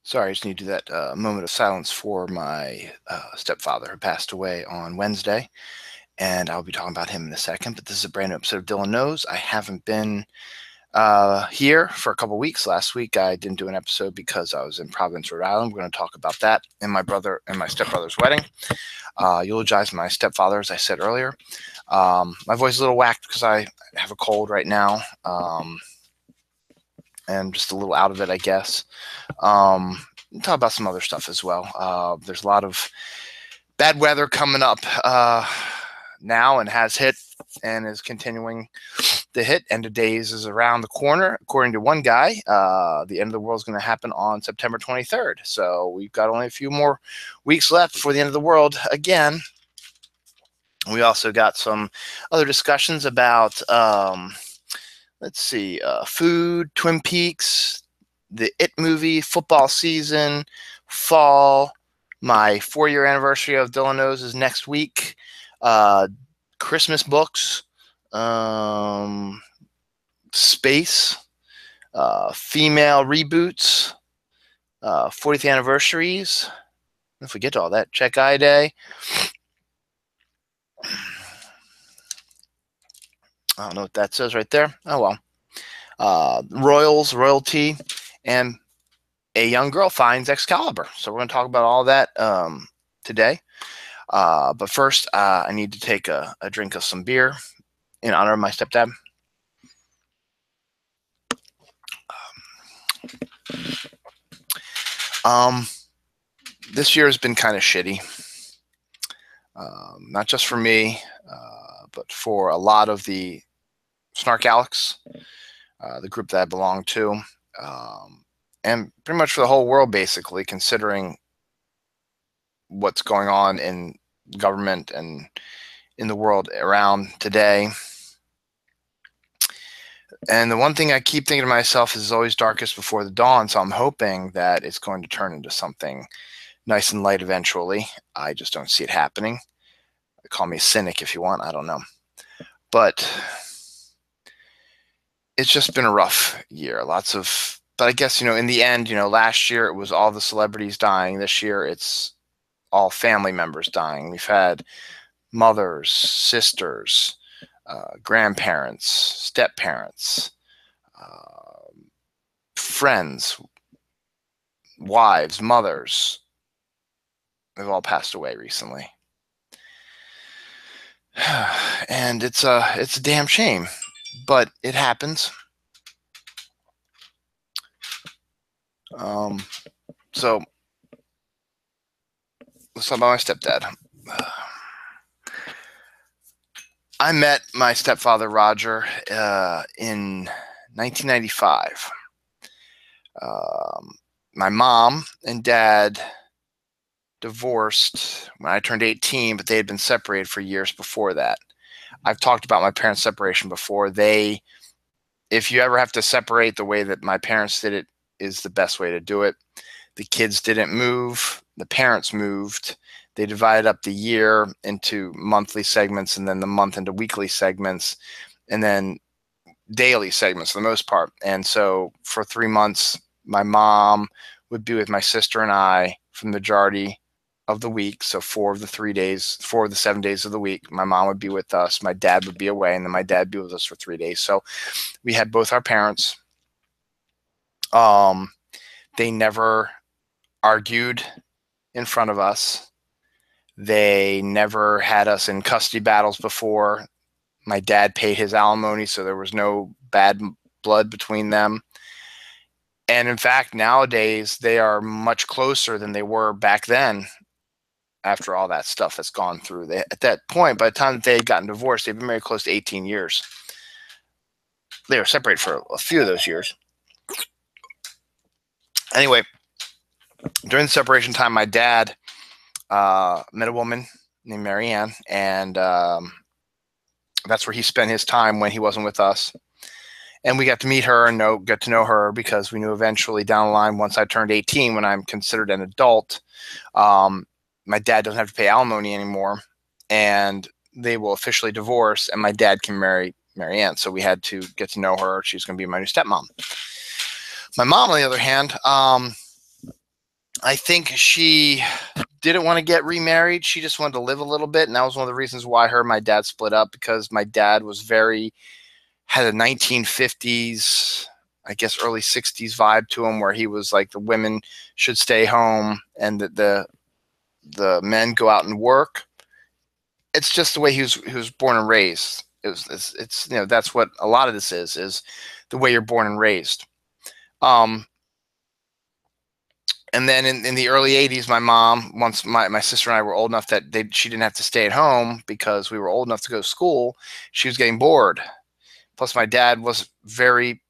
Sorry, I just need to do that moment of silence for my stepfather who passed away on Wednesday, and I'll be talking about him in a second. But this is a brand new episode of Dylan Knows. I haven't been here for a couple weeks. Last week I didn't do an episode because I was in Providence, Rhode Island. We're going to talk about that and my brother and my stepbrother's wedding. Eulogize my stepfather, as I said earlier. My voice is a little whacked because I have a cold right now. And just a little out of it, I guess. Talk about some other stuff as well. There's a lot of bad weather coming up now and has hit and is continuing to hit. End of days is around the corner. According to one guy, the end of the world is going to happen on September 23rd. So we've got only a few more weeks left before the end of the world again. We also got some other discussions about let's see, food, Twin Peaks, the It movie, football season, fall. My 4-year anniversary of Dylan Knows is next week. Christmas books, space, female reboots, 40th anniversaries. If we get to all that, check I Day. I don't know what that says right there. Oh, well. Royalty, and a young girl finds Excalibur. So we're going to talk about all that today. But first, I need to take a drink of some beer in honor of my stepdad. This year has been kind of shitty. Not just for me, but for a lot of the Snark Alex, the group that I belong to, and pretty much for the whole world, basically, considering what's going on in government and in the world around today. And the one thing I keep thinking to myself is always darkest before the dawn, so I'm hoping that it's going to turn into something nice and light eventually. I just don't see it happening. Call me a cynic if you want, I don't know. But it's just been a rough year. But I guess, in the end, last year it was all the celebrities dying. This year it's all family members dying. We've had mothers, sisters, grandparents, step-parents, friends, wives, mothers. They've all passed away recently. And it's a damn shame, but it happens. So let's talk about my stepdad. I met my stepfather, Roger, in 1995. My mom and dad divorced when I turned 18, but they had been separated for years before that. I've talked about my parents' separation before. If you ever have to separate, the way that my parents did it is the best way to do it. The kids didn't move. The parents moved. They divided up the year into monthly segments and then the month into weekly segments and then daily segments for the most part. And so for 3 months, my mom would be with my sister and I for the majority of the week. So 4 of the 7 days of the week, my mom would be with us. My dad would be away, and then my dad would be with us for 3 days. So we had both our parents. They never argued in front of us. They never had us in custody battles before. My dad paid his alimony, so there was no bad blood between them. And in fact, nowadays, they are much closer than they were back then after all that stuff that's gone through. At that point, by the time that they had gotten divorced, they'd been married close to 18 years. They were separated for a few of those years. Anyway, during the separation time, my dad met a woman named Marianne, and that's where he spent his time when he wasn't with us. And we got to meet her and get to know her because we knew eventually down the line, once I turned 18, when I'm considered an adult, my dad doesn't have to pay alimony anymore, and they will officially divorce, and my dad can marry Marianne. So we had to get to know her. She's going to be my new stepmom. My mom, on the other hand, I think she didn't want to get remarried. She just wanted to live a little bit. And that was one of the reasons why her and my dad split up, because my dad was had a 1950s, I guess early 60s vibe to him, where he was like the women should stay home and the men go out and work. It's just the way he was born and raised. It's that's what a lot of this is the way you're born and raised. Um, and then in the early 80s, my mom, once my sister and I were old enough that she didn't have to stay at home because we were old enough to go to school, she was getting bored. Plus, my dad was very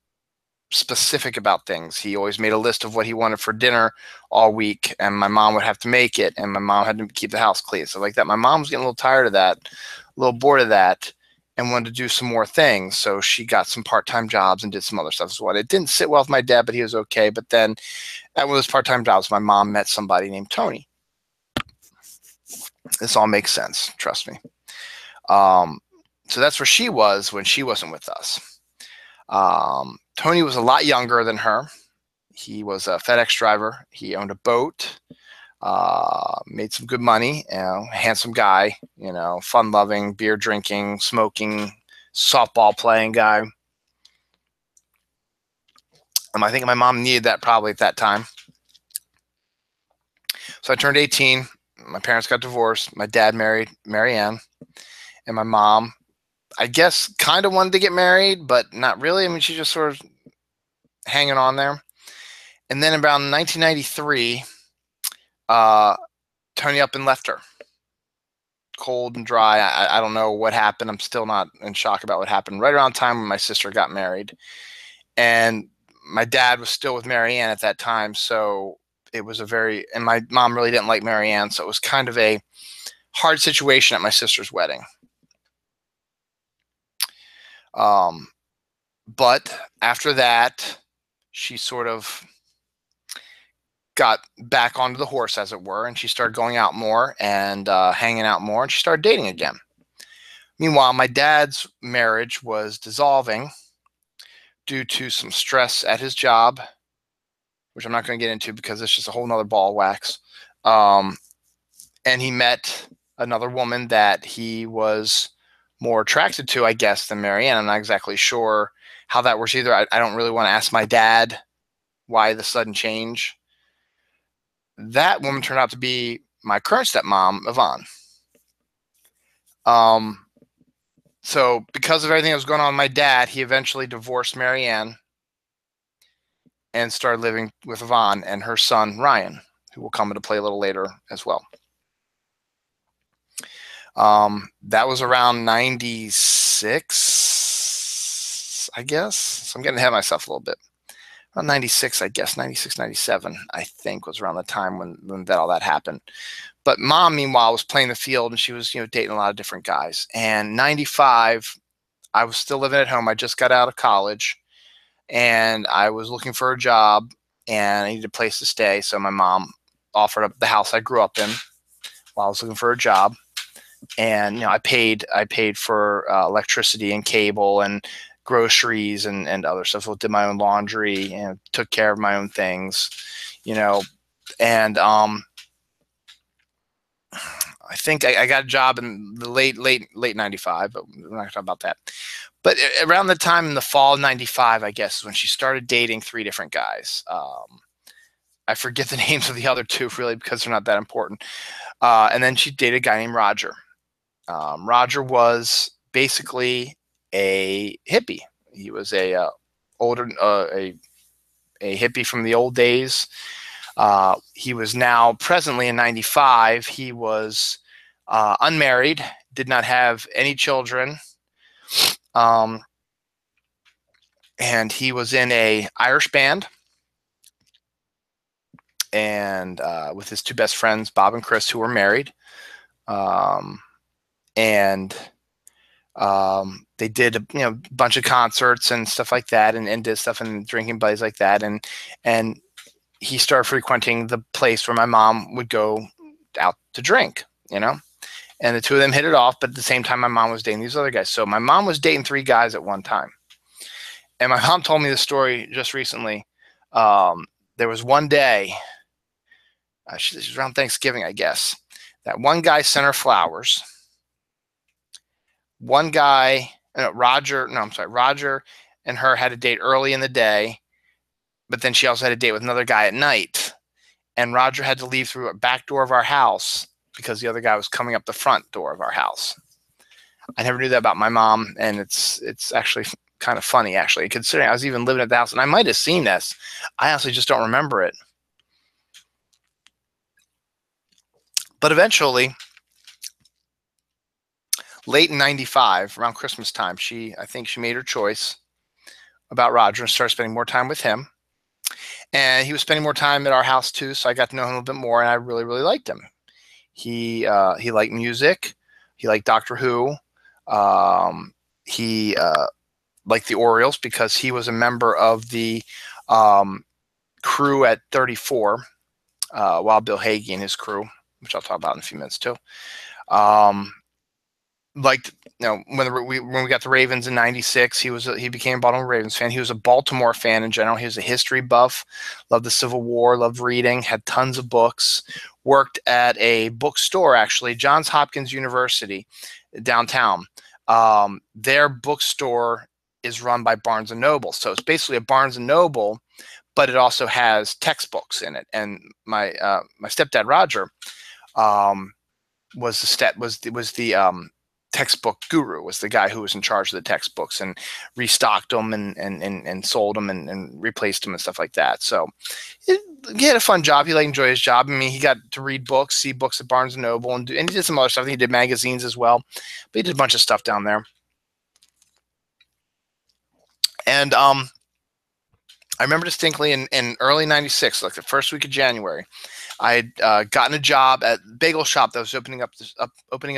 specific about things. He always made a list of what he wanted for dinner all week, and my mom would have to make it, and my mom had to keep the house clean. So like that, my mom was getting a little tired of that, a little bored of that, and wanted to do some more things. So she got some part-time jobs and did some other stuff as well. It didn't sit well with my dad, but he was okay. But then at one of those part-time jobs, my mom met somebody named Tony. This all makes sense. Trust me. So that's where she was when she wasn't with us. Tony was a lot younger than her. He was a FedEx driver. He owned a boat, made some good money, handsome guy, fun-loving, beer drinking, smoking, softball playing guy. I think my mom needed that probably at that time. So I turned 18. My parents got divorced. My dad married Marianne, and my mom, I guess, kind of wanted to get married, but not really. I mean, she just sort of hanging on there. And then around 1993, Tony up and left her. Cold and dry. I don't know what happened. I'm still not in shock about what happened. Right around the time when my sister got married. And my dad was still with Marianne at that time. So it was and my mom really didn't like Marianne. So it was kind of a hard situation at my sister's wedding. But after that, she sort of got back onto the horse, as it were, and she started going out more and hanging out more, and she started dating again. Meanwhile, my dad's marriage was dissolving due to some stress at his job, which I'm not going to get into because it's just a whole nother ball of wax. And he met another woman that he was more attracted to, I guess, than Marianne. I'm not exactly sure how that works either. I don't really want to ask my dad why the sudden change. That woman turned out to be my current stepmom, Yvonne. So because of everything that was going on with my dad, he eventually divorced Marianne and started living with Yvonne and her son, Ryan, who will come into play a little later as well. That was around 96, I guess. So I'm getting ahead of myself a little bit. Around 96, I guess, 96, 97, I think, was around the time when all that happened. But mom, meanwhile, was playing the field, and she was, dating a lot of different guys. And 95, I was still living at home. I just got out of college, and I was looking for a job, and I needed a place to stay. So my mom offered up the house I grew up in while I was looking for a job. And I paid for electricity and cable and groceries and other stuff. So I did my own laundry and took care of my own things, and I think I got a job in the late 95, but we're not going to talk about that. But around the time in the fall of 95, I guess, is when she started dating 3 different guys. I forget the names of the other 2 really because they're not that important. And then she dated a guy named Roger. Roger was basically a hippie. He was a hippie from the old days. He was now presently in 95. He was unmarried, did not have any children. And he was in a Irish band. And with his 2 best friends, Bob and Chris, who were married. They did a bunch of concerts and stuff like that, and did stuff and drinking buddies like that, and he started frequenting the place where my mom would go out to drink, and the 2 of them hit it off, but at the same time my mom was dating these other guys. So my mom was dating 3 guys at one time, and my mom told me the story just recently. There was one day She's around Thanksgiving, I guess. That one guy sent her flowers. One guy, Roger and her had a date early in the day, but then she also had a date with another guy at night. And Roger had to leave through a back door of our house because the other guy was coming up the front door of our house. I never knew that about my mom, and it's actually kind of funny, actually, considering I was even living at the house, and I might have seen this. I honestly just don't remember it. But eventually, late in 95, around Christmas time, I think she made her choice about Roger and started spending more time with him. And he was spending more time at our house too, so I got to know him a little bit more, and I really, really liked him. He liked music. He liked Doctor Who. He liked the Orioles because he was a member of the crew at 34, Wild Bill Hagee and his crew, which I'll talk about in a few minutes too. Liked, when we got the Ravens in '96, he became a Baltimore Ravens fan. He was a Baltimore fan in general. He was a history buff, loved the Civil War, loved reading, had tons of books. Worked at a bookstore, actually, Johns Hopkins University, downtown. Their bookstore is run by Barnes and Noble, so it's basically a Barnes and Noble, but it also has textbooks in it. And my stepdad Roger was the textbook guru, was the guy who was in charge of the textbooks and restocked them and sold them and replaced them and stuff like that. So he had a fun job. He enjoyed his job. I mean, he got to read books, see books at Barnes and Noble, and he did some other stuff. He did magazines as well, but he did a bunch of stuff down there. And I remember distinctly in early '96, like the first week of January, I had gotten a job at a bagel shop that was opening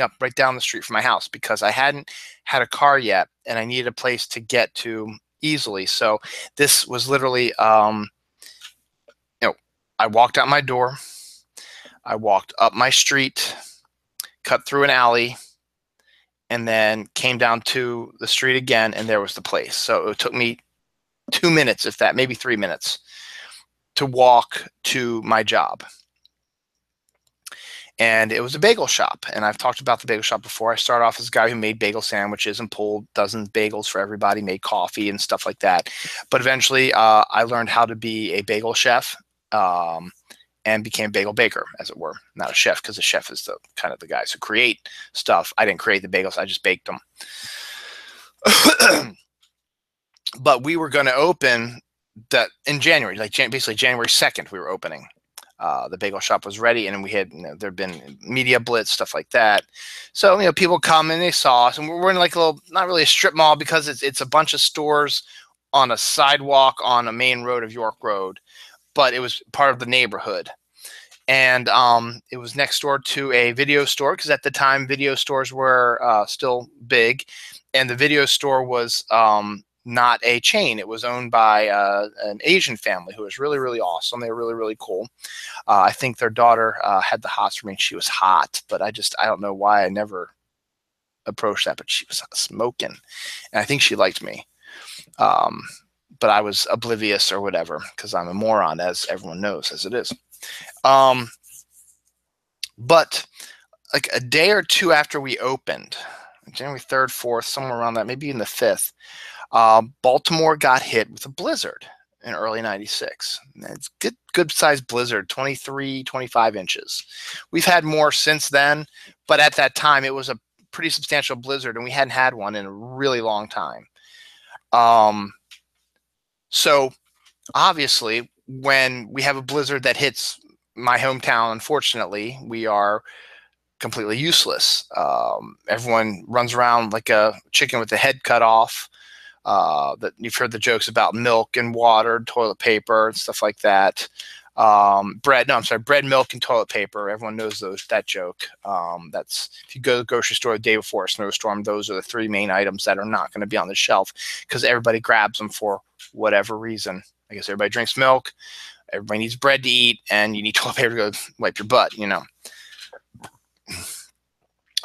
up right down the street from my house because I hadn't had a car yet and I needed a place to get to easily. So this was literally, I walked out my door, I walked up my street, cut through an alley, and then came down to the street again, and there was the place. So it took me 2 minutes, if that, maybe 3 minutes, to walk to my job. And it was a bagel shop. And I've talked about the bagel shop before. I started off as a guy who made bagel sandwiches and pulled dozens of bagels for everybody, made coffee and stuff like that. But eventually I learned how to be a bagel chef and became a bagel baker, as it were. Not a chef, because a chef is the kind of the guys who create stuff. I didn't create the bagels. I just baked them. But we were going to open that in January, like basically January 2nd, we were opening. The bagel shop was ready, and we had, there'd been media blitz, stuff like that. So, people come and they saw us, and we're in like a little, not really a strip mall because it's a bunch of stores on a sidewalk on a main road of York Road, but it was part of the neighborhood. And it was next door to a video store because at the time video stores were still big, and the video store was not a chain. It was owned by an Asian family who was really, really awesome. They were really, really cool. I think their daughter had the hots for me, and she was hot, but I don't know why I never approached that, but she was smoking, and I think she liked me. But I was oblivious or whatever because I'm a moron, as everyone knows, as it is. But like a day or two after we opened, January 3rd, 4th, somewhere around that, maybe even the 5th, Baltimore got hit with a blizzard in early '96. It's good sized blizzard, 23, 25 inches. We've had more since then, but at that time it was a pretty substantial blizzard, and we hadn't had one in a really long time. So obviously when we have a blizzard that hits my hometown, unfortunately, we are completely useless. Everyone runs around like a chicken with the head cut off. That you've heard the jokes about milk and water, toilet paper, and stuff like that. Bread, milk, and toilet paper. Everyone knows that joke. That's, if you go to the grocery store the day before a snowstorm, those are the three main items that are not going to be on the shelf because everybody grabs them for whatever reason. I guess everybody drinks milk, everybody needs bread to eat, and you need toilet paper to go wipe your butt,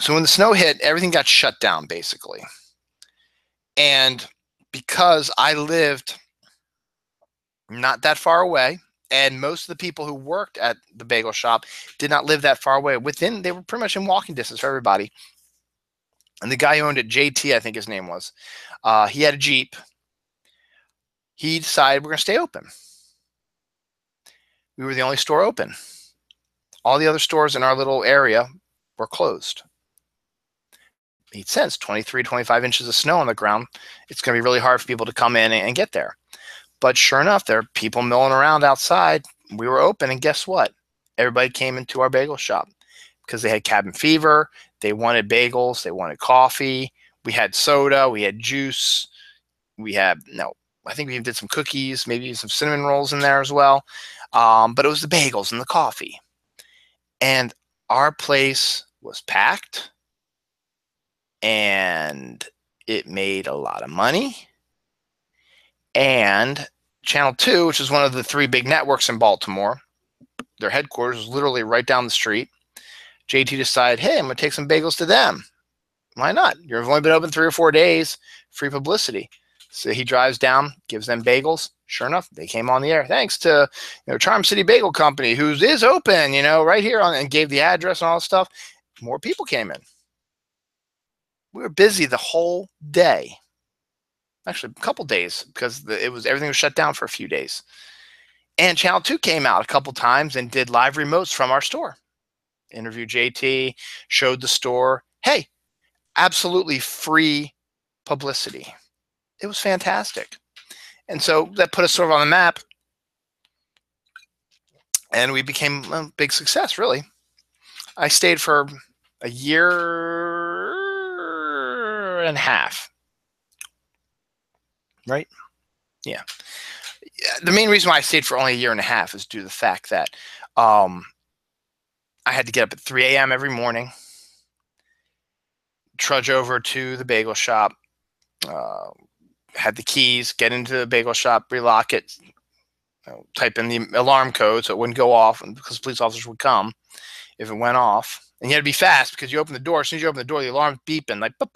So when the snow hit, everything got shut down, basically. And because I lived not that far away, And most of the people who worked at the bagel shop did not live that far away. They were pretty much in walking distance for everybody. And the guy who owned it, JT, I think his name was, he had a Jeep. He decided we're going to stay open. We were the only store open. All the other stores in our little area were closed. Made sense. 23, 25 inches of snow on the ground. It's going to be really hard for people to come in and get there. But sure enough, there are people milling around outside. We were open, and guess what? Everybody came into our bagel shop because they had cabin fever. They wanted bagels. They wanted coffee. We had soda. We had juice. I think we even did some cookies, maybe some cinnamon rolls in there as well. But it was the bagels and the coffee. And our place was packed, and it made a lot of money. And Channel 2, which is one of the 3 big networks in Baltimore, their headquarters was literally right down the street. JT decided, hey, I'm going to take some bagels to them. Why not? You've only been open 3 or 4 days, free publicity. So he drives down, gives them bagels. Sure enough, they came on the air. Thanks to Charm City Bagel Company, who is open, right here and gave the address and all this stuff. More people came in. We were busy the whole day. Actually, a couple days, because everything was shut down for a few days. And Channel 2 came out a couple times and did live remotes from our store. Interviewed JT, showed the store. Hey, absolutely free publicity. It was fantastic. And so that put us sort of on the map. And we became a big success, really. I stayed for a year and a half. Right? Yeah. The main reason why I stayed for only a year and a half is due to the fact that I had to get up at 3 a.m. every morning, trudge over to the bagel shop, had the keys, get into the bagel shop, relock it, type in the alarm code so it wouldn't go off, because police officers would come if it went off. And you had to be fast because you open the door. As soon as you open the door, the alarm's beeping. Like, you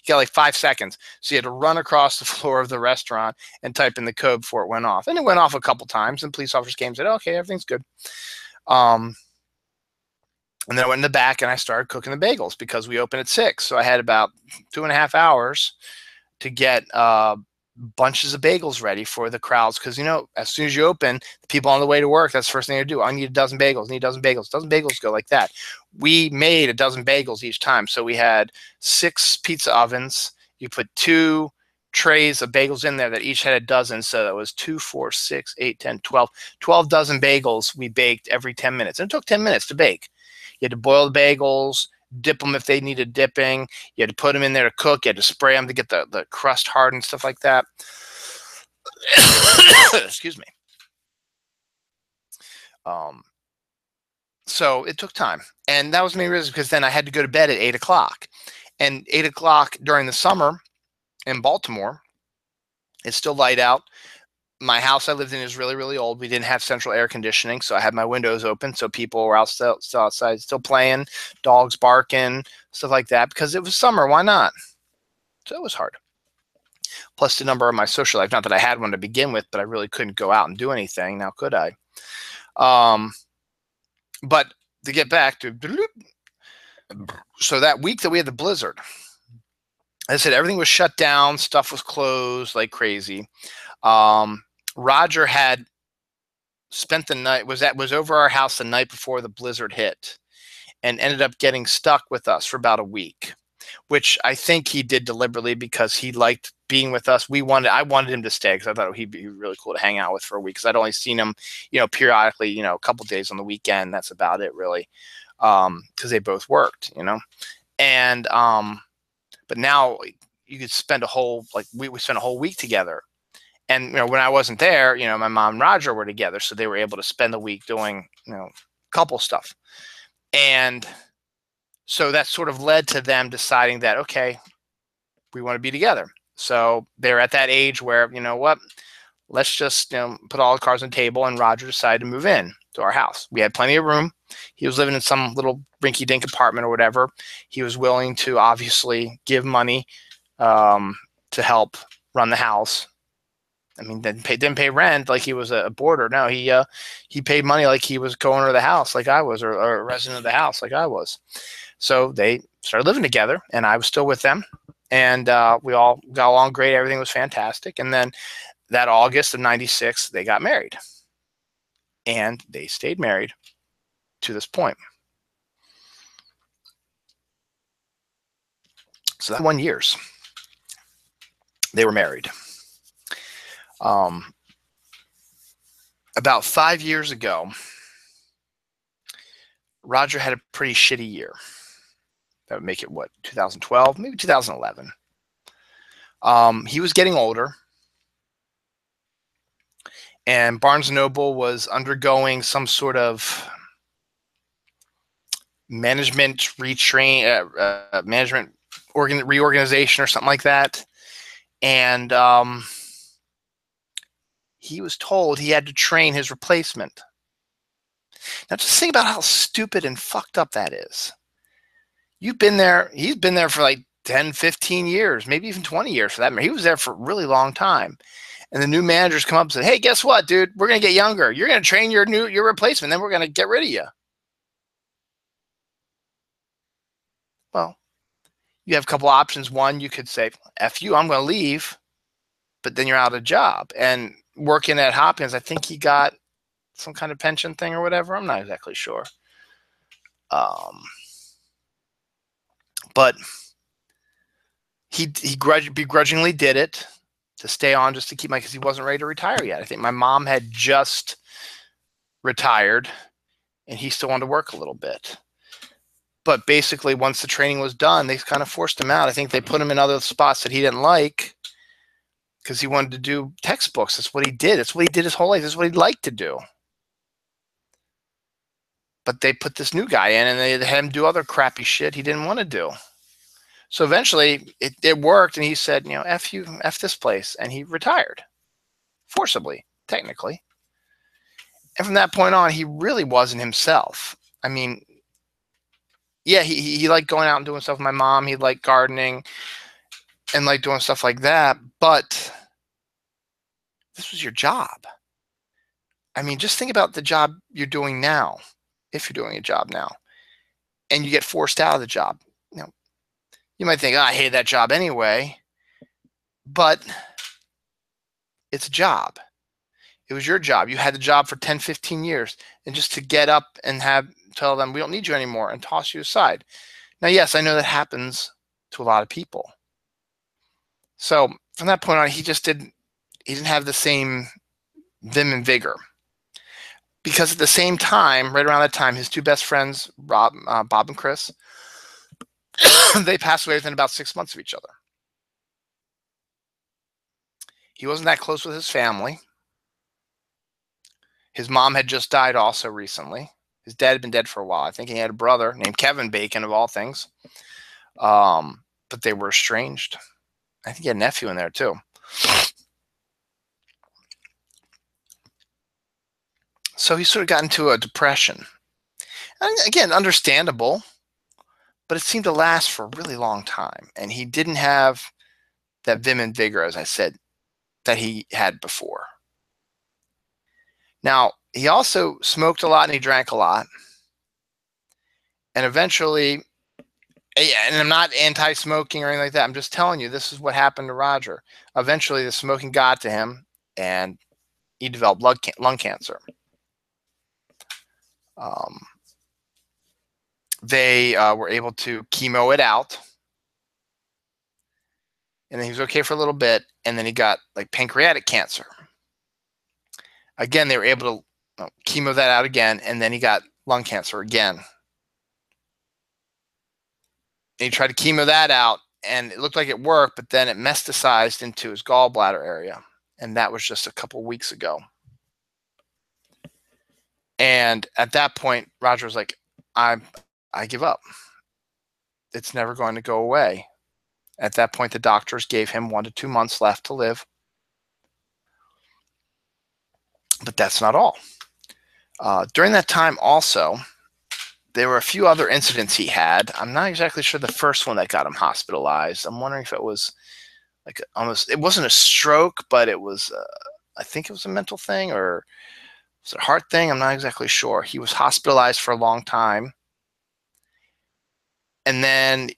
got like 5 seconds. So you had to run across the floor of the restaurant and type in the code before it went off. And it went off a couple times, and police officers came and said, okay, everything's good. And then I went in the back and I started cooking the bagels because we opened at 6. So I had about 2.5 hours to get bunches of bagels ready for the crowds. Because, as soon as you open, the people on the way to work, that's the first thing they do. I need a dozen bagels, need a dozen bagels. A dozen bagels go like that. We made a dozen bagels each time. So we had 6 pizza ovens. You put 2 trays of bagels in there that each had a dozen. So that was 2, 4, 6, 8, 10, 12. 12 dozen bagels we baked every 10 minutes. And it took 10 minutes to bake. You had to boil the bagels, dip them if they needed dipping. You had to put them in there to cook. You had to spray them to get the crust hard and stuff like that. Excuse me. So it took time. And that was the main reason, because then I had to go to bed at 8 o'clock. And 8 o'clock during the summer in Baltimore, it's still light out. My house I lived in is really, really old. We didn't have central air conditioning, so I had my windows open, so people were still outside, still playing, dogs barking, stuff like that, because it was summer. Why not? So it was hard. Plus the number of my social life. Not that I had one to begin with, but I really couldn't go out and do anything. Now, could I? But to get back to, so that week that we had the blizzard, as I said, everything was shut down. Stuff was closed like crazy. Roger had spent the night, was over our house the night before the blizzard hit, and ended up getting stuck with us for about a week, which I think he did deliberately because he liked being with us. I wanted him to stay because I thought he'd be really cool to hang out with for a week, because I'd only seen him, periodically, a couple days on the weekend. That's about it, really, because they both worked, and but now you could spend we spent a whole week together. And, when I wasn't there, my mom and Roger were together, so they were able to spend the week doing, couple stuff. And so that sort of led to them deciding that, okay, we want to be together. So they're at that age where, what, let's just, put all the cards on the table, and Roger decided to move in to our house. We had plenty of room. He was living in some little rinky-dink apartment or whatever. He was willing to obviously give money to help run the house. I mean, didn't pay rent like he was a boarder. No, he paid money like he was co-owner of the house, like I was, or a resident of the house, like I was. So they started living together, and I was still with them, and we all got along great. Everything was fantastic. And then that August of '96, they got married, and they stayed married to this point. So that 1 year, they were married. About 5 years ago, Roger had a pretty shitty year. That would make it, what, 2012, maybe 2011. He was getting older, and Barnes & Noble was undergoing some sort of management reorganization or something like that. And he was told he had to train his replacement. Now, just think about how stupid and fucked up that is. You've been there. He's been there for like 10, 15 years, maybe even 20 years for that matter. He was there for a really long time. And the new managers come up and say, hey, guess what, dude? We're going to get younger. You're going to train your replacement. Then we're going to get rid of you. Well, you have a couple options. One, you could say, F you, I'm going to leave. But then you're out of a job. And working at Hopkins, I think he got some kind of pension thing or whatever. I'm not exactly sure. But he begrudgingly did it to stay on, just to keep because he wasn't ready to retire yet. I think my mom had just retired, and he still wanted to work a little bit. But basically, once the training was done, they kind of forced him out. I think they put him in other spots that he didn't like because he wanted to do textbooks. That's what he did. That's what he did his whole life. That's what he'd like to do. But they put this new guy in, and they had him do other crappy shit he didn't want to do. So eventually, it worked, and he said, you know, F you, F this place, and he retired. Forcibly, technically. And from that point on, he really wasn't himself. I mean, yeah, he liked going out and doing stuff with my mom. He liked gardening and liked doing stuff like that. But this was your job. I mean, just think about the job you're doing now, if you're doing a job now, and you get forced out of the job. You know, you might think, oh, I hate that job anyway, but it's a job. It was your job. You had the job for 10, 15 years, and just to get up and tell them we don't need you anymore and toss you aside. Now, yes, I know that happens to a lot of people. So from that point on, he didn't have the same vim and vigor. Because at the same time, right around that time, his two best friends, Bob and Chris, they passed away within about 6 months of each other. He wasn't that close with his family. His mom had just died also recently. His dad had been dead for a while. I think he had a brother named Kevin Bacon, of all things. But they were estranged. I think he had a nephew in there, too. So he sort of got into a depression. And again, understandable, but it seemed to last for a really long time. And he didn't have that vim and vigor, as I said, that he had before. Now, he also smoked a lot and he drank a lot. And eventually, and I'm not anti-smoking or anything like that. I'm just telling you, this is what happened to Roger. Eventually, the smoking got to him, and he developed lung cancer. They were able to chemo it out, and then he was okay for a little bit, and then he got like pancreatic cancer. Again, they were able to chemo that out again, and then he got lung cancer again. And he tried to chemo that out, and it looked like it worked, but then it metastasized into his gallbladder area, and that was just a couple weeks ago. And at that point, Roger was like, I give up. It's never going to go away. At that point, the doctors gave him 1 to 2 months left to live. But that's not all. During that time also, there were a few other incidents he had. I'm not exactly sure the first one that got him hospitalized. I'm wondering if it was like almost, it wasn't a stroke, but it was I think it was a mental thing, or was it a heart thing? I'm not exactly sure. He was hospitalized for a long time. And then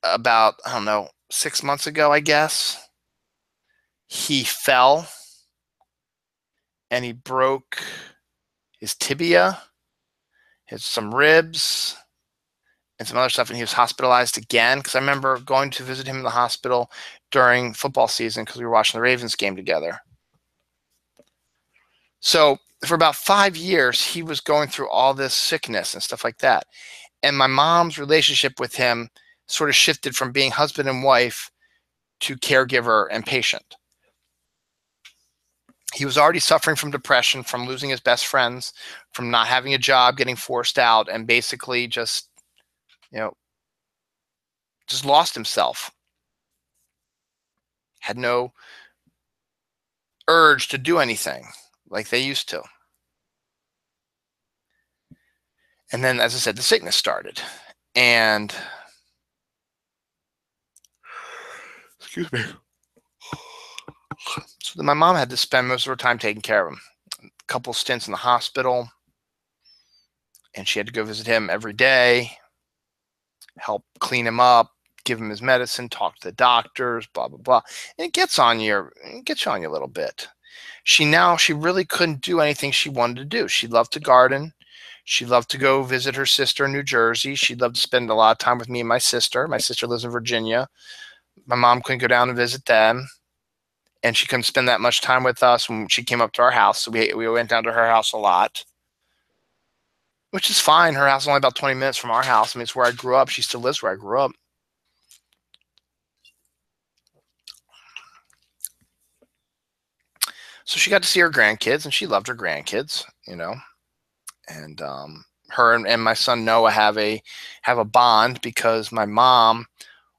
about, I don't know, 6 months ago, I guess, he fell and he broke his tibia, some ribs, and some other stuff, and he was hospitalized again. Because I remember going to visit him in the hospital during football season because we were watching the Ravens game together. So for about 5 years, he was going through all this sickness and stuff like that. And my mom's relationship with him sort of shifted from being husband and wife to caregiver and patient. He was already suffering from depression, from losing his best friends, from not having a job, getting forced out, and basically just, just lost himself. Had no urge to do anything like they used to. And then, as I said, the sickness started. And, excuse me. So then my mom had to spend most of her time taking care of him. A couple stints in the hospital. And she had to go visit him every day, help clean him up, give him his medicine, talk to the doctors, blah, blah, blah. And it gets you on you a little bit. She really couldn't do anything she wanted to do. She loved to garden. She loved to go visit her sister in New Jersey. She loved to spend a lot of time with me and my sister. My sister lives in Virginia. My mom couldn't go down and visit them. And she couldn't spend that much time with us when she came up to our house. So we went down to her house a lot, which is fine. Her house is only about 20 minutes from our house. I mean, it's where I grew up. She still lives where I grew up. So she got to see her grandkids, and she loved her grandkids, And her and my son Noah have a bond because my mom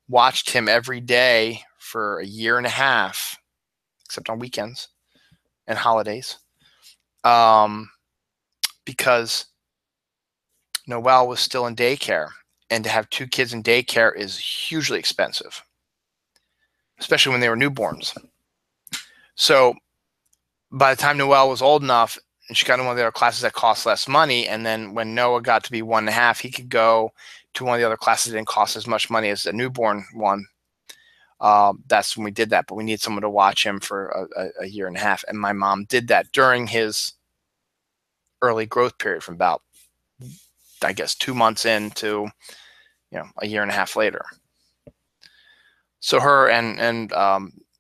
watched him every day for a year and a half, except on weekends and holidays, because Noel was still in daycare, and to have 2 kids in daycare is hugely expensive, especially when they were newborns. So by the time Noel was old enough, and she got in one of the other classes that cost less money, and then when Noah got to be 1.5, he could go to one of the other classes that didn't cost as much money as a newborn one. That's when we did that, but we need someone to watch him for a year and a half. And my mom did that during his early growth period from about, I guess, 2 months in to, a year and a half later. So her and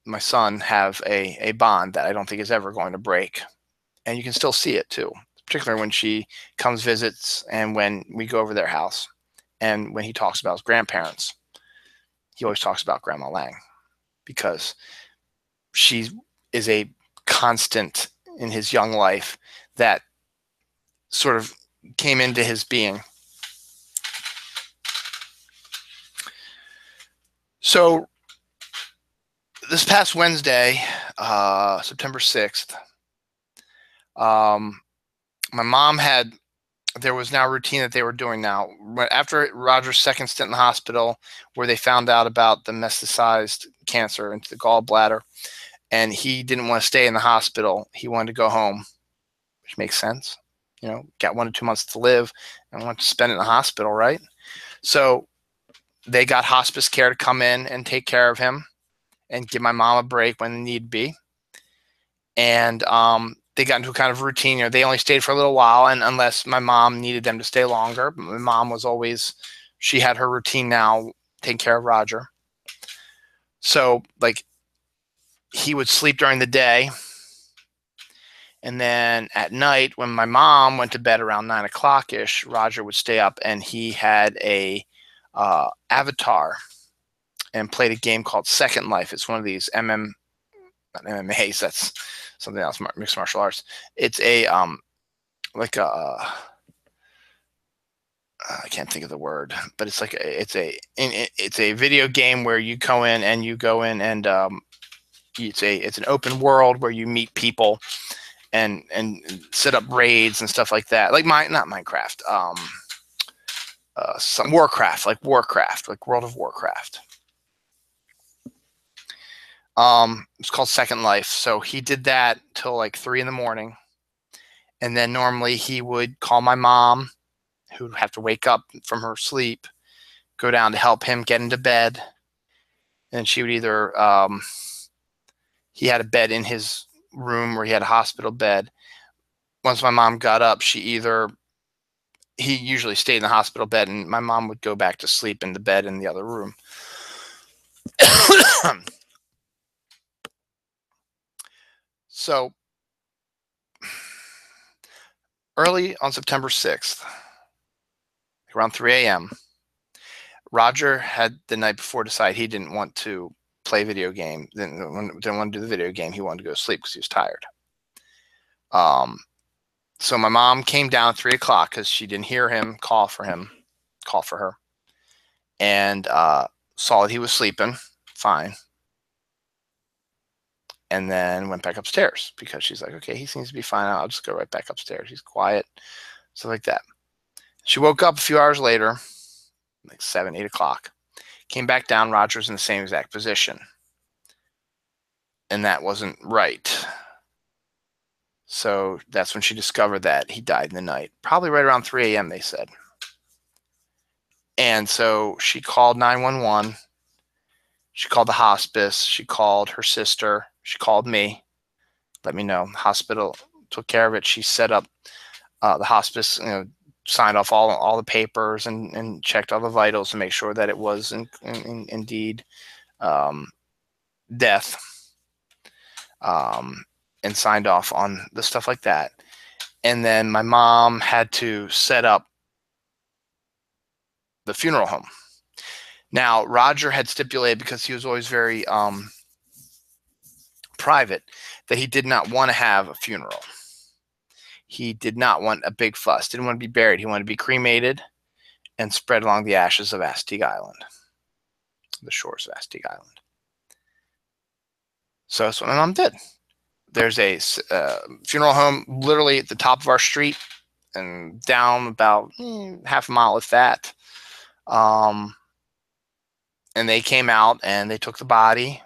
my son have a bond that I don't think is ever going to break. And you can still see it too, particularly when she comes visits and when we go over their house. And when he talks about his grandparents, he always talks about Grandma Lang because she is a constant in his young life that sort of came into his being. So this past Wednesday, September 6th, my mom there was now a routine that they were doing now. After Roger's second stint in the hospital, where they found out about the metastasized cancer into the gallbladder, and he didn't want to stay in the hospital. He wanted to go home, which makes sense. Got 1 to 2 months to live and wanted to spend it in the hospital, right? So they got hospice care to come in and take care of him and give my mom a break when need be. And they got into a kind of routine. They only stayed for a little while, and unless my mom needed them to stay longer. But my mom was always, she had her routine now, taking care of Roger. So, he would sleep during the day, and then at night, when my mom went to bed around 9 o'clock-ish, Roger would stay up, and he had a avatar and played a game called Second Life. It's one of these not MMAs, that's something else, mixed martial arts. It's I can't think of the word, but it's it's a video game where you go in and it's an open world where you meet people and set up raids and stuff like that. Not Minecraft, some Warcraft, like World of Warcraft. It's called Second Life. So he did that till like 3 in the morning. And then normally he would call my mom, who'd have to wake up from her sleep, go down to help him get into bed. And she would either, he had a bed in his room where he had a hospital bed. Once my mom got up, he usually stayed in the hospital bed, and my mom would go back to sleep in the bed in the other room. So early on September 6th, around 3 a.m., Roger had the night before decided he didn't want to play video game, didn't want to do the video game. He wanted to go to sleep because he was tired. So my mom came down at 3 o'clock because she didn't hear him call for her, and saw that he was sleeping fine, and then went back upstairs because she's like, okay, he seems to be fine. I'll just go right back upstairs. He's quiet, stuff like that. She woke up a few hours later, like 7, 8 o'clock, came back down. Roger's in the same exact position, and that wasn't right. So that's when she discovered that he died in the night, probably right around 3 a.m., they said. And so she called 911. She called the hospice. She called her sister. She called me, let me know. The hospital took care of it. She set up the hospice, signed off all the papers and checked all the vitals to make sure that it was indeed death, and signed off on the stuff like that. And then my mom had to set up the funeral home. Now, Roger had stipulated, because he was always very private, that he did not want to have a funeral. He did not want a big fuss. Didn't want to be buried. He wanted to be cremated and spread along the ashes of Astig Island, the shores of Astig Island. So that's what my mom did. There's a funeral home literally at the top of our street and down about half a mile, if that. And they came out and they took the body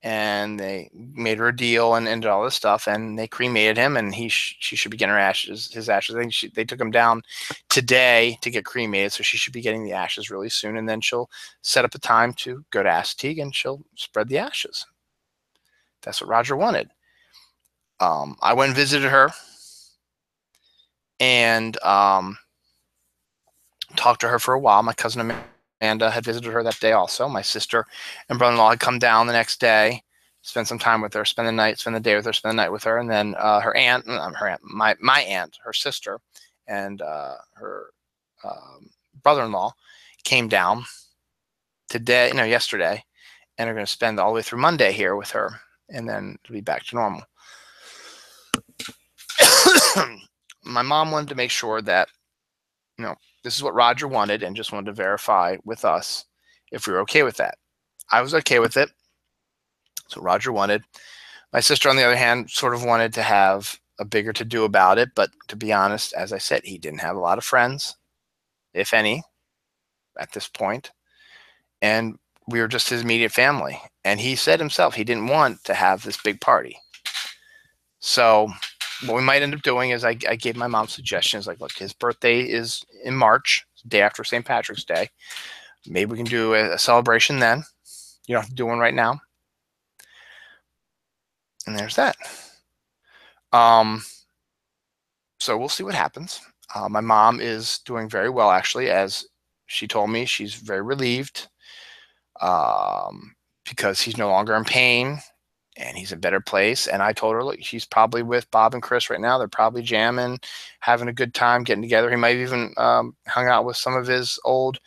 and they made her a deal and did all this stuff, and they cremated him, and she should be getting his ashes. I think they took him down today to get cremated, so she should be getting the ashes really soon, and then she'll set up a time to go to Astig and she'll spread the ashes. That's what Roger wanted. I went and visited her and talked to her for a while. My cousin Amanda had visited her that day also. My sister and brother-in-law had come down the next day, spend some time with her, spend the day with her, spend the night with her. And then my aunt, her sister, and her brother-in-law came down yesterday, and are going to spend all the way through Monday here with her, and then it'll be back to normal. My mom wanted to make sure that, this is what Roger wanted, and just wanted to verify with us if we were okay with that. I was okay with it. So Roger wanted. My sister, on the other hand, sort of wanted to have a bigger to-do about it. But to be honest, as I said, he didn't have a lot of friends, if any, at this point. And we were just his immediate family. And he said himself he didn't want to have this big party. So what we might end up doing is I gave my mom suggestions, like, look, his birthday is in March, day after St. Patrick's Day. Maybe we can do a celebration then. You don't have to do one right now. And there's that. So we'll see what happens. My mom is doing very well, actually, as she told me. She's very relieved because he's no longer in pain. And he's in a better place. And I told her, look, he's probably with Bob and Chris right now. They're probably jamming, having a good time, getting together. He might have even hung out with some of his old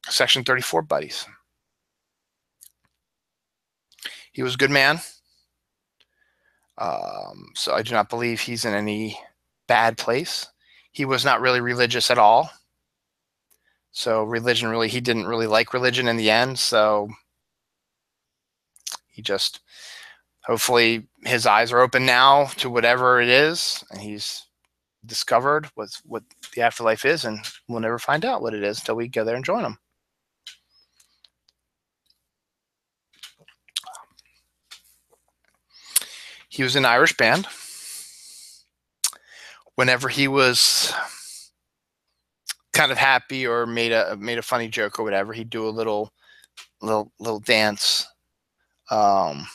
Section 34 buddies. He was a good man. So I do not believe he's in any bad place. He was not really religious at all. So he didn't really like religion in the end. So he just, hopefully his eyes are open now to whatever it is, and he's discovered what the afterlife is, and we'll never find out what it is until we go there and join him. he was in an Irish band. Whenever he was kind of happy or made a funny joke or whatever, he'd do a little dance. What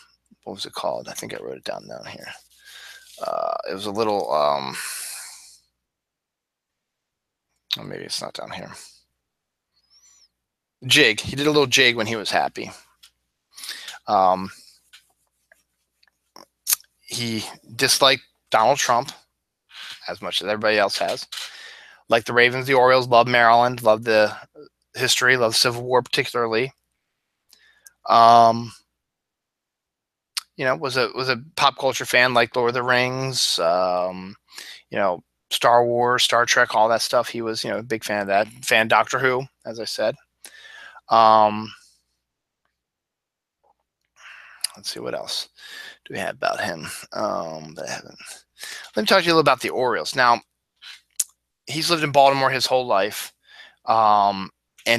was it called? I think I wrote it down here. It was a little oh, maybe it's not down here. Jig. He did a little jig when he was happy. He disliked Donald Trump as much as everybody else has. Like the Ravens, the Orioles, loved Maryland, loved the history, loved the Civil War particularly. You know, was a pop culture fan, like Lord of the Rings, you know, Star Wars, Star Trek, all that stuff. He was, you know, a big fan of that. Fan of Doctor Who, as I said. Let's see, what else do we have about him that I haven't. Let me talk to you a little about the Orioles. Now, he's lived in Baltimore his whole life, and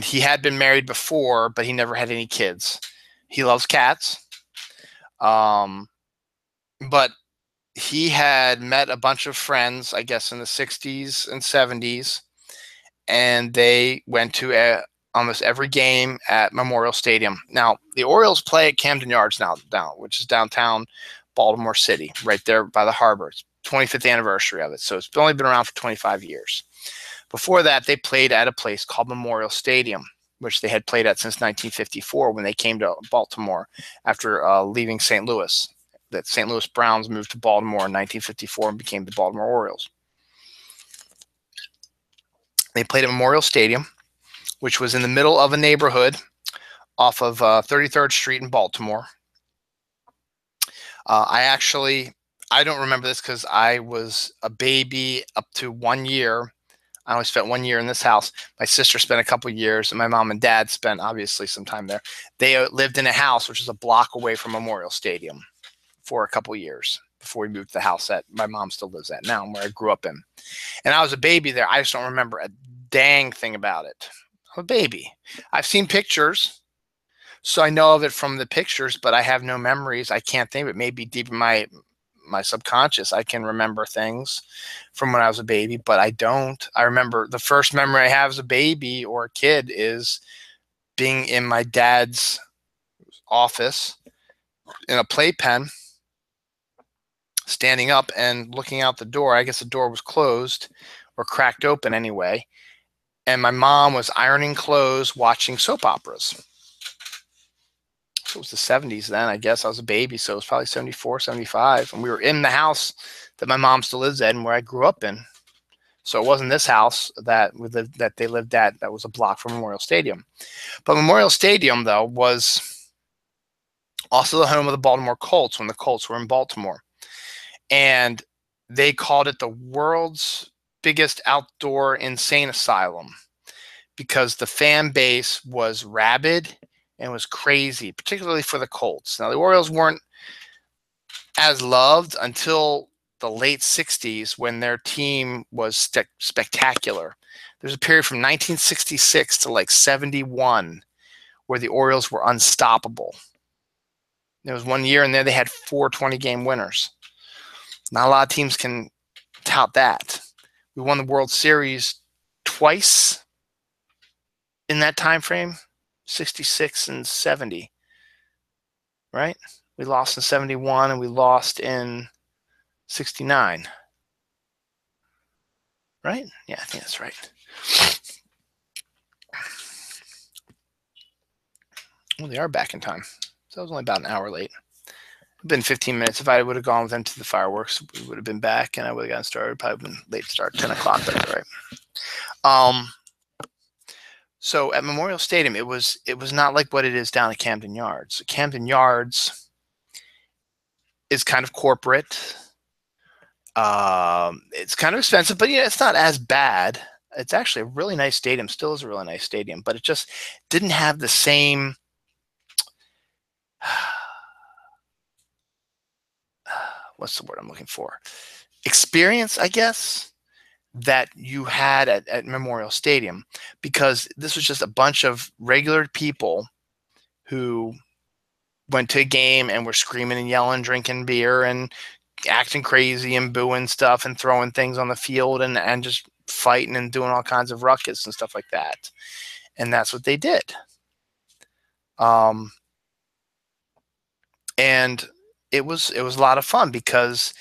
he had been married before, but he never had any kids. He loves cats, but he had met a bunch of friends, I guess, in the 60s and 70s, and they went to almost every game at Memorial Stadium. Now, the Orioles play at Camden Yards now, which is downtown Baltimore City, right there by the harbor. It's 25th anniversary of it, so it's only been around for 25 years. Before that, they played at a place called Memorial Stadium, which they had played at since 1954 when they came to Baltimore after leaving St. Louis. That St. Louis Browns moved to Baltimore in 1954 and became the Baltimore Orioles. They played at Memorial Stadium, which was in the middle of a neighborhood off of 33rd Street in Baltimore. I don't remember this because I was a baby up to 1 year. I only spent 1 year in this house. My sister spent a couple years, and my mom and dad spent obviously some time there. They lived in a house which is a block away from Memorial Stadium for a couple years before we moved to the house that my mom still lives at now, where I grew up in. And I was a baby there. I just don't remember a dang thing about it. I'm a baby. I've seen pictures, so I know of it from the pictures, but I have no memories. I can't think of it. Maybe deep in my subconscious, I can remember things from when I was a baby, but I don't. I remember the first memory I have as a baby or a kid is being in my dad's office in a playpen, standing up and looking out the door. I guess the door was closed or cracked open anyway. And my mom was ironing clothes, watching soap operas. So it was the 70s then, I guess. I was a baby, so it was probably 74, 75. And we were in the house that my mom still lives in, where I grew up in. So it wasn't this house that they lived at that was a block from Memorial Stadium. But Memorial Stadium, though, was also the home of the Baltimore Colts when the Colts were in Baltimore. And they called it the world's biggest outdoor insane asylum because the fan base was rabid and was crazy, particularly for the Colts. Now, the Orioles weren't as loved until the late 60s when their team was spectacular. There's a period from 1966 to like 71 where the Orioles were unstoppable. There was 1 year in there they had 4 20-game winners. Not a lot of teams can tout that. We won the World Series twice in that time frame, 66 and 70, right? We lost in 71 and we lost in 69, right? Yeah, I think that's right. Well, they are back in time. So I was only about an hour late. It'd been 15 minutes. If I would have gone with them to the fireworks, we would have been back and I would have gotten started. Probably been late start, 10 o'clock, but all right. So at Memorial Stadium, it was not like what it is down at Camden Yards. Camden Yards is kind of corporate. It's kind of expensive, but yeah, it's not as bad. It's actually a really nice stadium. Still is a really nice stadium, but it just didn't have the same what's the word I'm looking for? Experience, I guess, that you had at Memorial Stadium, because this was just a bunch of regular people who went to a game and were screaming and yelling, drinking beer and acting crazy and booing stuff and throwing things on the field and just fighting and doing all kinds of ruckus and stuff like that. And that's what they did. And it was a lot of fun because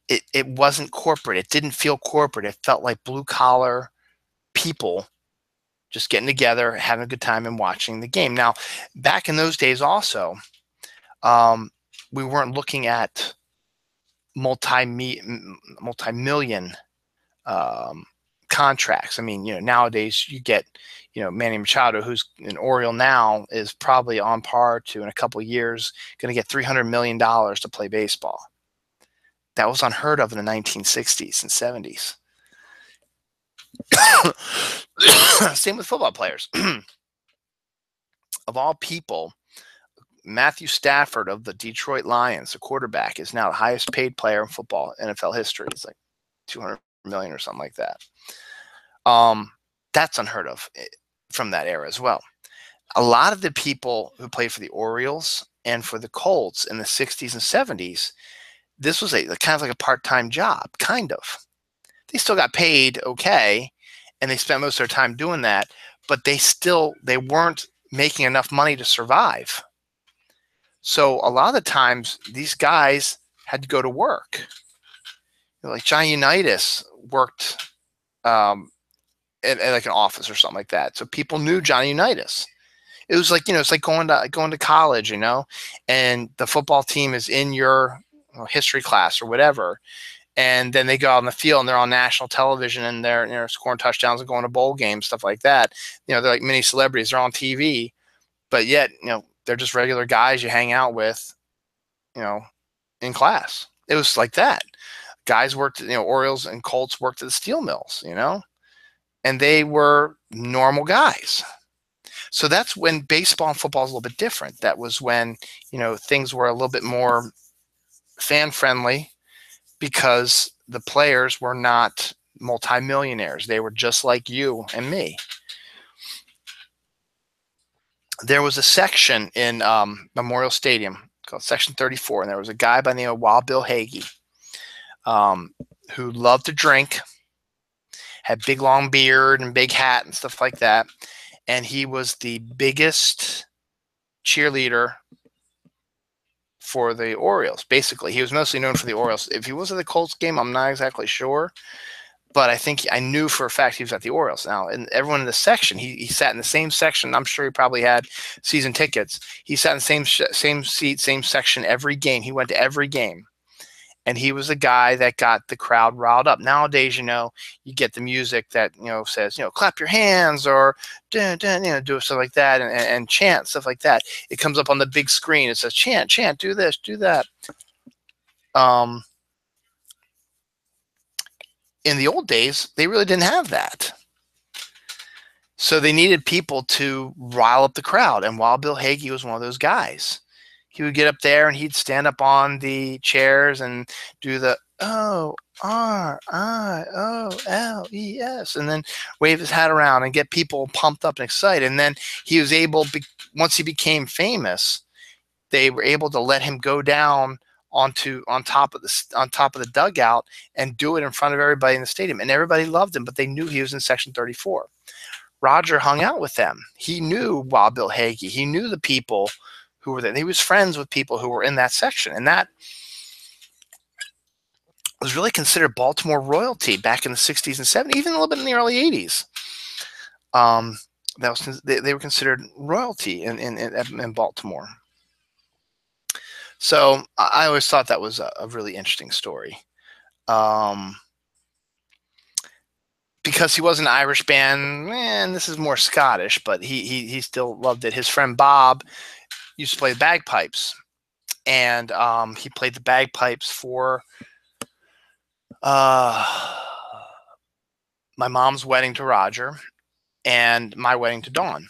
it wasn't corporate. It didn't feel corporate. It felt like blue collar people just getting together, having a good time and watching the game. Now, back in those days also, we weren't looking at multi-million contracts. I mean, nowadays you get, Manny Machado, who's an Oriole now, is probably on par to, in a couple of years, going to get $300 million to play baseball. That was unheard of in the 1960s and 70s. Same with football players. Of all people, Matthew Stafford of the Detroit Lions, the quarterback, is now the highest paid player in football NFL history. It's like $200 million or something like that. That's unheard of from that era as well. A lot of the people who played for the Orioles and for the Colts in the 60s and 70s, this was a kind of like a part-time job, kind of. They still got paid okay, and they spent most of their time doing that, but they weren't making enough money to survive. So a lot of the times, these guys had to go to work. Like Johnny Unitas worked at like an office or something like that. So people knew Johnny Unitas. It was like, it's like going to college, and the football team is in your history class or whatever. And then they go out on the field and they're on national television and they're scoring touchdowns and going to bowl games, stuff like that. They're like mini celebrities. They're on TV, but yet, they're just regular guys you hang out with, in class. It was like that. Guys worked, Orioles and Colts worked at the steel mills, and they were normal guys. So that's when baseball and football is a little bit different. That was when, things were a little bit more fan friendly because the players were not multimillionaires. They were just like you and me. There was a section in Memorial Stadium called Section 34, and there was a guy by the name of Wild Bill Hagee who loved to drink, had big long beard and big hat and stuff like that, and he was the biggest cheerleader for the Orioles. Basically, he was mostly known for the Orioles. If he was at the Colts game, I'm not exactly sure, but I knew for a fact he was at the Orioles. Now, and everyone in the section, he sat in the same section. I'm sure he probably had season tickets. He sat in the same seat, same section every game. He went to every game. And he was the guy that got the crowd riled up. Nowadays, you get the music that, says, clap your hands or, dun, dun, do stuff like that and chant, stuff like that. It comes up on the big screen. It says, chant, do this, do that. In the old days, they really didn't have that. So they needed people to rile up the crowd. And Wild Bill Hagee was one of those guys. He would get up there and he'd stand up on the chairs and do the O-R-I-O-L-E-S and then wave his hat around and get people pumped up and excited. And then he was able, once he became famous, they were able to let him go down on top of the dugout and do it in front of everybody in the stadium. And everybody loved him, but they knew he was in Section 34. Roger hung out with them. He knew Wild Bill Hagee. He knew the people who were there. He was friends with people who were in that section. And that was really considered Baltimore royalty back in the 60s and 70s, even a little bit in the early 80s. They were considered royalty in Baltimore. So I always thought that was a really interesting story. Because he was an Irish band, and this is more Scottish, but he still loved it. His friend Bob used to play the bagpipes, and he played the bagpipes for my mom's wedding to Roger and my wedding to Dawn.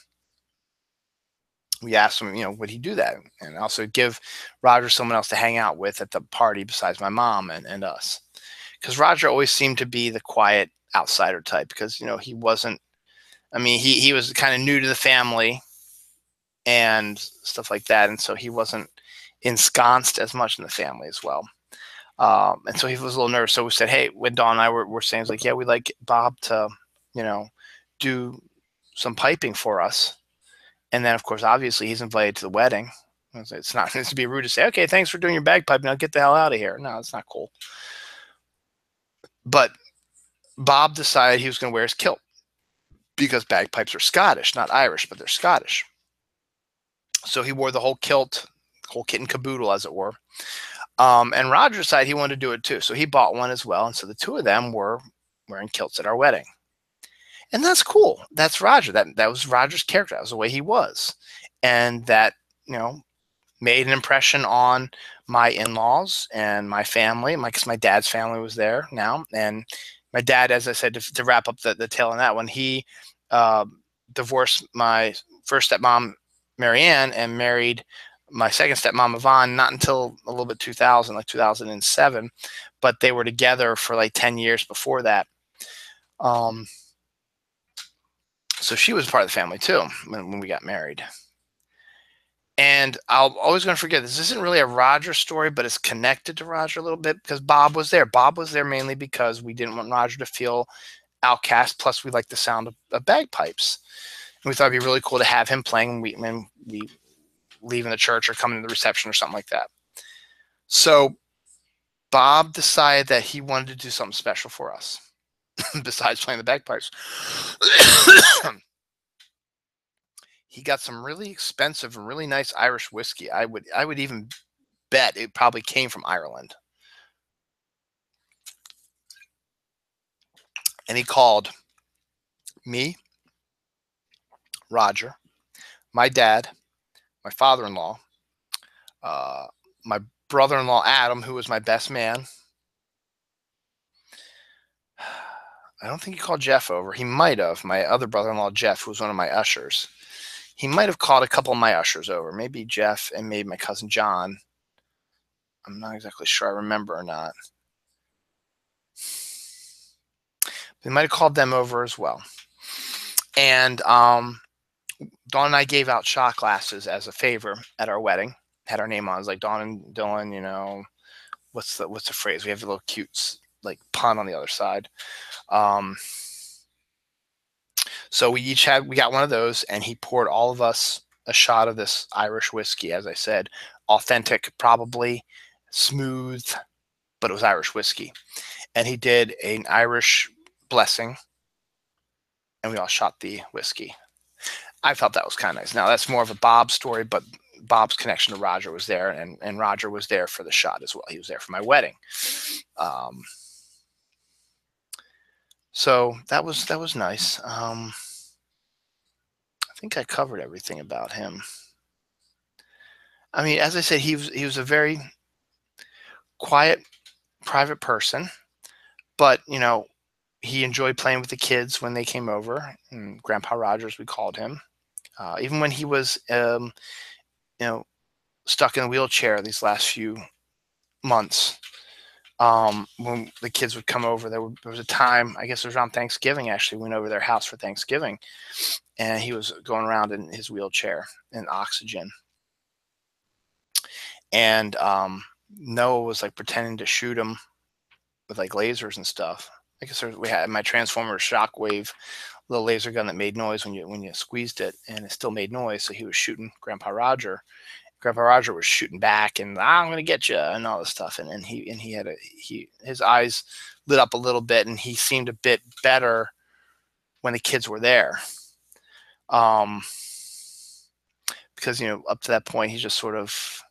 We asked him, would he do that? And also give Roger someone else to hang out with at the party besides my mom and us. Because Roger always seemed to be the quiet outsider type because, he wasn't, he was kind of new to the family. and stuff like that. And so he wasn't ensconced as much in the family as well. And so he was a little nervous. So we said, hey, when Dawn and I were saying, it's like, yeah, we'd like Bob to, do some piping for us. And then, of course, obviously, he's invited to the wedding. It's not to be rude to say, okay, thanks for doing your bagpipe. Now get the hell out of here. No, it's not cool. But Bob decided he was going to wear his kilt because bagpipes are Scottish, not Irish, but they're Scottish. So he wore the whole kilt, whole kit and caboodle, as it were. And Roger decided he wanted to do it too. So he bought one as well. And so the two of them were wearing kilts at our wedding. And that's cool. That's Roger. That was Roger's character. That was the way he was. And that, made an impression on my in-laws and my family. Because my dad's family was there now. And my dad, as I said, to wrap up the tail on that one, he divorced my first stepmom, Marianne, and married my second stepmom, Yvonne, not until a little bit 2000, like 2007. But they were together for like 10 years before that. So she was part of the family too when we got married. And I'm always going to forget, this isn't really a Roger story, but it's connected to Roger a little bit because Bob was there. Bob was there mainly because we didn't want Roger to feel outcast. Plus, we liked the sound of bagpipes. And we thought it'd be really cool to have him playing when we leave in the church or come into the reception or something like that. So Bob decided that he wanted to do something special for us besides playing the bagpipes. He got some really expensive and really nice Irish whiskey. I would even bet it probably came from Ireland. And he called me, Roger, my dad, my father-in-law, my brother-in-law, Adam, who was my best man. I don't think he called Jeff over. He might have. My other brother-in-law, Jeff, who was one of my ushers. He might have called a couple of my ushers over, maybe Jeff and maybe my cousin John. I'm not exactly sure I remember or not. They might have called them over as well. And Dawn and I gave out shot glasses as a favor at our wedding. Had our name on. It was like Dawn and Dylan, what's the phrase? We have a little cute like pun on the other side. So we got one of those, and he poured all of us a shot of this Irish whiskey, as I said, authentic, probably smooth, but it was Irish whiskey. And he did an Irish blessing, and we all shot the whiskey. I felt that was kind of nice. Now, that's more of a Bob story, but Bob's connection to Roger was there, and Roger was there for the shot as well. He was there for my wedding. So that was nice. I think I covered everything about him. I mean, as I said, he was a very quiet, private person, but he enjoyed playing with the kids when they came over. And Grandpa Rogers, we called him. Even when he was, stuck in a wheelchair these last few months, when the kids would come over, there was a time, I guess it was around Thanksgiving, actually, we went over their house for Thanksgiving, and he was going around in his wheelchair in oxygen. And Noah was like pretending to shoot him with like lasers and stuff. I guess we had my Transformer Shockwave little laser gun that made noise when you squeezed it, and it still made noise. So he was shooting Grandpa Roger. Grandpa Roger was shooting back, and I'm gonna get you, and all this stuff. And his eyes lit up a little bit, and he seemed a bit better when the kids were there. Because up to that point, he's just sort of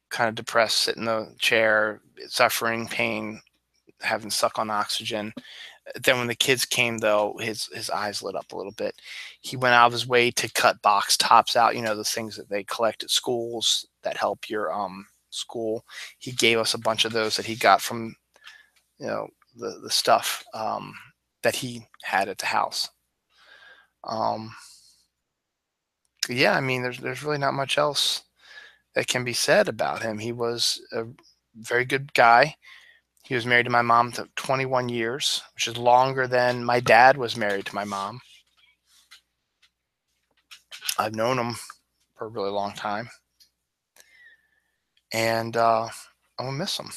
kind of depressed, sitting in the chair, suffering pain, having suck on oxygen. Then when the kids came, though, his eyes lit up a little bit. He went out of his way to cut box tops out, the things that they collect at schools that help your school. He gave us a bunch of those that he got from the stuff that he had at the house. Yeah, I mean, there's really not much else that can be said about him. He was a very good guy. He was married to my mom for 21 years, which is longer than my dad was married to my mom. I've known him for a really long time. And I'm gonna miss him.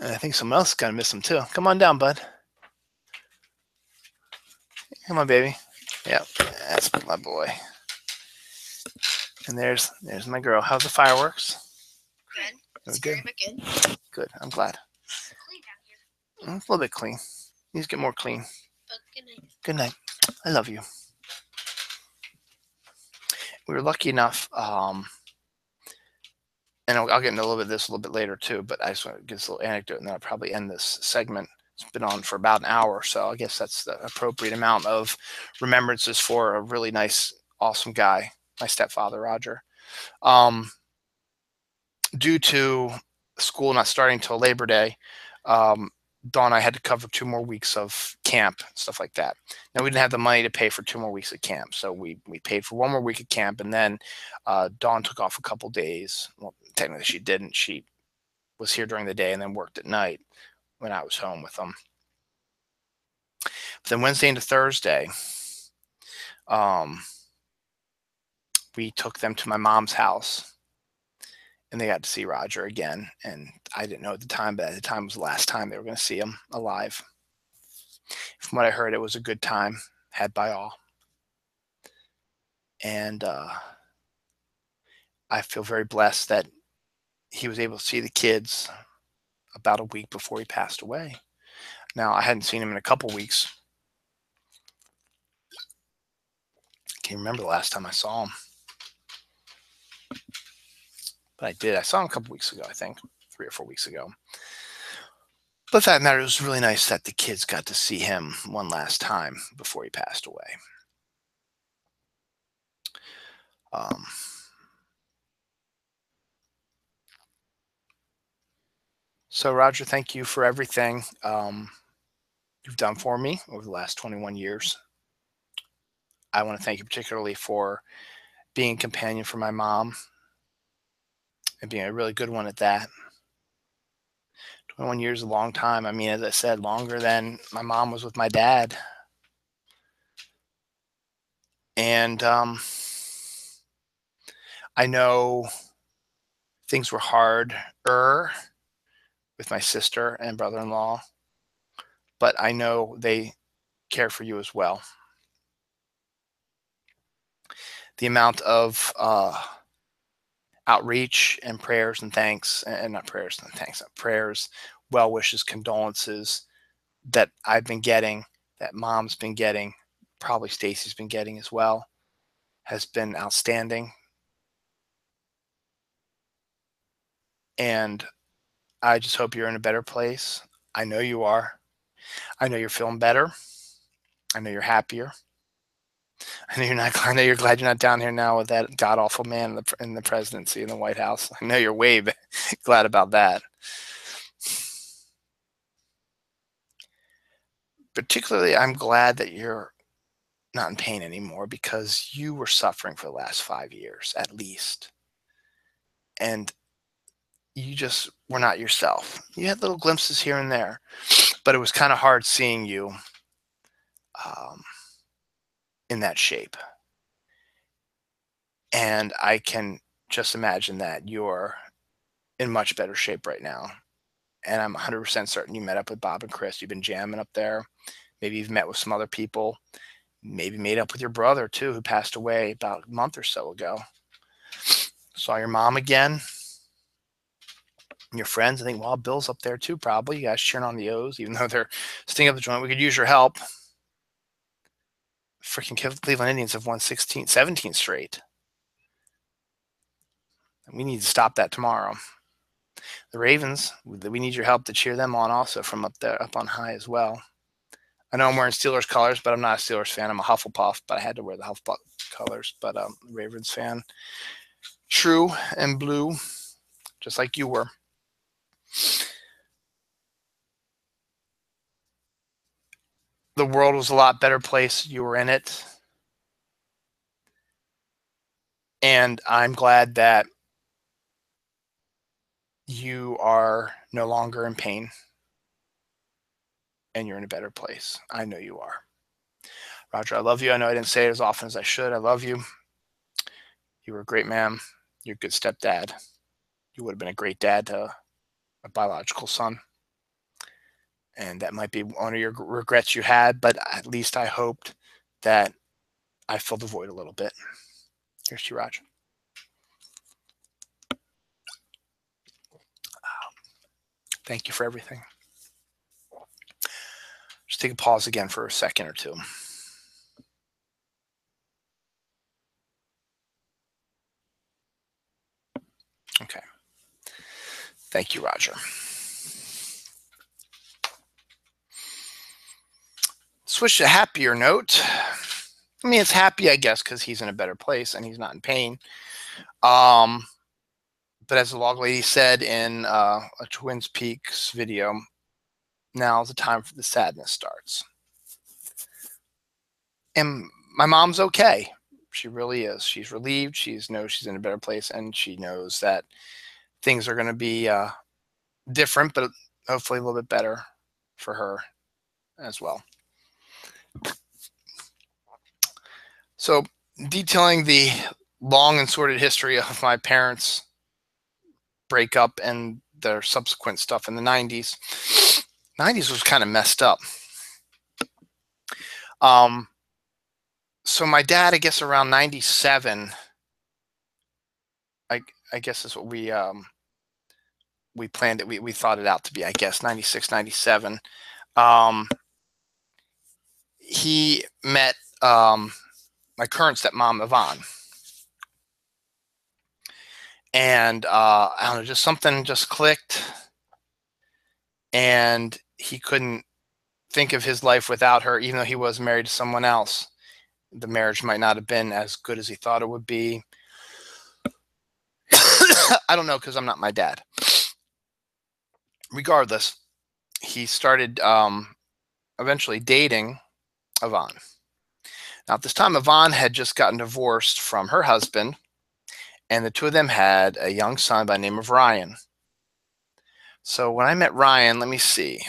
And I think someone else is gonna miss him too. Come on down, bud. Come on, baby. Yep, that's my boy. And there's my girl. How's the fireworks? Good. It's Good. very good. Good. I'm glad. It's clean down here. It's a little bit clean. Needs to get more clean. But good night. Good night. I love you. We were lucky enough, and I'll get into a little bit of this a little bit later too, but I just want to give this little anecdote, and then I'll probably end this segment. It's been on for about an hour, so I guess that's the appropriate amount of remembrances for a really nice, awesome guy, my stepfather, Roger. Due to school not starting till Labor Day, Dawn and I had to cover 2 more weeks of camp, stuff like that. Now, we didn't have the money to pay for 2 more weeks of camp, so we paid for 1 more week of camp, and then Dawn took off a couple days. Well, technically she didn't. She was here during the day and then worked at night when I was home with them. But then Wednesday into Thursday, we took them to my mom's house, and they got to see Roger again. And I didn't know at the time, but at the time was the last time they were going to see him alive. From what I heard, it was a good time had by all. And I feel very blessed that he was able to see the kids about a week before he passed away. Now, I hadn't seen him in a couple weeks. I can't remember the last time I saw him. But I did. I saw him a couple weeks ago, I think, 3 or 4 weeks ago. But that matter, it was really nice that the kids got to see him one last time before he passed away. So, Roger, thank you for everything you've done for me over the last 21 years. I want to thank you particularly for being a companion for my mom and being a really good one at that. 21 years is a long time. I mean, as I said, longer than my mom was with my dad. And I know things were harder with my sister and brother-in-law, but I know they care for you as well. The amount of outreach and prayers and thanks, and not prayers and thanks, prayers, well wishes, condolences that I've been getting, that Mom's been getting, probably Stacy's been getting as well, has been outstanding. And I just hope you're in a better place. I know you are. I know you're feeling better. I know you're happier. I know you're not. I know you're glad you're not down here now with that god awful man in the presidency in the White House. I know you're way glad about that. Particularly, I'm glad that you're not in pain anymore, because you were suffering for the last 5 years at least, and you just were not yourself. You had little glimpses here and there, but it was kind of hard seeing you in that shape. And I can just imagine that you're in much better shape right now. And I'm 100% certain you met up with Bob and Chris. You've been jamming up there. Maybe you've met with some other people. Maybe made up with your brother too, who passed away about a month or so ago. Saw your mom again. Your friends, I think, well, Bill's up there too, probably. You guys cheering on the O's, even though they're stinging up the joint. We could use your help. Freaking Cleveland Indians have won 17 straight. We need to stop that tomorrow. The Ravens, we need your help to cheer them on also from up there, up on high as well. I know I'm wearing Steelers colors, but I'm not a Steelers fan. I'm a Hufflepuff, but I had to wear the Hufflepuff colors. But Ravens fan, true and blue, just like you were. The world was a lot better place. You were in it. And I'm glad that you are no longer in pain and you're in a better place. I know you are. Roger, I love you. I know I didn't say it as often as I should. I love you. You were a great man. You're a good stepdad. You would have been a great dad to a biological son. And that might be one of your regrets you had, but at least I hoped that I filled the void a little bit. Here's to you, Roger. Thank you for everything. Just take a pause again for a second or two. Okay. Thank you, Roger. Switch to a happier note. I mean, it's happy, I guess, because he's in a better place and he's not in pain. But as the log lady said in a Twin Peaks video, now's the time for the sadness starts. And my mom's okay. She really is. She's relieved. She knows she's in a better place, and she knows that things are going to be different, but hopefully a little bit better for her as well. So, detailing the long and sordid history of my parents' breakup and their subsequent stuff in the 90s. 90s was kind of messed up. So my dad, I guess around 97, I guess is what we planned it. We thought it out to be, I guess, 96, 97. He met my current stepmom, Yvonne. And I don't know, just something just clicked. And he couldn't think of his life without her, even though he was married to someone else. The marriage might not have been as good as he thought it would be. I don't know, because I'm not my dad. Regardless, he started eventually dating Yvonne. Now, at this time, Yvonne had just gotten divorced from her husband, and the two of them had a young son by the name of Ryan. So when I met Ryan, let me see.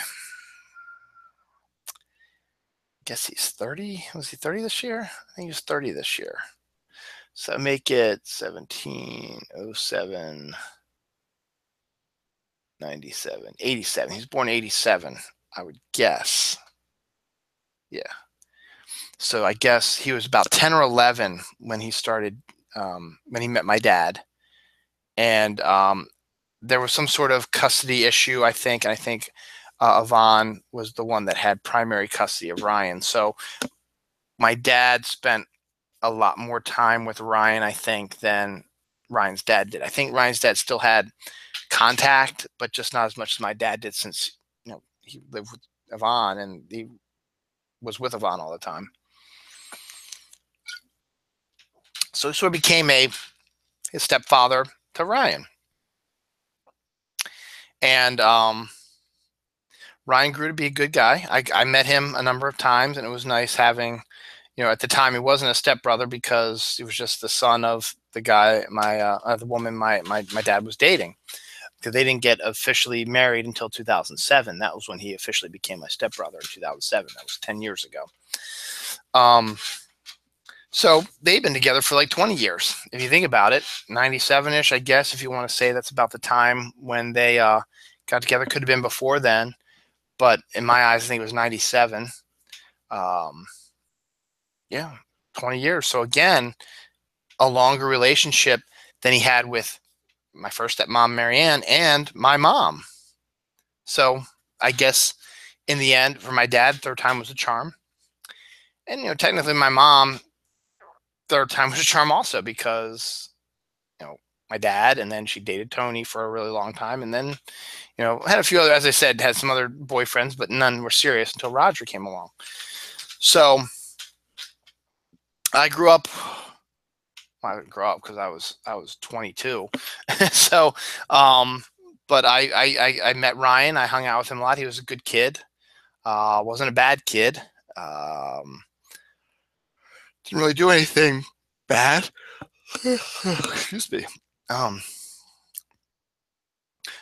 I guess he's 30. Was he 30 this year? I think he was 30 this year. So make it 17, 07, 97, 87. He's born 87, I would guess. Yeah. So I guess he was about 10 or 11 when he started, when he met my dad. And there was some sort of custody issue, I think. And I think Yvonne was the one that had primary custody of Ryan. So my dad spent a lot more time with Ryan, I think, than Ryan's dad did. I think Ryan's dad still had contact, but just not as much as my dad did, since he lived with Yvonne and he was with Yvonne all the time. So he sort of became his stepfather to Ryan. And Ryan grew to be a good guy. I met him a number of times, and it was nice having, at the time he wasn't a stepbrother because he was just the son of the guy, the woman my dad was dating, because they didn't get officially married until 2007. That was when he officially became my stepbrother in 2007. That was 10 years ago. So they've been together for like 20 years. If you think about it, 97-ish, I guess, if you want to say that's about the time when they got together. Could have been before then, but in my eyes, I think it was 97. Yeah, 20 years. So again, a longer relationship than he had with my first stepmom, Marianne, and my mom. So I guess in the end, for my dad, third time was a charm. And, technically my mom, third time was a charm also, because, my dad, and then she dated Tony for a really long time. And then, had a few other, as I said, had some other boyfriends, but none were serious until Roger came along. So I grew up, well, I didn't grow up because I was 22. So, but I met Ryan. I hung out with him a lot. He was a good kid. Wasn't a bad kid. Didn't really do anything bad. Excuse me.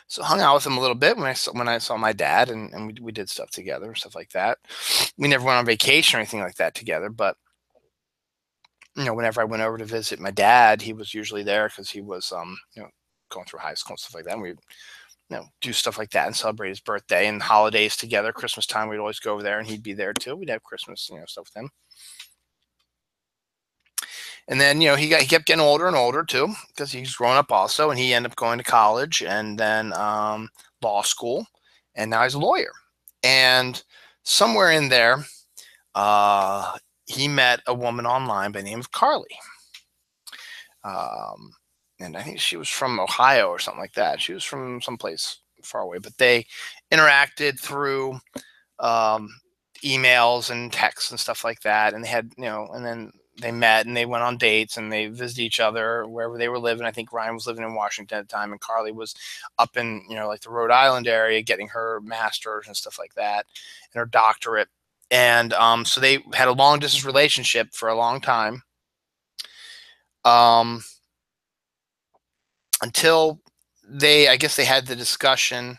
So hung out with him a little bit when I saw my dad, and we did stuff together, stuff like that. We never went on vacation or anything like that together, but whenever I went over to visit my dad, he was usually there because he was going through high school and stuff like that. And we do stuff like that and celebrate his birthday and holidays together. Christmas time, we'd always go over there and he'd be there too. We'd have Christmas, stuff with him. And then, he kept getting older and older too, because he's grown up also, and he ended up going to college and then law school, and now he's a lawyer. And somewhere in there, he met a woman online by the name of Carly. And I think she was from Ohio or something like that. She was from someplace far away, but they interacted through emails and texts and stuff like that. And they had, and then they met and they went on dates and they visited each other wherever they were living. I think Ryan was living in Washington at the time, and Carly was up in, like the Rhode Island area getting her master's and stuff like that and her doctorate. And so they had a long distance relationship for a long time. Until I guess they had the discussion,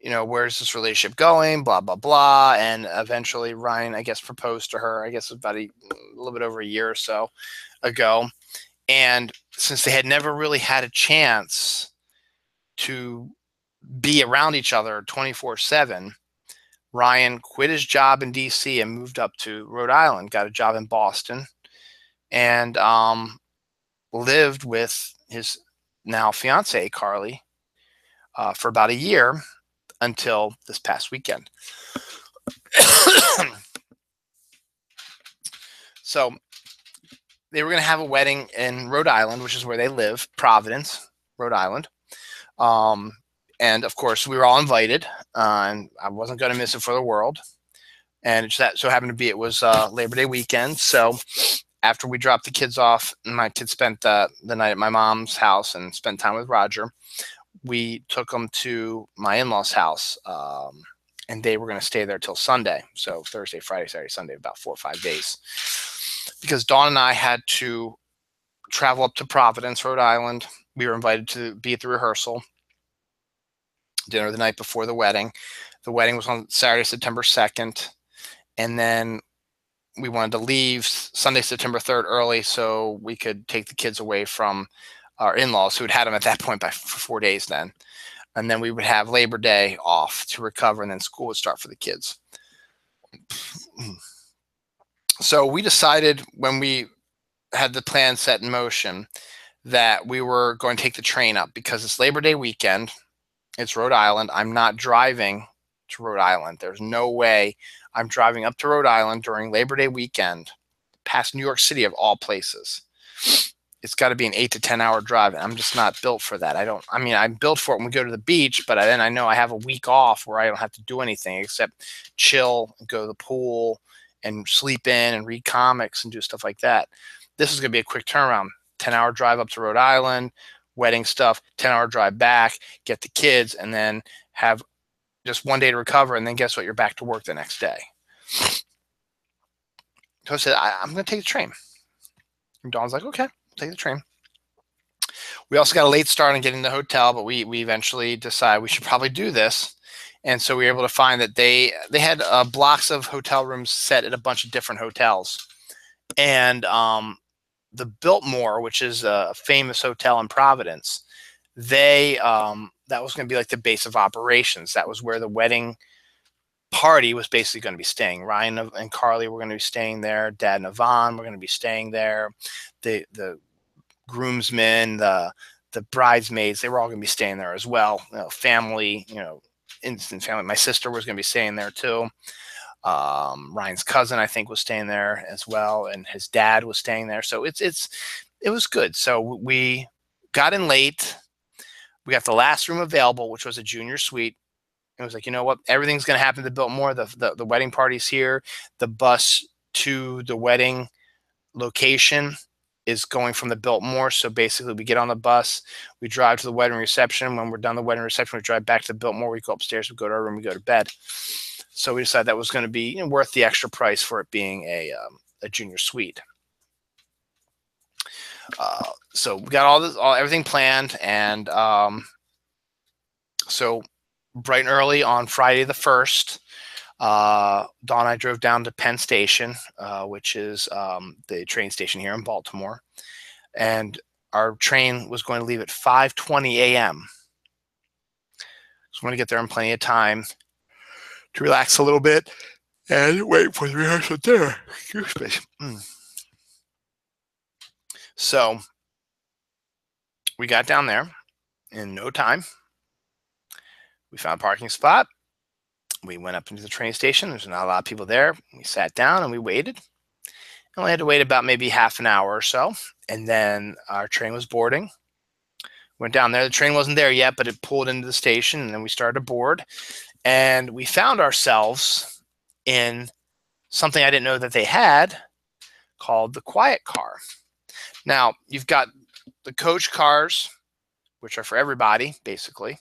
where's this relationship going, blah, blah, blah. And eventually Ryan, I guess, proposed to her, I guess about a little bit over a year or so ago. And since they had never really had a chance to be around each other 24/7, Ryan quit his job in DC and moved up to Rhode Island, got a job in Boston, and lived with his now fiance, Carly, for about a year until this past weekend. So they were going to have a wedding in Rhode Island, which is where they live, Providence, Rhode Island. And of course, we were all invited, and I wasn't going to miss it for the world. And it just so happened to be it was Labor Day weekend. So after we dropped the kids off, and my kids spent the night at my mom's house and spent time with Roger, we took them to my in-laws' house, and they were going to stay there till Sunday. So Thursday, Friday, Saturday, Sunday, about 4 or 5 days. Because Dawn and I had to travel up to Providence, Rhode Island. We were invited to be at the rehearsal dinner the night before the wedding. The wedding was on Saturday, September 2nd. And then we wanted to leave Sunday, September 3rd early so we could take the kids away from our in-laws who had them at that point for 4 days then. And then we would have Labor Day off to recover, and then school would start for the kids. So we decided when we had the plan set in motion that we were going to take the train up because it's Labor Day weekend. It's Rhode Island. I'm not driving to Rhode Island. There's no way I'm driving up to Rhode Island during Labor Day weekend past New York City of all places. It's got to be an 8 to 10 hour drive. And I'm just not built for that. I'm built for it when we go to the beach, but then I know I have a week off where I don't have to do anything except chill, go to the pool, and sleep in and read comics and do stuff like that. This is going to be a quick turnaround. 10-hour drive up to Rhode Island, wedding stuff, 10-hour drive back, get the kids, and then have just 1 day to recover, and then guess what? You're back to work the next day. So I said, I'm going to take the train. And Dawn's like, okay, take the train. We also got a late start on getting the hotel, but we eventually decided we should probably do this. And so we were able to find that they had blocks of hotel rooms set at a bunch of different hotels. And the Biltmore, which is a famous hotel in Providence, that was going to be like the base of operations. That was where the wedding party was basically going to be staying. Ryan and Carly were going to be staying there. Dad and Yvonne were going to be staying there. The groomsmen, the bridesmaids, they were all going to be staying there as well. Family, instant family. My sister was going to be staying there too. Ryan's cousin, I think, was staying there as well, and his dad was staying there. So it was good. So we got in late. We got the last room available, which was a junior suite. It was like, you know what? Everything's going to happen to Biltmore. The wedding party's here. The bus to the wedding location is going from the Biltmore. So basically, we get on the bus, we drive to the wedding reception. When we're done the wedding reception, we drive back to the Biltmore. We go upstairs, we go to our room, we go to bed. So we decided that was going to be worth the extra price for it being a junior suite. So we got everything planned, and So bright and early on Friday the 1st, Dawn and I drove down to Penn Station, which is the train station here in Baltimore. And our train was going to leave at 5:20 a.m. So we want to get there in plenty of time to relax a little bit and wait for the rehearsal there. Excuse me. So we got down there in no time. We found a parking spot. We went up into the train station. There's not a lot of people there. We sat down and we waited. And we had to wait about maybe half an hour or so. And then our train was boarding. Went down there. The train wasn't there yet, but it pulled into the station. And then we started to board. And we found ourselves in something I didn't know that they had called the quiet car. Now, you've got the coach cars, which are for everybody, basically.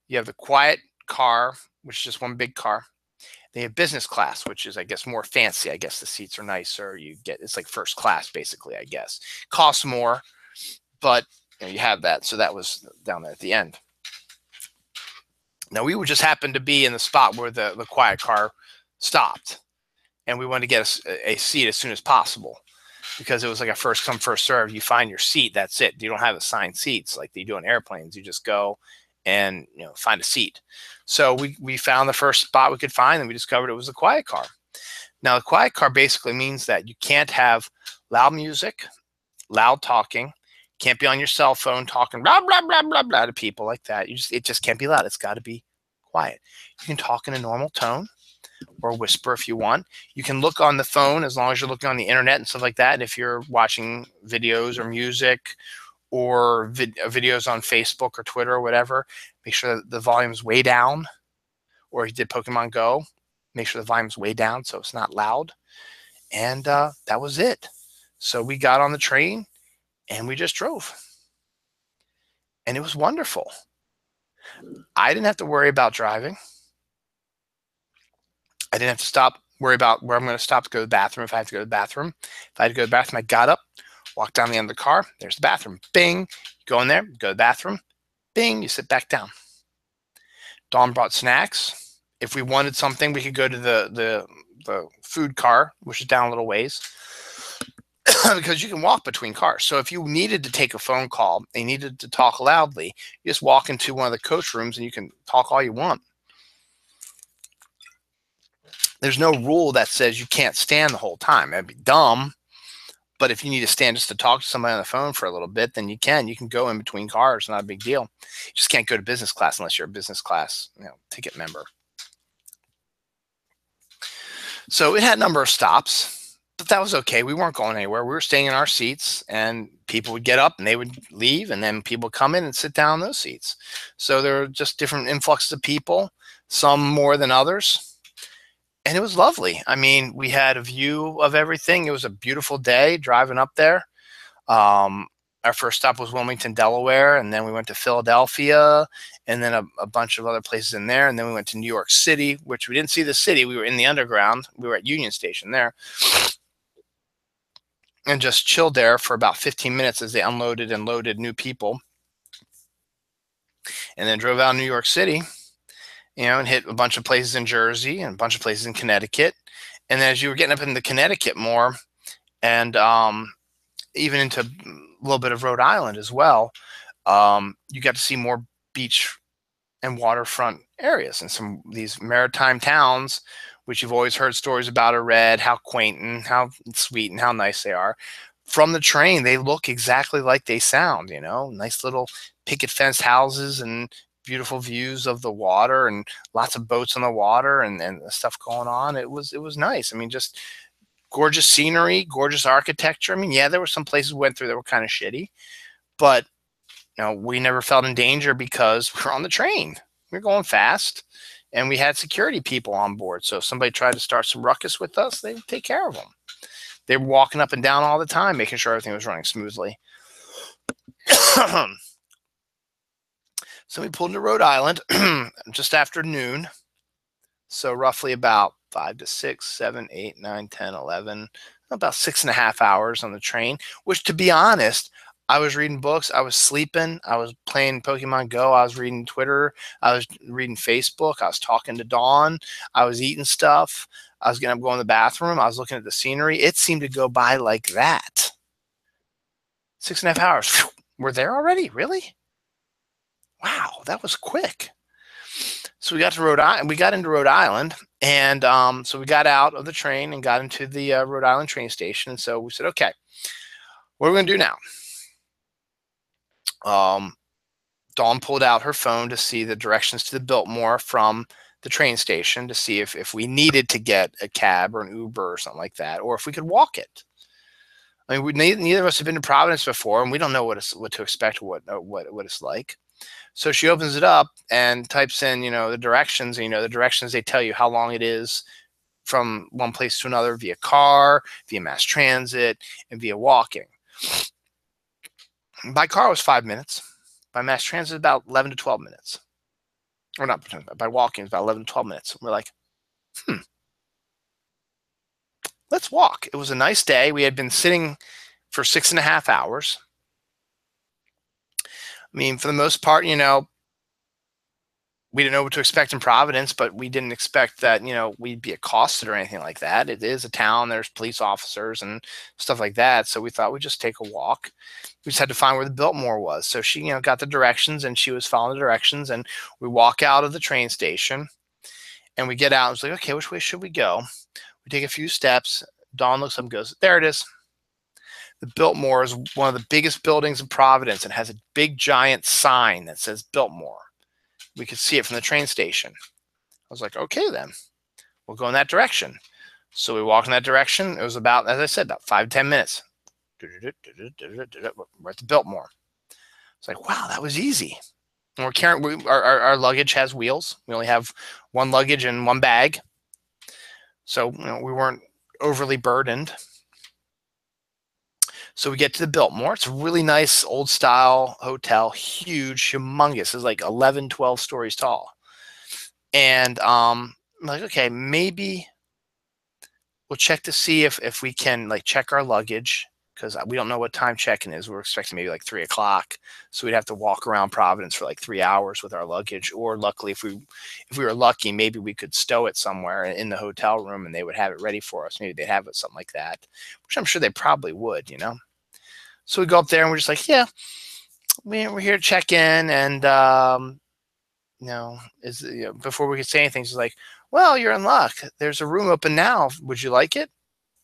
You have the quiet car, which is just one big car. They have business class, which is, I guess, more fancy. I guess the seats are nicer. It's like first class, basically, I guess. Costs more, but you have that. So that was down there at the end. Now, we would just happen to be in the spot where the quiet car stopped. And we wanted to get a seat as soon as possible because it was like a first come, first serve. You find your seat, that's it. You don't have assigned seats like they do on airplanes. You just go and find a seat. So we found the first spot we could find, and we discovered it was a quiet car. Now, the quiet car basically means that you can't have loud music, loud talking, can't be on your cell phone talking blah blah blah blah blah to people like that. It just can't be loud. It's got to be quiet. You can talk in a normal tone or whisper if you want. You can look on the phone as long as you're looking on the internet and stuff like that. And if you're watching videos or music or videos on Facebook or Twitter or whatever, make sure that the volume's way down. Or if you did Pokemon Go, make sure the volume's way down so it's not loud. And that was it. So we got on the train and we just drove. And it was wonderful. I didn't have to worry about driving. I didn't have to worry about where I'm going to stop to go to the bathroom if I have to go to the bathroom. If I had to go to the bathroom, I got up, walked down the end of the car. There's the bathroom. Bing. You go in there, go to the bathroom. Bing. You sit back down. Dawn brought snacks. If we wanted something, we could go to the food car, which is down a little ways, because you can walk between cars. So if you needed to take a phone call and you needed to talk loudly, you just walk into one of the coach rooms and you can talk all you want. There's no rule that says you can't stand the whole time. That'd be dumb. But if you need to stand just to talk to somebody on the phone for a little bit, then you can. You can go in between cars. Not a big deal. You just can't go to business class unless you're a business class ticket member. So it had a number of stops, but that was okay. We weren't going anywhere. We were staying in our seats, and people would get up and they would leave, and then people would come in and sit down in those seats. So there were just different influxes of people, some more than others. And it was lovely. I mean, we had a view of everything. It was a beautiful day driving up there. Our first stop was Wilmington, Delaware, and then we went to Philadelphia, and then a bunch of other places in there. And then we went to New York City, which we didn't see the city. We were in the underground. We were at Union Station there. And just chilled there for about 15 minutes as they unloaded and loaded new people. And then drove out of New York City. And hit a bunch of places in Jersey and a bunch of places in Connecticut. And then as you were getting up into Connecticut more and even into a little bit of Rhode Island as well, you got to see more beach and waterfront areas and some of these maritime towns, which you've always heard stories about or read, how quaint and how sweet and how nice they are. From the train, they look exactly like they sound, nice little picket fenced houses and beautiful views of the water and lots of boats on the water and stuff going on. It was nice. I mean, just gorgeous scenery, gorgeous architecture. I mean, yeah, there were some places we went through that were kind of shitty, but we never felt in danger because we're on the train. We're going fast and we had security people on board. So if somebody tried to start some ruckus with us, they would take care of them. They were walking up and down all the time, making sure everything was running smoothly. So we pulled into Rhode Island just after noon. So roughly about 5 to 6, 7, 8, 9, 10, 11, about 6.5 hours on the train, which to be honest, I was reading books. I was sleeping. I was playing Pokemon Go. I was reading Twitter. I was reading Facebook. I was talking to Dawn. I was eating stuff. I was going to go in the bathroom. I was looking at the scenery. It seemed to go by like that. 6.5 hours. We're there already? Really? Wow, that was quick. So we got to Rhode Island. We got into Rhode Island, and so we got out of the train and got into the Rhode Island train station. And so we said, okay, what are we going to do now? Dawn pulled out her phone to see the directions to the Biltmore from the train station to see if we needed to get a cab or an Uber or something like that, or if we could walk it. I mean, neither of us have been to Providence before, and we don't know what to expect, what it's like. So she opens it up and types in, the directions. And, the directions, they tell you how long it is from one place to another via car, via mass transit, and via walking. By car was 5 minutes. By mass transit, about 11 to 12 minutes. Or not, by walking, it's about 11 to 12 minutes. We're like, let's walk. It was a nice day. We had been sitting for 6.5 hours. I mean, for the most part, we didn't know what to expect in Providence, but we didn't expect that, we'd be accosted or anything like that. It is a town. There's police officers and stuff like that. So we thought we'd just take a walk. We just had to find where the Biltmore was. So she, got the directions, and she was following the directions. And we walk out of the train station, and we get out. And it's like, okay, which way should we go? We take a few steps. Dawn looks up and goes, there it is. The Biltmore is one of the biggest buildings in Providence and has a big giant sign that says Biltmore. We could see it from the train station. I was like, okay, then we'll go in that direction. So we walked in that direction. It was about, as I said, about 5 to 10 minutes. We're at the Biltmore. It's like, wow, that was easy. And we're carrying, our luggage has wheels. We only have one luggage and one bag. So, we weren't overly burdened. So we get to the Biltmore. It's a really nice old style hotel, huge, humongous. It's like 11, 12 stories tall. And I'm like, okay, maybe we'll check to see if we can check our luggage, because we don't know what time check-in is. We're expecting maybe 3 o'clock. So we'd have to walk around Providence for 3 hours with our luggage. Or luckily, if we were lucky, maybe we could stow it somewhere in the hotel room and they would have it ready for us. Maybe they'd have it, something like that, which I'm sure they probably would, So we go up there and we're just like, yeah, we're here to check in. And, before we could say anything, she's like, well, you're in luck. There's a room open now. Would you like it?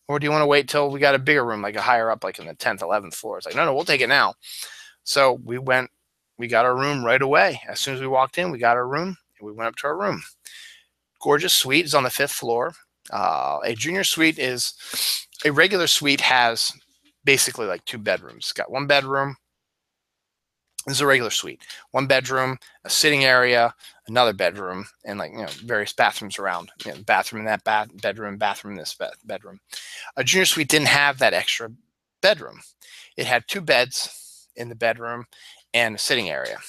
Or do you want to wait till we got a bigger room, a higher up, in the 10th, 11th floor? It's like, no, we'll take it now. So we got our room right away. As soon as we walked in, we got our room and we went up to our room. Gorgeous suite is on the 5th floor. A junior suite a regular suite has basically 2 bedrooms. It's got 1 bedroom. This is a regular suite. 1 bedroom, a sitting area, another bedroom, and various bathrooms around. Bathroom in that bedroom, bathroom in this bedroom. A junior suite didn't have that extra bedroom. It had 2 beds in the bedroom and a sitting area.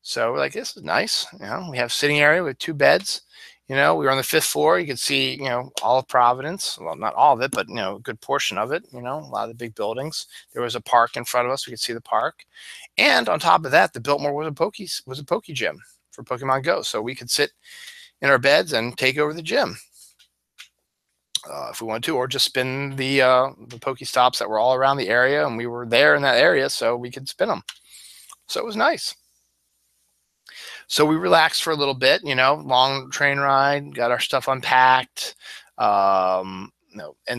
So we're like, this is nice. We have a sitting area with 2 beds. We were on the 5th floor. You could see, all of Providence. Well, not all of it, but, a good portion of it, a lot of the big buildings. There was a park in front of us. We could see the park. And on top of that, the Biltmore was a Poke gym for Pokemon Go. So we could sit in our beds and take over the gym if we wanted to, or just spin the Pokestops that were all around the area. And we were there in that area, so we could spin them. So it was nice. So we relaxed for a little bit, long train ride, got our stuff unpacked, and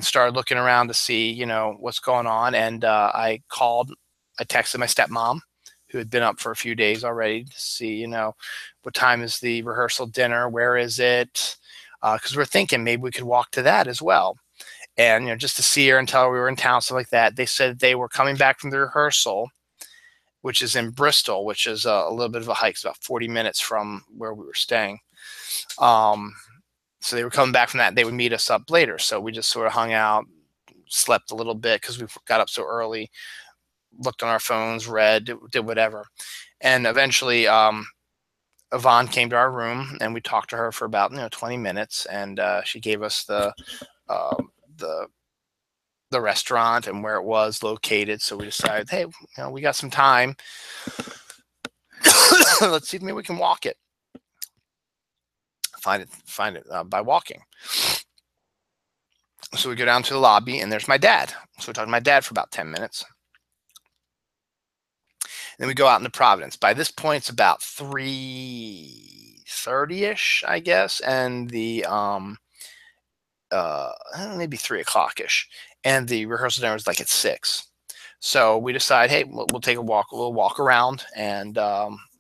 started looking around to see, what's going on. And I texted my stepmom, who had been up for a few days already, to see, what time is the rehearsal dinner? Where is it? Because we're thinking maybe we could walk to that as well. And, just to see her and tell her we were in town, stuff like that. They said they were coming back from the rehearsal, which is in Bristol, which is a little bit of a hike. It's about 40 minutes from where we were staying. So they were coming back from that. They would meet us up later. So we just sort of hung out, slept a little bit because we got up so early, looked on our phones, read, did whatever. And eventually Yvonne came to our room and we talked to her for about 20 minutes. And she gave us the the restaurant and where it was located. So we decided, hey, we got some time. Let's see if maybe we can walk it. Find it by walking. So we go down to the lobby, and there's my dad. So we talk to my dad for about 10 minutes. Then we go out into Providence. By this point, it's about 3:30ish, I guess, and the maybe 3 o'clock-ish, and the rehearsal dinner was like at 6. So we decide, hey, we'll take a walk. We'll walk around and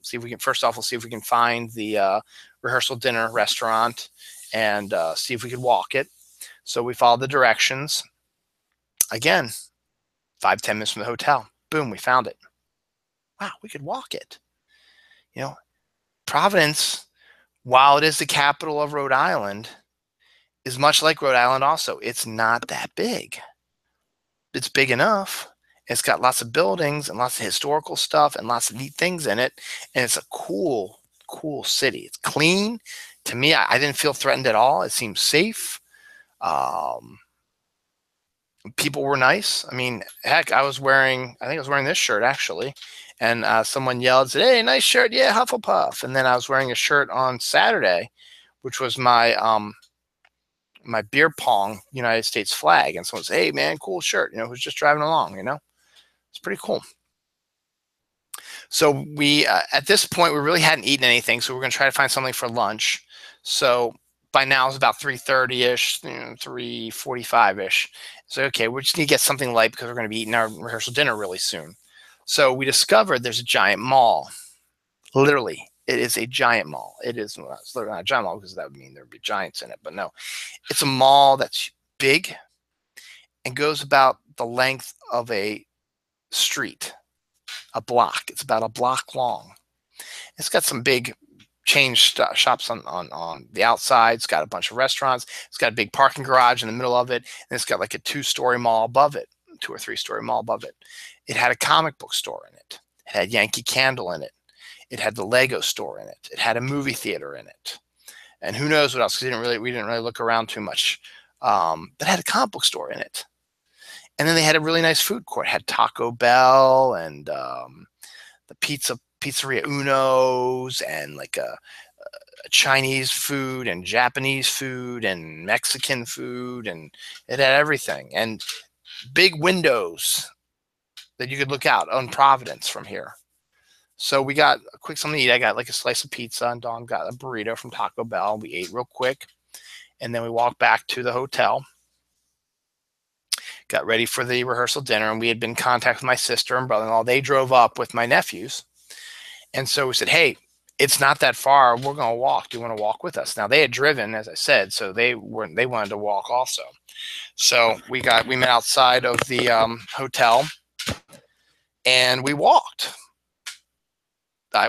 see if we can. First off, we'll see if we can find the rehearsal dinner restaurant and see if we could walk it. So we follow the directions. Again, 5-10 minutes from the hotel. Boom, we found it. Wow, we could walk it. Providence, while it is the capital of Rhode Island, is much like Rhode Island also. It's not that big. It's big enough. It's got lots of buildings and lots of historical stuff and lots of neat things in it. And it's a cool city. It's clean. To me, I didn't feel threatened at all. It seemed safe. People were nice. I mean, heck, I think I was wearing this shirt actually. And someone yelled and said, hey, nice shirt. Yeah, Hufflepuff. And then I was wearing a shirt on Saturday, which was my my beer pong United States flag. And someone said, hey, man, cool shirt. Who's just driving along, It's pretty cool. So we, at this point, we really hadn't eaten anything. So we're going to try to find something for lunch. So by now it's about 3:30-ish, 3:45-ish. So, okay, we just need to get something light because we're going to be eating our rehearsal dinner really soon. So we discovered there's a giant mall. Literally, it is a giant mall. It's literally not a giant mall because that would mean there'd be giants in it. But no, it's a mall that's big and goes about the length of a street, a block. It's about a block long. It's got some big chain shops on the outside. It's got a bunch of restaurants. It's got a big parking garage in the middle of it. And it's got like a 2-story mall above it, 2 or 3-story mall above it. It had a comic book store in it. It had Yankee Candle in it. It had the Lego store in it. It had a movie theater in it. And who knows what else, because we didn't really look around too much. But it had a comic book store in it. And then they had a really nice food court. It had Taco Bell and the Pizzeria Uno's and like a Chinese food and Japanese food and Mexican food, and it had everything. And big windows that you could look out on Providence from here. So we got a quick something to eat. I got like a slice of pizza, and Dawn got a burrito from Taco Bell. We ate real quick, and then we walked back to the hotel, got ready for the rehearsal dinner, and we had been in contact with my sister and brother-in-law. They drove up with my nephews, and so we said, hey, it's not that far. We're going to walk. Do you want to walk with us? Now, they had driven, as I said, so they wanted to walk also. So we met outside of the hotel, and we walked.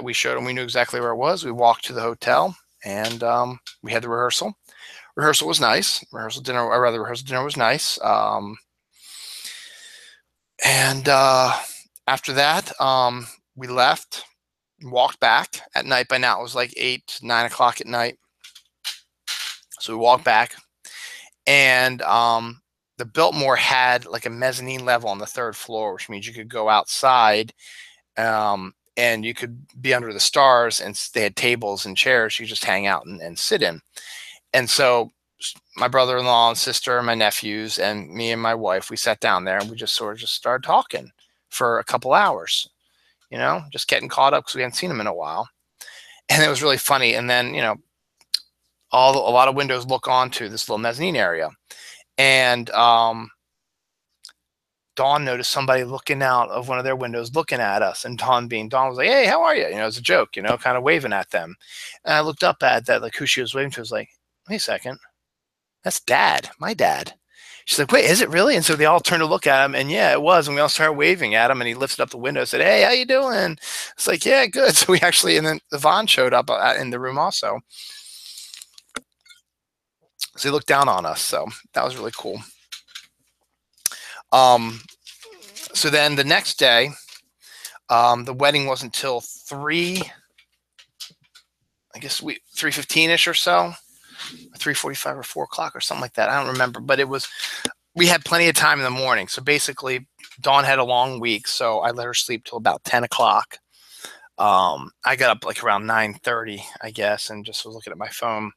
We showed them we knew exactly where it was. We walked to the hotel, and we had the rehearsal. Rehearsal was nice. Rehearsal dinner was nice. And after that, we left, walked back at night. By now, it was like 8, 9 o'clock at night. So we walked back, and the Biltmore had like a mezzanine level on the 3rd floor, which means you could go outside, and you could be under the stars, and they had tables and chairs you could just hang out and sit in. And so my brother-in-law and sister and my nephews and me and my wife, we sat down there and we just started talking for a couple hours, just getting caught up because we hadn't seen them in a while. And it was really funny. And then, a lot of windows look onto this little mezzanine area. And Dawn noticed somebody looking out of one of their windows looking at us, and Dawn was like, hey, how are you? It's a joke, kind of waving at them. And I looked up at that, like who she was waving to. I was like, wait a second, that's Dad, my dad. She's like, wait, is it really? And so they all turned to look at him, and yeah, it was. And we all started waving at him, and he lifted up the window and said, hey, how you doing? It's like, yeah, good. So we actually, and then Yvonne showed up in the room also. So he looked down on us. So that was really cool. So then the next day, the wedding wasn't until 3:15-ish or so, 3:45 or 4 o'clock or something like that. I don't remember, but it was we had plenty of time in the morning. So basically, Dawn had a long week, so I let her sleep till about 10 o'clock. I got up like around 9:30, I guess, and just was looking at my phone.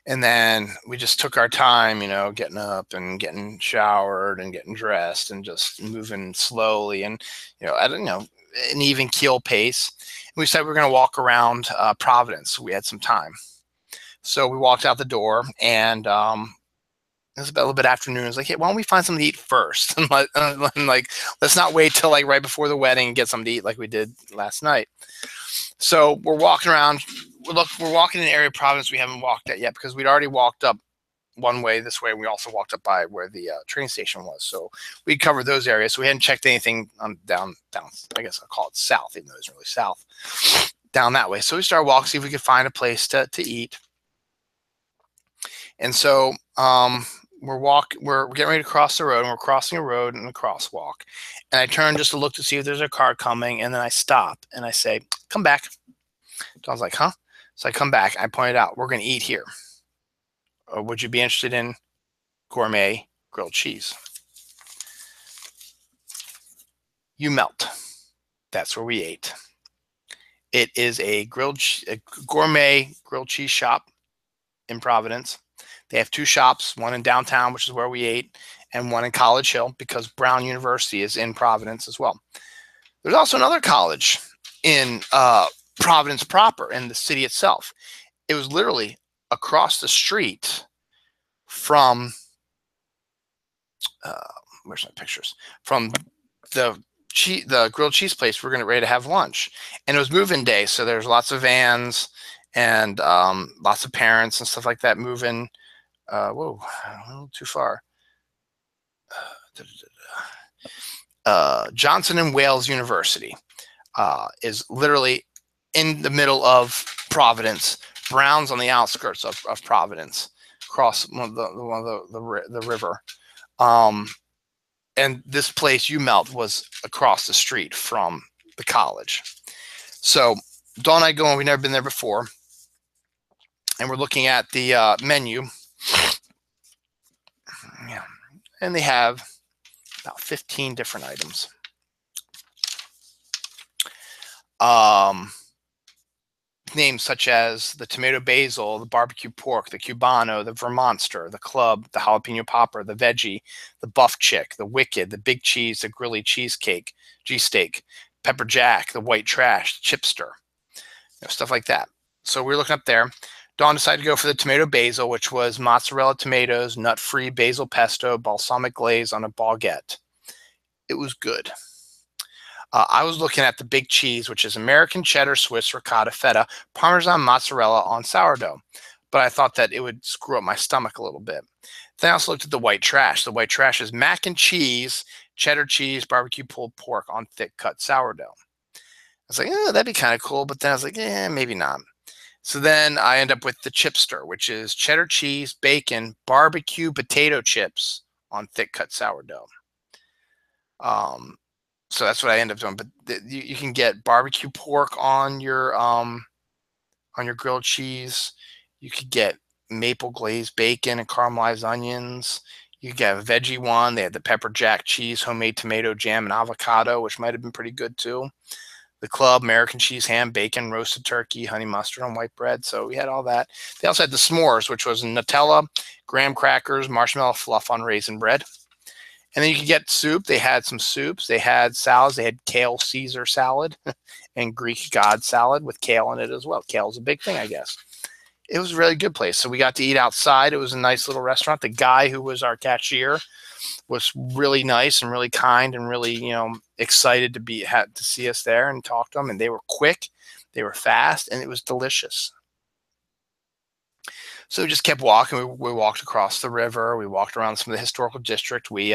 And then we just took our time, getting up and getting showered and getting dressed and just moving slowly and, I don't know, an even keel pace. And we said we were going to walk around Providence. We had some time. So we walked out the door, and it was about a little bit afternoon. I was like, hey, why don't we find something to eat first? and let's not wait till like right before the wedding and get something to eat like we did last night. So we're walking around. We're walking in an area of Providence we haven't walked at yet because we'd already walked up one way this way, and we also walked up by where the train station was. So we covered those areas. So we hadn't checked anything down. I guess I'll call it south, even though it's really south, down that way. So we started walking, see if we could find a place to eat. And so we're getting ready to cross the road, and we're crossing a road in a crosswalk. And I turn just to look to see if there's a car coming, and then I stop and I say, come back. Dawn's like, huh? So I come back. I pointed out, we're going to eat here. Would you be interested in gourmet grilled cheese? You melt. That's where we ate. It is a gourmet grilled cheese shop in Providence. They have two shops, one in downtown, which is where we ate, and one in College Hill, because Brown University is in Providence as well. There's also another college in Providence proper, in the city itself. It was literally across the street from where's my pictures? From the grilled cheese place we're getting ready to have lunch. And it was move-in day, so there's lots of vans and lots of parents and stuff like that moving. Whoa, a little too far. Johnson and Wales University is literally in the middle of Providence. Brown's on the outskirts of Providence, across the river. And this place, You Melt, was across the street from the college. So Dawn and I go, and we've never been there before, and we're looking at the menu. Yeah, and they have about 15 different items. Names such as the tomato basil, the barbecue pork, the Cubano, the Vermonster, the club, the jalapeno popper, the veggie, the buff chick, the wicked, the big cheese, the grilly cheesesteak, pepper jack, the white trash, the chipster, stuff like that. So we're looking up there. Dawn decided to go for the tomato basil, which was mozzarella tomatoes, nut-free basil pesto, balsamic glaze on a baguette. It was good. I was looking at the big cheese, which is American cheddar, Swiss, ricotta, feta, Parmesan mozzarella on sourdough. But I thought that it would screw up my stomach a little bit. Then I also looked at the white trash. The white trash is mac and cheese, cheddar cheese, barbecue pulled pork on thick cut sourdough. I was like, that'd be kind of cool. But then I was like, maybe not. So then I end up with the chipster, which is cheddar cheese, bacon, barbecue potato chips on thick cut sourdough. So that's what I end up doing. But you can get barbecue pork on your grilled cheese. You could get maple glazed bacon and caramelized onions. You could get a veggie one. They had the pepper jack cheese, homemade tomato jam, and avocado, which might have been pretty good too. The club, American cheese, ham, bacon, roasted turkey, honey mustard on white bread. So we had all that. They also had the s'mores, which was Nutella, graham crackers, marshmallow fluff on raisin bread. And then you could get soup. They had some soups. They had salads. They had kale Caesar salad and Greek God salad with kale in it as well. Kale's a big thing, I guess. It was a really good place. So we got to eat outside. It was a nice little restaurant. The guy who was our cashier was really nice and really kind and really, excited to see us there and talk to them. And they were quick, they were fast, and it was delicious. So we just kept walking. We walked across the river. We walked around some of the historical district. We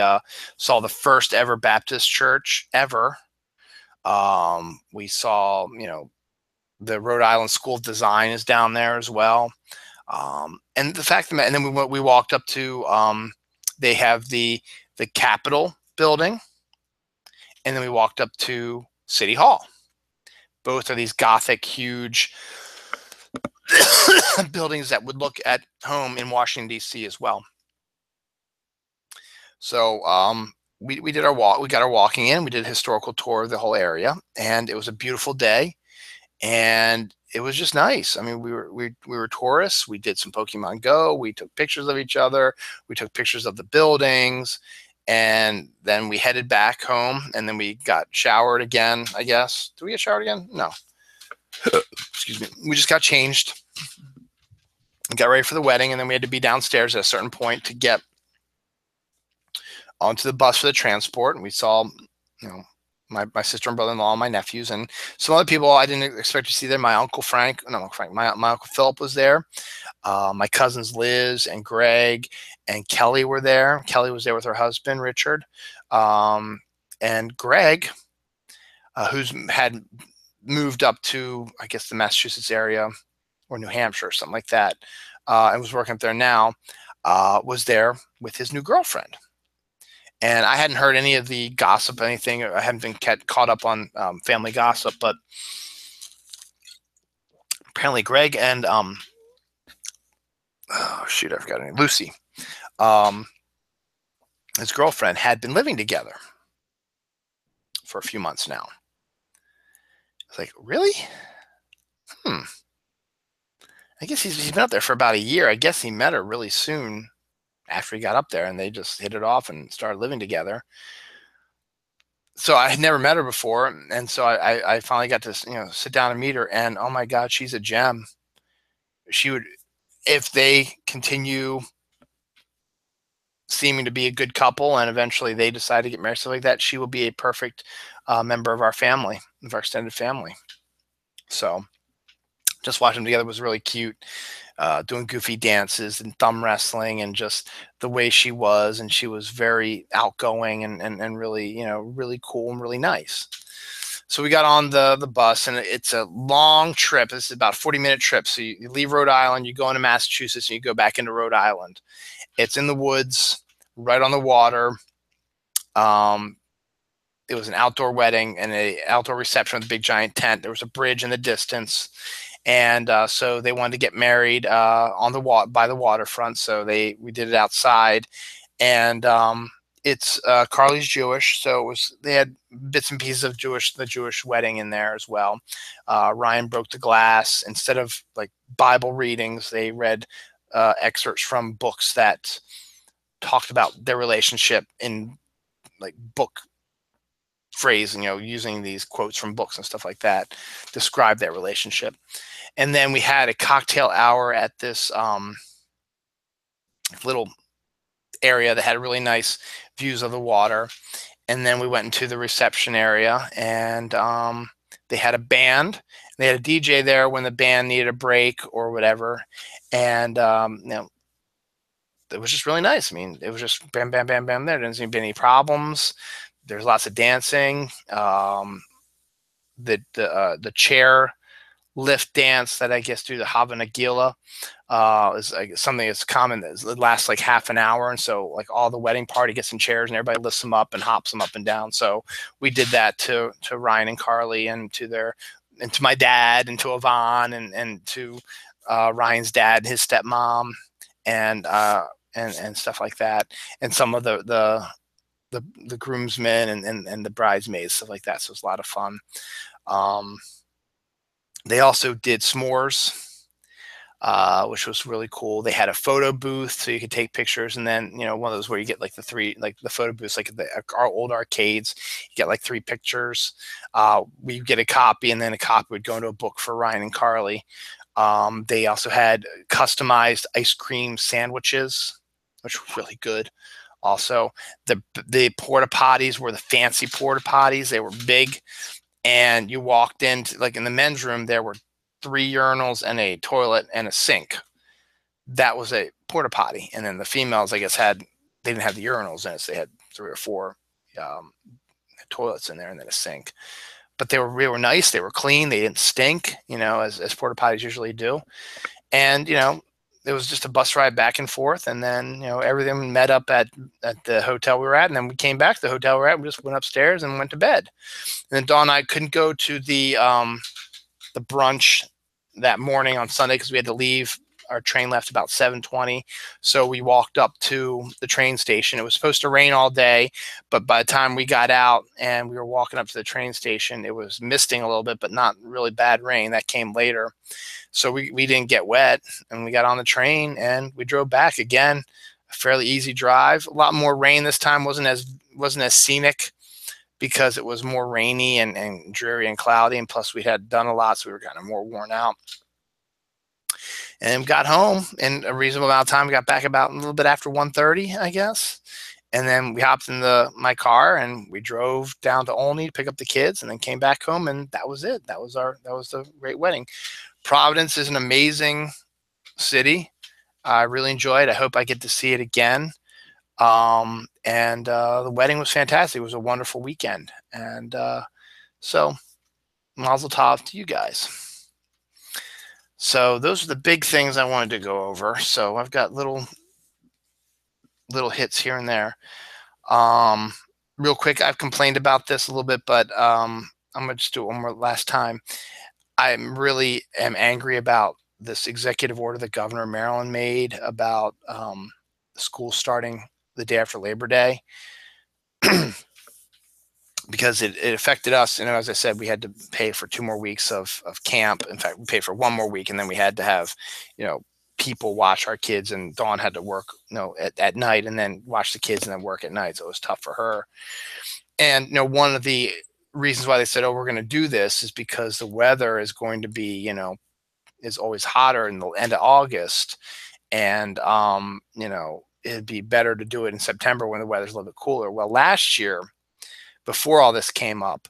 saw the first ever Baptist church ever. We saw, the Rhode Island School of Design is down there as well. And the fact that, and then we walked up to, they have the Capitol building, and then we walked up to City Hall. Both are these Gothic, huge buildings that would look at home in Washington, D.C. as well. So we did our walk. We got our walking in. We did a historical tour of the whole area, and it was a beautiful day. And it was just nice. I mean, we were tourists. We did some Pokemon Go. We took pictures of each other. We took pictures of the buildings, and then we headed back home. And then we got showered again, I guess. Did we get showered again? No. Excuse me. We just got changed and got ready for the wedding, and then we had to be downstairs at a certain point to get onto the bus for the transport. And we saw, you know, my sister and brother-in-law and my nephews and some other people I didn't expect to see there. My uncle Frank, no, Uncle Frank, my uncle Philip was there. My cousins Liz and Greg and Kelly were there. Kelly was there with her husband, Richard. And Greg, who's had moved up to, I guess, the Massachusetts area or New Hampshire or something like that, and was working up there now, was there with his new girlfriend. And I hadn't heard any of the gossip, anything. I hadn't been caught up on family gossip, but apparently Greg and oh shoot, I forgot her name, Lucy, his girlfriend, had been living together for a few months now. It's like, really? I guess he's been up there for about a year. I guess he met her really soon after he got up there, and they just hit it off and started living together. So I had never met her before, and so I finally got to sit down and meet her, and oh my God, she's a gem. She would, if they continue seeming to be a good couple, and eventually they decide to get married, stuff like that, she will be a perfect member of our family, of our extended family. So just watching them together was really cute. Doing goofy dances and thumb wrestling, and just the way she was, and she was very outgoing and really, really cool and really nice. So we got on the bus, and it's a long trip. This is about a 40-minute trip. So you leave Rhode Island, you go into Massachusetts, and you go back into Rhode Island. It's in the woods, right on the water. It was an outdoor wedding and an outdoor reception with a big giant tent. There was a bridge in the distance. And so they wanted to get married on the by the waterfront. So we did it outside, and it's Carly's Jewish, so they had bits and pieces of the Jewish wedding in there as well. Ryan broke the glass. Instead of like Bible readings, they read excerpts from books that talked about their relationship in like book phrase, using these quotes from books and stuff like that, describe their relationship. And then we had a cocktail hour at this little area that had really nice views of the water. And then we went into the reception area, and they had a band. They had a DJ there when the band needed a break or whatever. And it was just really nice. I mean, it was just bam, bam, bam, bam. There didn't seem to be any problems. There's lots of dancing. The chair lift dance that I guess do the Hava Nagila is like something that's common. That lasts like half an hour, and so like all the wedding party gets in chairs, and everybody lifts them up and hops them up and down. So we did that to Ryan and Carly, and to my dad, and to Yvonne, and to Ryan's dad, his stepmom, and stuff like that, and some of the groomsmen and the bridesmaids, stuff like that. So it was a lot of fun. They also did s'mores, which was really cool. They had a photo booth so you could take pictures, and then one of those where you get like the photo booths, like our old arcades. You get like 3 pictures. We get a copy, and then a copy would go into a book for Ryan and Carly. They also had customized ice cream sandwiches, which were really good. Also, the porta potties were the fancy porta potties. They were big. And you walked into, like in the men's room, there were 3 urinals and a toilet and a sink. That was a porta potty. And then the females, I guess, they didn't have the urinals in it, so they had 3 or 4 toilets in there and then a sink. But they were nice. They were clean. They didn't stink, as porta potties usually do. And it was just a bus ride back and forth, and then everything met up at the hotel we were at, and then we came back to the hotel we were at. We just went upstairs and went to bed. And then Dawn and I couldn't go to the brunch that morning on Sunday because we had to leave Our train left about 7:20, so we walked up to the train station. It was supposed to rain all day, but by the time we got out and we were walking up to the train station, it was misting a little bit, but not really bad rain. That came later. So we didn't get wet, and we got on the train and we drove back again. A fairly easy drive. A lot more rain this time. Wasn't as scenic because it was more rainy and dreary and cloudy, and plus we had done a lot, so we were kind of more worn out. And got home in a reasonable amount of time. We got back about a little bit after 1:30, I guess. And then we hopped in my car and we drove down to Olney to pick up the kids, and then came back home, and that was it. That was the great wedding. Providence is an amazing city. I really enjoyed it. I hope I get to see it again. The wedding was fantastic. It was a wonderful weekend. And so mazel tov to you guys. So those are the big things I wanted to go over. So I've got little hits here and there. Real quick, I've complained about this a little bit, but I'm going to just do it one more last time. I really am angry about this executive order the governor of Maryland made about school starting the day after Labor Day. Because it affected us. As I said, we had to pay for 2 more weeks of camp. In fact, we paid for 1 more week, and then we had to have, people watch our kids, and Dawn had to work, at night, and then watch the kids and then work at night. So it was tough for her. And, one of the reasons why they said, oh, we're going to do this is because the weather is going to be, is always hotter in the end of August. And, it'd be better to do it in September when the weather's a little bit cooler. Well, last year, before all this came up,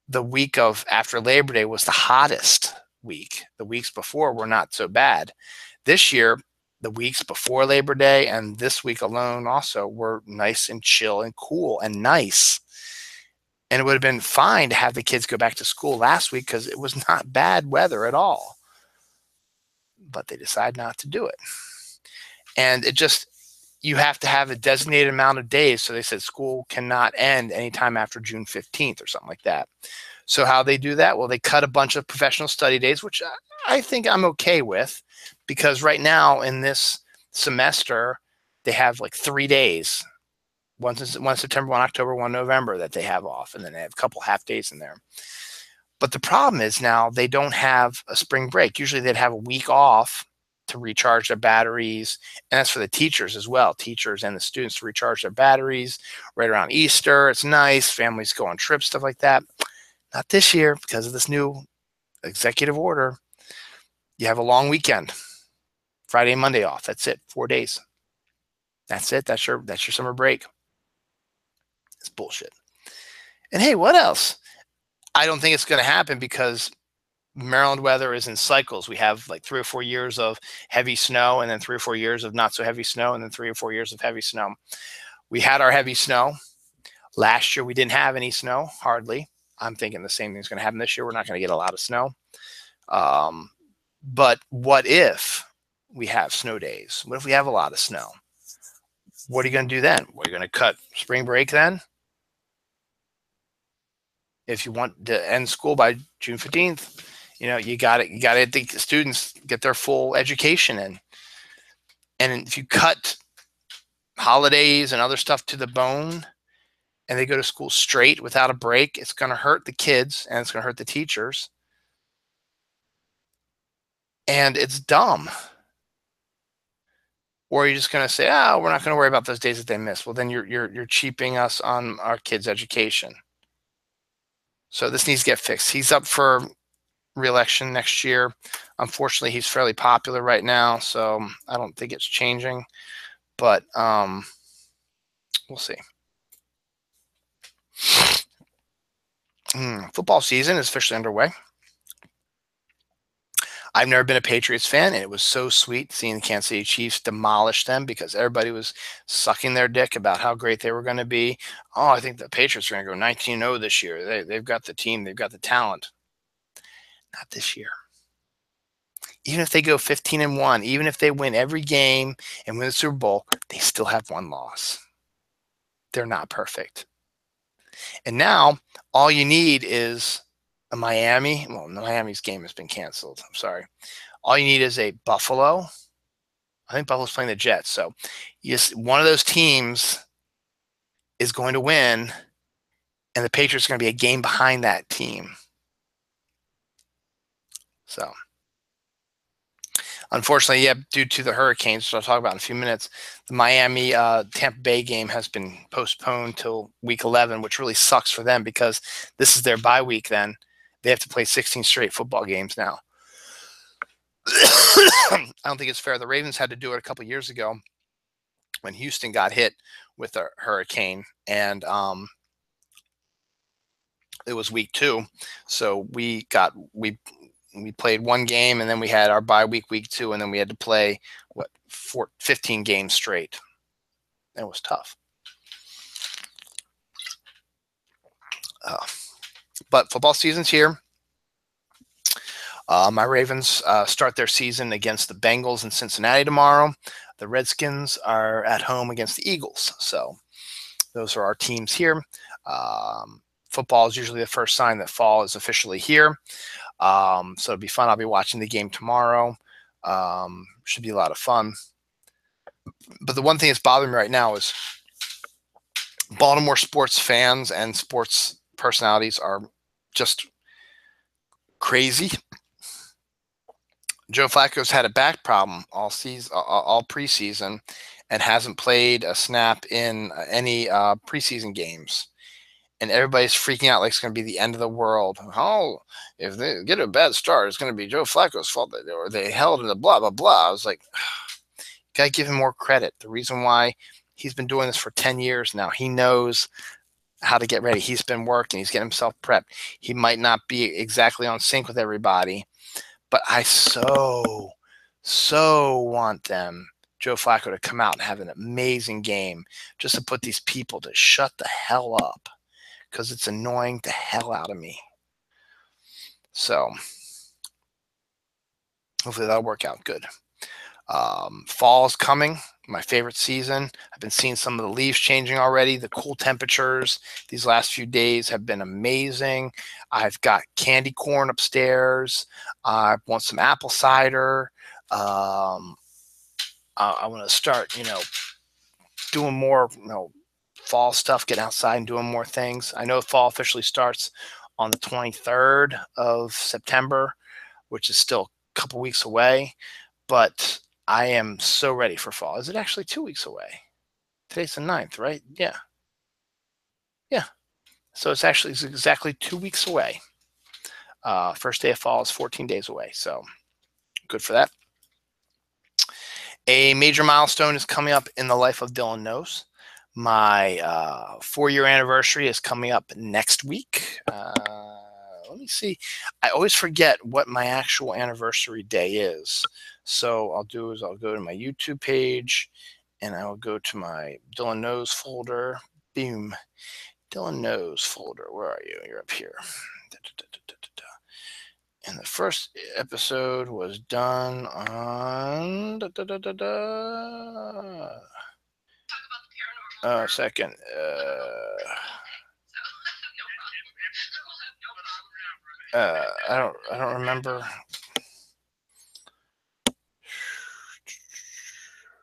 the week of after Labor Day was the hottest week. The weeks before were not so bad. This year, the weeks before Labor Day and this week alone also were nice and chill and cool and nice. And it would have been fine to have the kids go back to school last week because it was not bad weather at all. But they decided not to do it. And you have to have a designated amount of days. So they said school cannot end anytime after June 15th or something like that. So how they do that? Well, they cut a bunch of professional study days, which I think I'm okay with, because right now in this semester, they have like 3 days. One September, 1 October, 1 November that they have off. And then they have a couple half days in there. But the problem is now they don't have a spring break. Usually they'd have a week off to recharge their batteries. And that's for the teachers as well. Teachers and the students to recharge their batteries right around Easter. It's nice. Families go on trips, stuff like that. Not this year because of this new executive order. You have a long weekend. Friday and Monday off. That's it. 4 days. That's it. That's your summer break. It's bullshit. And hey, what else? I don't think it's going to happen because Maryland weather is in cycles. We have like 3 or 4 years of heavy snow, and then 3 or 4 years of not so heavy snow, and then 3 or 4 years of heavy snow. We had our heavy snow. Last year, we didn't have any snow, hardly. I'm thinking the same thing's going to happen this year. We're not going to get a lot of snow. But what if we have snow days? What if we have a lot of snow? What are you going to do then? Well, you're going to cut spring break then? If you want to end school by June 15th, you got to the students get their full education in. And if you cut holidays and other stuff to the bone and they go to school straight without a break, it's going to hurt the kids and it's going to hurt the teachers. And it's dumb. Or you're just going to say, we're not going to worry about those days that they miss. Well, then you're cheaping us on our kids' education. So this needs to get fixed. He's up for re-election next year. Unfortunately, he's fairly popular right now, so I don't think it's changing. But we'll see. Football season is officially underway. I've never been a Patriots fan, and it was so sweet seeing the Kansas City Chiefs demolish them because everybody was sucking their dick about how great they were going to be. Oh, I think the Patriots are going to go 19-0 this year. They've got the team. They've got the talent. Not this year. Even if they go 15-1, even if they win every game and win the Super Bowl, they still have 1 loss. They're not perfect. And now all you need is a Miami. Well, Miami's game has been canceled. I'm sorry. All you need is a Buffalo I think Buffalo's playing the Jets. So one of those teams is going to win, and the Patriots are going to be a game behind that team. So, unfortunately, yeah, due to the hurricanes, which I'll talk about in a few minutes, the Miami Tampa Bay game has been postponed till week 11, which really sucks for them because this is their bye week. Then they have to play 16 straight football games now. I don't think it's fair. The Ravens had to do it a couple years ago when Houston got hit with a hurricane, and it was week 2, so we played one game, and then we had our bye week 2, and then we had to play 15 games straight. It was tough. But football season's here. My Ravens start their season against the Bengals in Cincinnati tomorrow. The Redskins are at home against the Eagles. So those are our teams here. Football is usually the first sign that fall is officially here. So it'll be fun. I'll be watching the game tomorrow. Should be a lot of fun. But the one thing that's bothering me right now is Baltimore sports fans and sports personalities are just crazy. Joe Flacco's had a back problem all preseason and hasn't played a snap in any preseason games. And everybody's freaking out like it's going to be the end of the world. Oh, if they get a bad start, it's going to be Joe Flacco's fault, or they held in the blah, blah, blah. I was like, you got to give him more credit. The reason why he's been doing this for 10 years now, he knows how to get ready. He's been working. He's getting himself prepped. He might not be exactly on sync with everybody, but I so want Joe Flacco, to come out and have an amazing game just to put these people to shut the hell up, because it's annoying the hell out of me. So hopefully that'll work out good. Fall's coming, my favorite season. I've been seeing some of the leaves changing already. The cool temperatures these last few days have been amazing. I've got candy corn upstairs. I want some apple cider. I want to start, doing more, fall stuff, getting outside and doing more things. I know fall officially starts on the 23rd of September, which is still a couple weeks away, but I am so ready for fall. Is it actually 2 weeks away? Today's the 9th, right? Yeah. So it's exactly 2 weeks away. First day of fall is 14 days away, so good for that. A major milestone is coming up in the life of Dylan Knows. My 4-year anniversary is coming up next week. Let me see. I always forget what my actual anniversary day is. So I'll go to my YouTube page, and I will go to my Dylan Knows folder. Boom. Dylan Knows folder. Where are you? You're up here. And the first episode was done on second. I don't remember.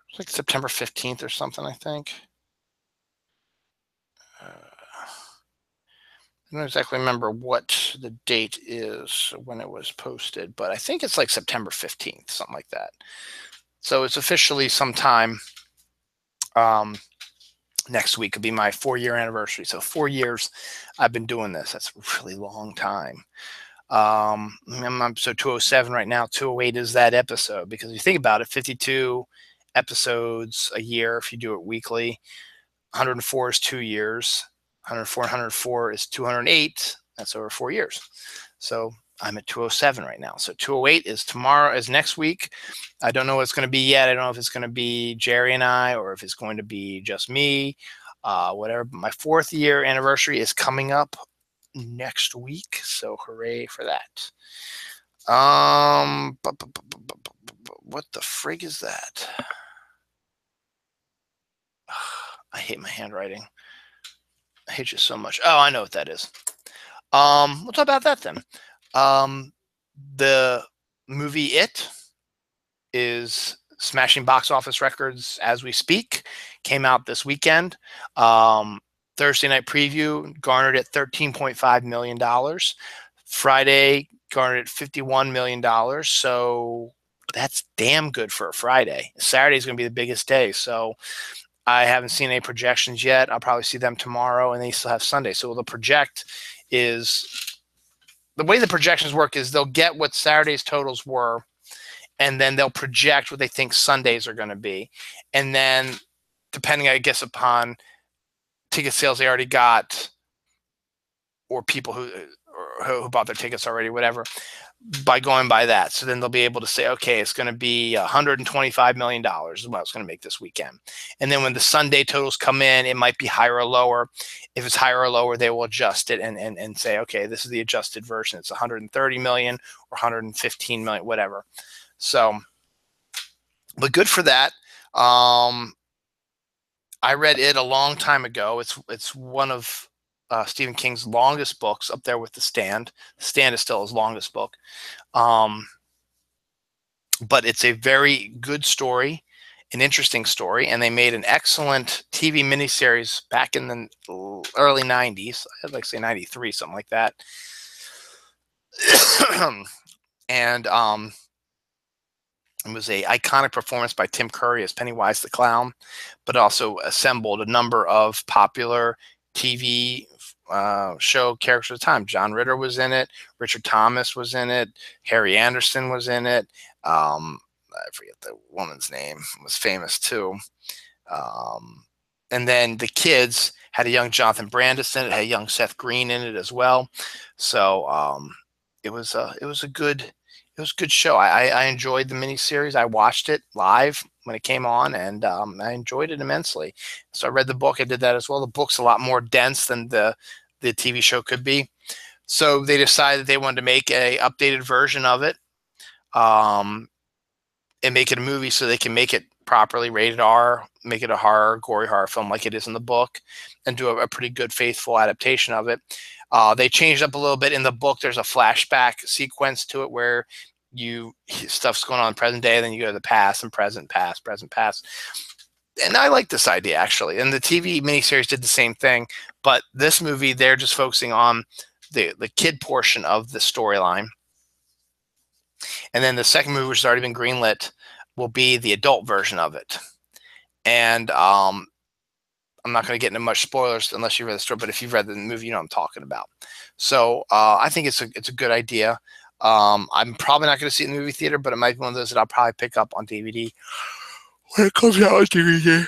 It's like September 15th or something, I think. I don't exactly remember what the date is when it was posted, but I think it's like September 15th, something like that. So it's officially sometime next week will be my 4-year anniversary. So 4 years I've been doing this. That's a really long time. I'm so 207 right now. 208 is that episode, because if you think about it, 52 episodes a year if you do it weekly. 104 is 2 years. 104 and 104 is 208. That's over 4 years. So I'm at 207 right now. So 208 is next week. I don't know what it's going to be yet. I don't know if it's going to be Jerry and I, or if it's going to be just me, whatever. But my 4th year anniversary is coming up next week. So hooray for that. What the frig is that? I hate my handwriting. I hate you so much. Oh, I know what that is. We'll talk about that then. The movie It is smashing box office records as we speak. Came out this weekend. Thursday night preview garnered at $13.5 million. Friday garnered at $51 million. So that's damn good for a Friday. Saturday is going to be the biggest day. So I haven't seen any projections yet. I'll probably see them tomorrow, and they still have Sunday. So the project is, the way the projections work is they'll get what Saturday's totals were, and then they'll project what they think Sundays are going to be. And then depending, I guess, upon ticket sales they already got, or people who bought their tickets already, whatever, by going by that. So then they'll be able to say, okay, it's going to be $125 million is what it's going to make this weekend. And then when the Sunday totals come in, it might be higher or lower. If it's higher or lower, they will adjust it and say, okay, this is the adjusted version. It's 130 million or 115 million, whatever. So, but good for that. I read it a long time ago. It's one of Stephen King's longest books, up there with The Stand. The Stand is still his longest book. But it's a very good story, an interesting story, and they made an excellent TV miniseries back in the early 90s. I'd like to say 93, something like that. And it was an iconic performance by Tim Curry as Pennywise the Clown, but also assembled a number of popular TV show characters at the time. John Ritter was in it. Richard Thomas was in it. Harry Anderson was in it. I forget the woman's name. Was famous too. And then the kids had a young Jonathan Brandis in it. Had a young Seth Green in it as well. So it was a good show. I enjoyed the miniseries. I watched it live when it came on, and I enjoyed it immensely. So I read the book. I did that as well. The book's a lot more dense than the TV show could be. So they decided they wanted to make a updated version of it, and make it a movie so they can make it properly rated R, make it a gory horror film like it is in the book, and do a pretty good, faithful adaptation of it. They changed up a little bit in the book. There's a flashback sequence to it where stuff's going on in present day, and then you go to the past and present, past, present, past. And I like this idea, actually. And the TV miniseries did the same thing, but this movie, they're just focusing on the kid portion of the storyline. And then the second movie, which has already been greenlit, will be the adult version of it. And I'm not going to get into much spoilers unless you read the story, but if you've read the movie, you know what I'm talking about. So I think it's a good idea. I'm probably not going to see it in the movie theater, but it might be one of those that I'll probably pick up on DVD when it comes out on DVD.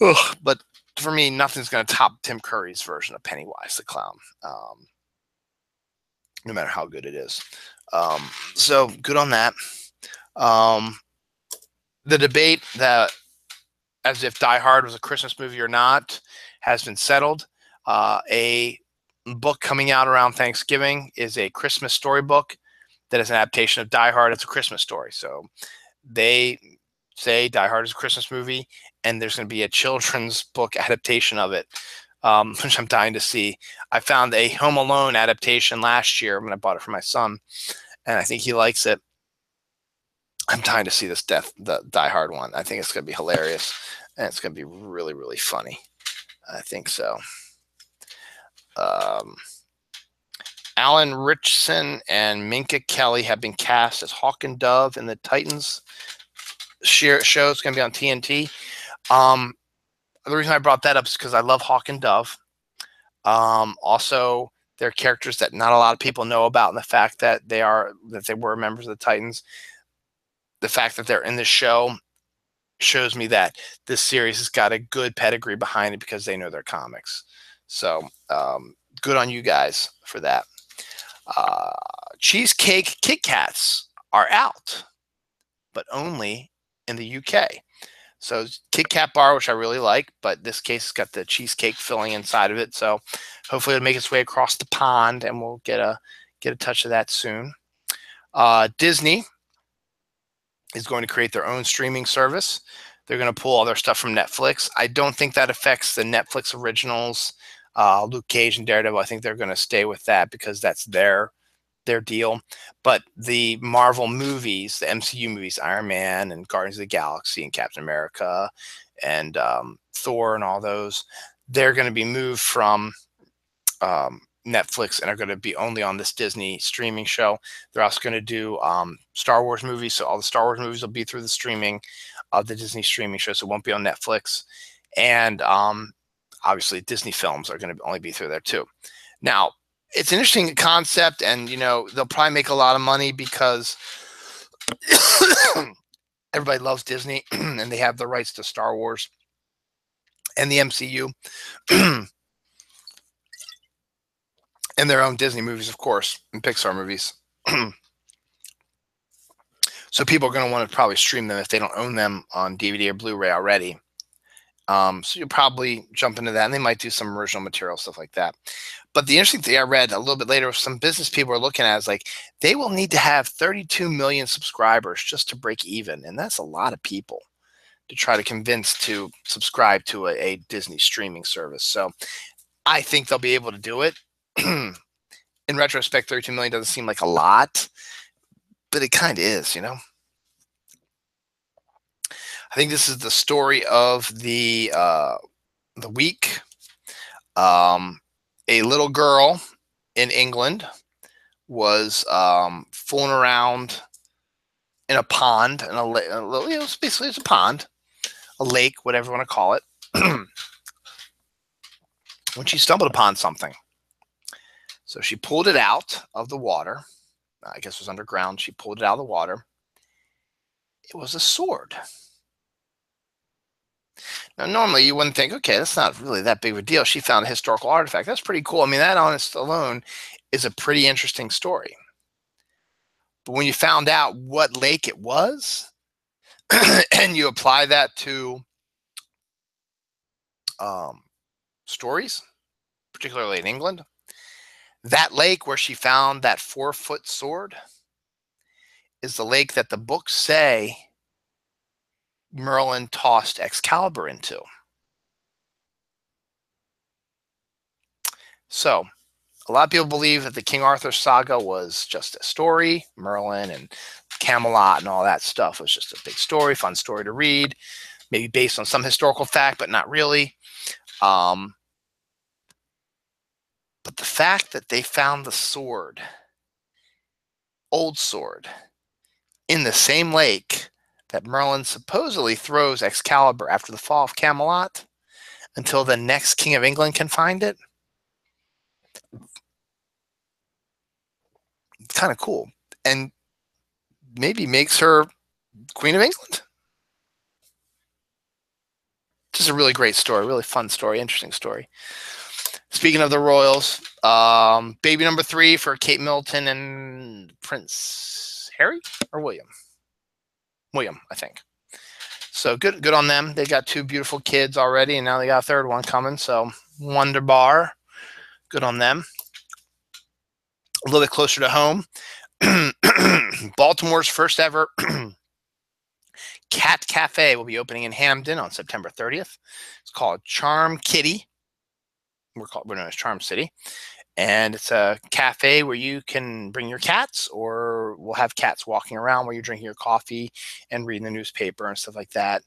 Ugh. But for me, nothing's going to top Tim Curry's version of Pennywise the Clown, no matter how good it is. So good on that. The debate that as if Die Hard was a Christmas movie or not has been settled. A book coming out around Thanksgiving is a Christmas storybook that is an adaptation of Die Hard. It's a Christmas story. So they say Die Hard is a Christmas movie, and there's going to be a children's book adaptation of it, which I'm dying to see. I found a Home Alone adaptation last year when I bought it for my son, and I think he likes it. I'm dying to see the Die Hard one. I think it's going to be hilarious, and it's going to be really, really funny. I think so. Alan Ritchson and Minka Kelly have been cast as Hawk and Dove in the Titans show. It's going to be on TNT. The reason I brought that up is because I love Hawk and Dove. Also, they're characters that not a lot of people know about, and the fact that they were members of the Titans. The fact that they're in this show shows me that this series has got a good pedigree behind it because they know their comics. So good on you guys for that. Cheesecake Kit Kats are out, but only in the UK. So Kit Kat bar, which I really like, but this case has got the cheesecake filling inside of it. So hopefully it'll make its way across the pond, and we'll get a touch of that soon. Disney is going to create their own streaming service. They're going to pull all their stuff from Netflix. I don't think that affects the Netflix originals, Luke Cage and Daredevil. I think they're going to stay with that because that's their their deal. But the Marvel movies, the MCU movies, Iron Man and Guardians of the Galaxy and Captain America and Thor and all those, they're going to be moved from Netflix and are going to be only on this Disney streaming show. They're also going to do Star Wars movies. So all the Star Wars movies will be through the streaming of the Disney streaming show. So it won't be on Netflix. And obviously Disney films are going to only be through there too. Now, it's an interesting concept, and they'll probably make a lot of money because everybody loves Disney and they have the rights to Star Wars and the MCU and their own Disney movies, of course, and Pixar movies. So people are going to want to probably stream them if they don't own them on DVD or Blu-ray already. So you'll probably jump into that, and they might do some original material, stuff like that. But the interesting thing I read a little bit later, some business people are looking at is like they will need to have 32 million subscribers just to break even, and that's a lot of people to try to convince to subscribe to a Disney streaming service. So I think they'll be able to do it. In retrospect, 32 million doesn't seem like a lot, but it kind of is, I think this is the story of the week. A little girl in England was fooling around in a pond, in it was basically a pond, a lake, whatever you want to call it, when she stumbled upon something. So she pulled it out of the water. I guess it was underground. She pulled it out of the water. It was a sword. Now, normally you wouldn't think, okay, that's not really that big of a deal. She found a historical artifact. That's pretty cool. I mean, that honest alone is a pretty interesting story. But when you found out what lake it was, and you apply that to stories, particularly in England, that lake where she found that 4-foot sword is the lake that the books say Merlin tossed Excalibur into. So a lot of people believe that the King Arthur saga was just a story. Merlin and Camelot and all that stuff was just a big story, fun story to read, maybe based on some historical fact, but not really. But the fact that they found the sword, old sword, in the same lake that Merlin supposedly throws Excalibur after the fall of Camelot until the next King of England can find it, it's kind of cool. And maybe makes her Queen of England. Just a really great story, really fun story, interesting story. Speaking of the royals, baby number 3 for Kate Middleton and Prince Harry or William? William, I think. So good on them. They got 2 beautiful kids already, and now they got a 3rd one coming. So wonder bar. Good on them. A little bit closer to home, Baltimore's first ever cat cafe will be opening in Hamden on September 30th. It's called Charm Kitty. We're known as Charm City. And it's a cafe where you can bring your cats, or we'll have cats walking around where you're drinking your coffee and reading the newspaper and stuff like that.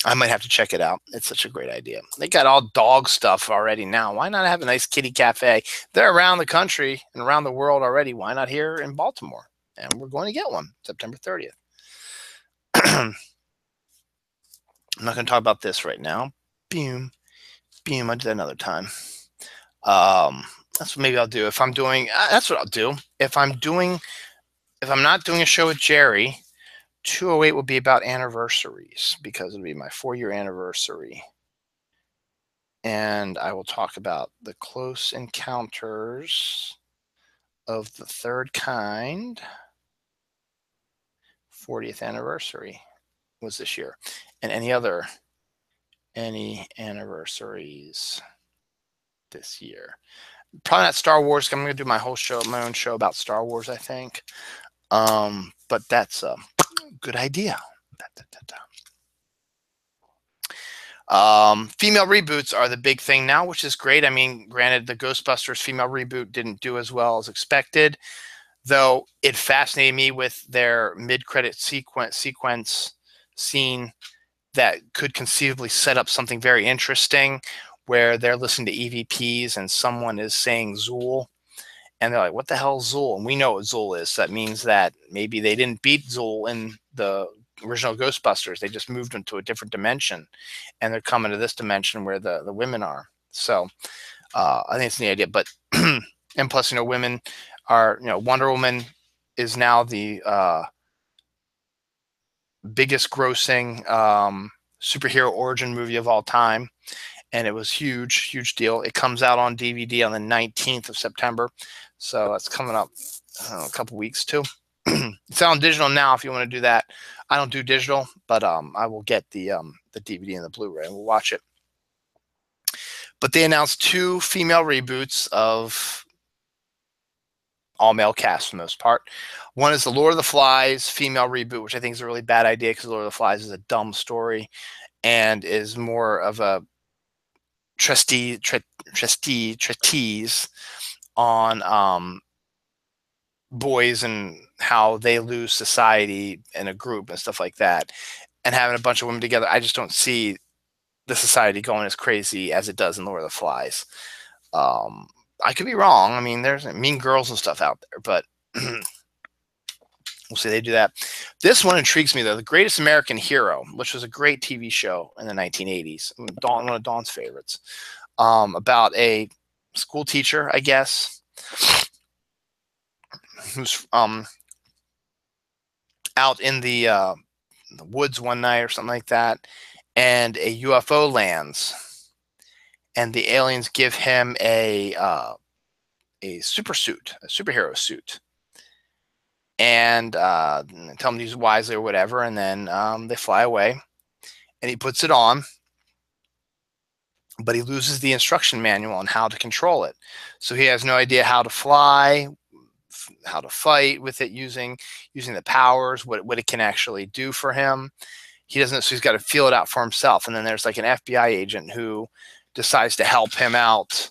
I might have to check it out. It's such a great idea. They got all dog stuff already now. Why not have a nice kitty cafe? They're around the country and around the world already. Why not here in Baltimore? And we're going to get one September 30th. I'm not going to talk about this right now. Boom. I'll do that another time. That's what maybe I'll do. If I'm doing, that's what I'll do. If I'm not doing a show with Jerry, 208 will be about anniversaries, because it'll be my 4-year anniversary. And I will talk about the close encounters of the third kind. 40th anniversary was this year. And any anniversaries this year. Probably not Star Wars. I'm going to do my own show about Star Wars, I think. But that's a good idea. Female reboots are the big thing now, which is great. I mean, granted, the Ghostbusters female reboot didn't do as well as expected, though it fascinated me with their mid-credit sequence scene that could conceivably set up something very interesting where they're listening to EVPs and someone is saying Zool. And they're like, what the hell is Zool? And we know what Zool is. So that means that maybe they didn't beat Zool in the original Ghostbusters. They just moved into a different dimension. And they're coming to this dimension where the women are. So I think it's a neat idea. But, and plus, women are, Wonder Woman is now the biggest grossing superhero origin movie of all time. And it was huge deal. It comes out on DVD on the 19th of September. So that's coming up a couple weeks too. It's on digital now if you want to do that. I don't do digital, but I will get the DVD and the Blu-ray and we'll watch it. But they announced 2 female reboots of all-male cast for the most part. One is the Lord of the Flies female reboot, which I think is a really bad idea because Lord of the Flies is a dumb story and is more of a treatise on boys and how they lose society in a group and stuff like that, and having a bunch of women together. I just don't see the society going as crazy as it does in Lord of the Flies. I could be wrong. I mean, there's Mean Girls and stuff out there, but we'll see. They do that. This one intrigues me though. The Greatest American Hero, which was a great TV show in the 1980s, one of Dawn's favorites, about a school teacher, I guess, who's out in the woods one night or something like that, and a UFO lands, and the aliens give him a super suit, a superhero suit, and tell him to use it wisely or whatever, and then they fly away, and he puts it on, but he loses the instruction manual on how to control it. So he has no idea how to fly, how to fight with it using the powers, what it can actually do for him. He doesn't, so he's got to feel it out for himself. And then there's like an FBI agent who decides to help him out,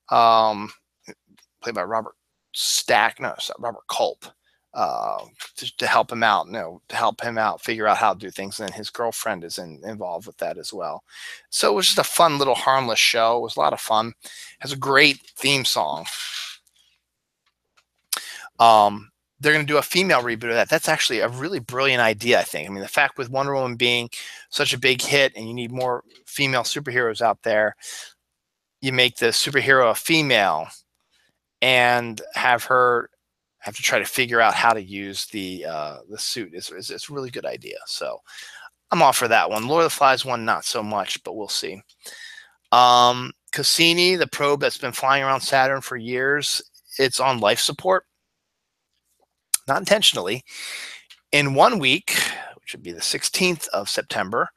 played by Robert Culp, to help him out, figure out how to do things. And then his girlfriend is involved with that as well. So it was just a fun little harmless show. It was a lot of fun. It has a great theme song. They're going to do a female reboot of that. That's actually a really brilliant idea, I think. I mean, the fact with Wonder Woman being such a big hit and you need more female superheroes out there, you make the superhero a female and have her have to try to figure out how to use the suit. It's a really good idea. So I'm all for that one. Lord of the Flies one, not so much, but we'll see. Cassini, the probe that's been flying around Saturn for years, it's on life support. Not intentionally. In 1 week, which would be the 16th of September,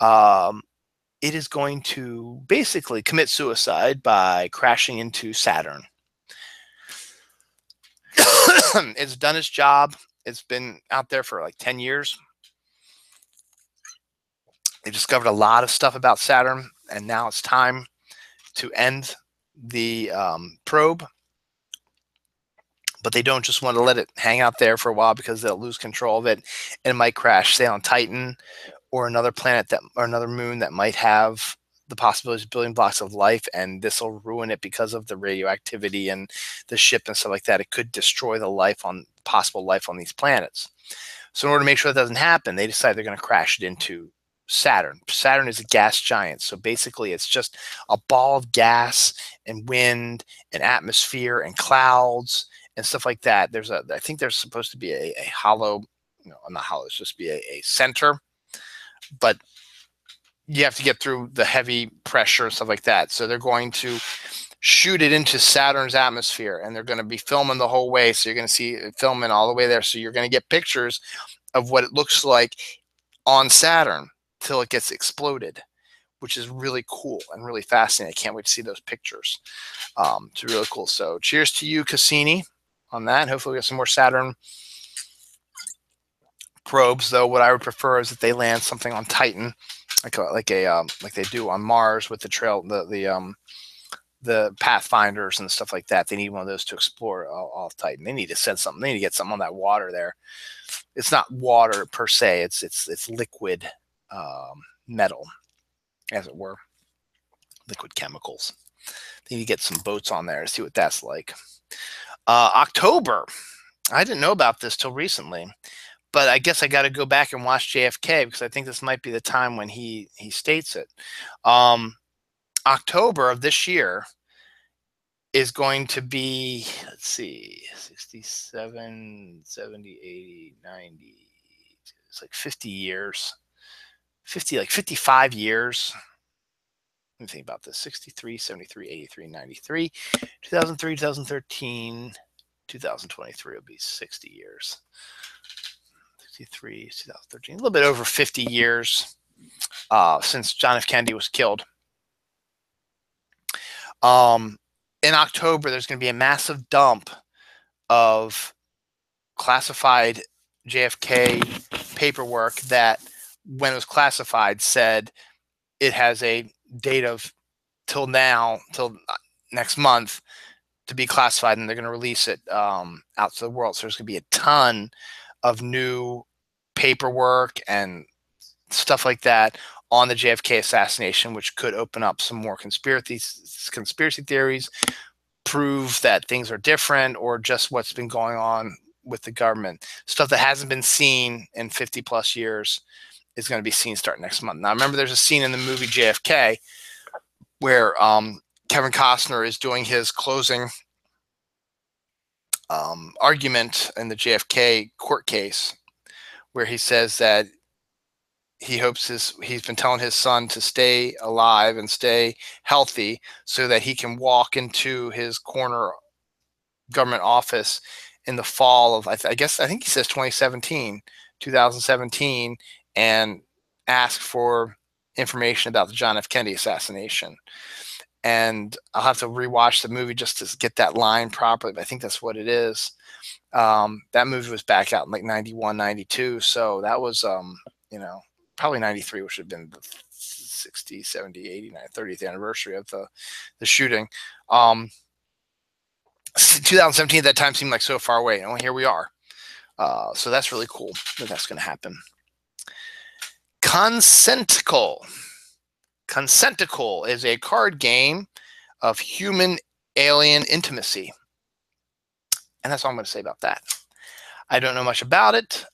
it is going to basically commit suicide by crashing into Saturn. It's done its job. It's been out there for like 10 years. They discovered a lot of stuff about Saturn, and now it's time to end the probe. But they don't just want to let it hang out there for a while because they'll lose control of it and it might crash, say on Titan or another planet or another moon that might have the possibilities of building blocks of life, and this will ruin it because of the radioactivity and the ship and stuff like that. It could destroy the possible life on these planets. So in order to make sure that doesn't happen, they decide they're going to crash it into Saturn. Saturn is a gas giant, so basically it's just a ball of gas and wind and atmosphere and clouds and stuff like that. I think there's supposed to be a hollow, not hollow, it's supposed to be a center, but you have to get through the heavy pressure and stuff like that. So they're going to shoot it into Saturn's atmosphere, and they're going to be filming the whole way. So you're going to see it filming all the way there. So you're going to get pictures of what it looks like on Saturn till it gets exploded, which is really cool and really fascinating. I can't wait to see those pictures. It's really cool. So cheers to you, Cassini, on that. Hopefully we get some more Saturn probes, though what I would prefer is that they land something on Titan like they do on Mars with the trail, the pathfinders and stuff like that. They need one of those to explore off Titan. They need to send something. They need to get something on that water there. It's not water per se. It's liquid metal, as it were, liquid chemicals. They need to get some boats on there to see what that's like. October. I didn't know about this till recently, but I guess I got to go back and watch JFK because I think this might be the time when he states it. October of this year is going to be, let's see, 67, 70, 80, 90. It's like 50 years. 55 years. Let me think about this. 63, 73, 83, 93, 2003, 2013, 2023 will be 60 years. 63, 2013, a little bit over 50 years since John F. Kennedy was killed. In October, there's going to be a massive dump of classified JFK paperwork that, when it was classified, said it has a date of till next month to be classified, and they're going to release it out to the world. So there's going to be a ton of new paperwork and stuff like that on the JFK assassination, which could open up some more conspiracy theories, prove that things are different, or just what's been going on with the government. Stuff that hasn't been seen in 50 plus years is going to be seen starting next month. Now, remember, there's a scene in the movie JFK where Kevin Costner is doing his closing argument in the JFK court case, where he says that he hopes he's been telling his son to stay alive and stay healthy so that he can walk into his corner government office in the fall of, I think he says 2017, and ask for information about the John F. Kennedy assassination. And I'll have to rewatch the movie just to get that line properly, but I think that's what it is. That movie was back out in like 91, 92. So that was, probably 93, which would have been the 60, 70, 89, 30th anniversary of the shooting. 2017 at that time seemed like so far away. And here we are. So that's really cool that that's going to happen. Consenticle. Consenticle is a card game of human-alien intimacy. And that's all I'm going to say about that. I don't know much about it.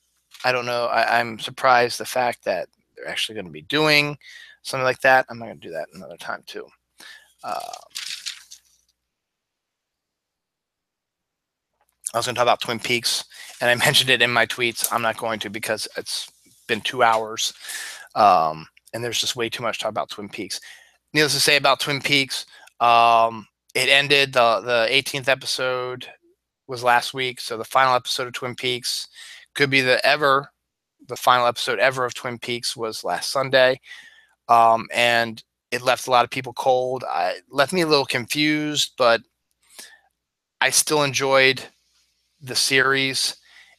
I don't know. I'm surprised the fact that they're actually going to be doing something like that. I'm not going to do that another time, too. I was going to talk about Twin Peaks, and I mentioned it in my tweets. I'm not going to because it's been 2 hours, and there's just way too much to talk about Twin Peaks. Needless to say about Twin Peaks, it ended. The 18th episode was last week, so the final episode of Twin Peaks could be the final episode ever of Twin Peaks was last Sunday, and it left a lot of people cold. It left me a little confused, but I still enjoyed the series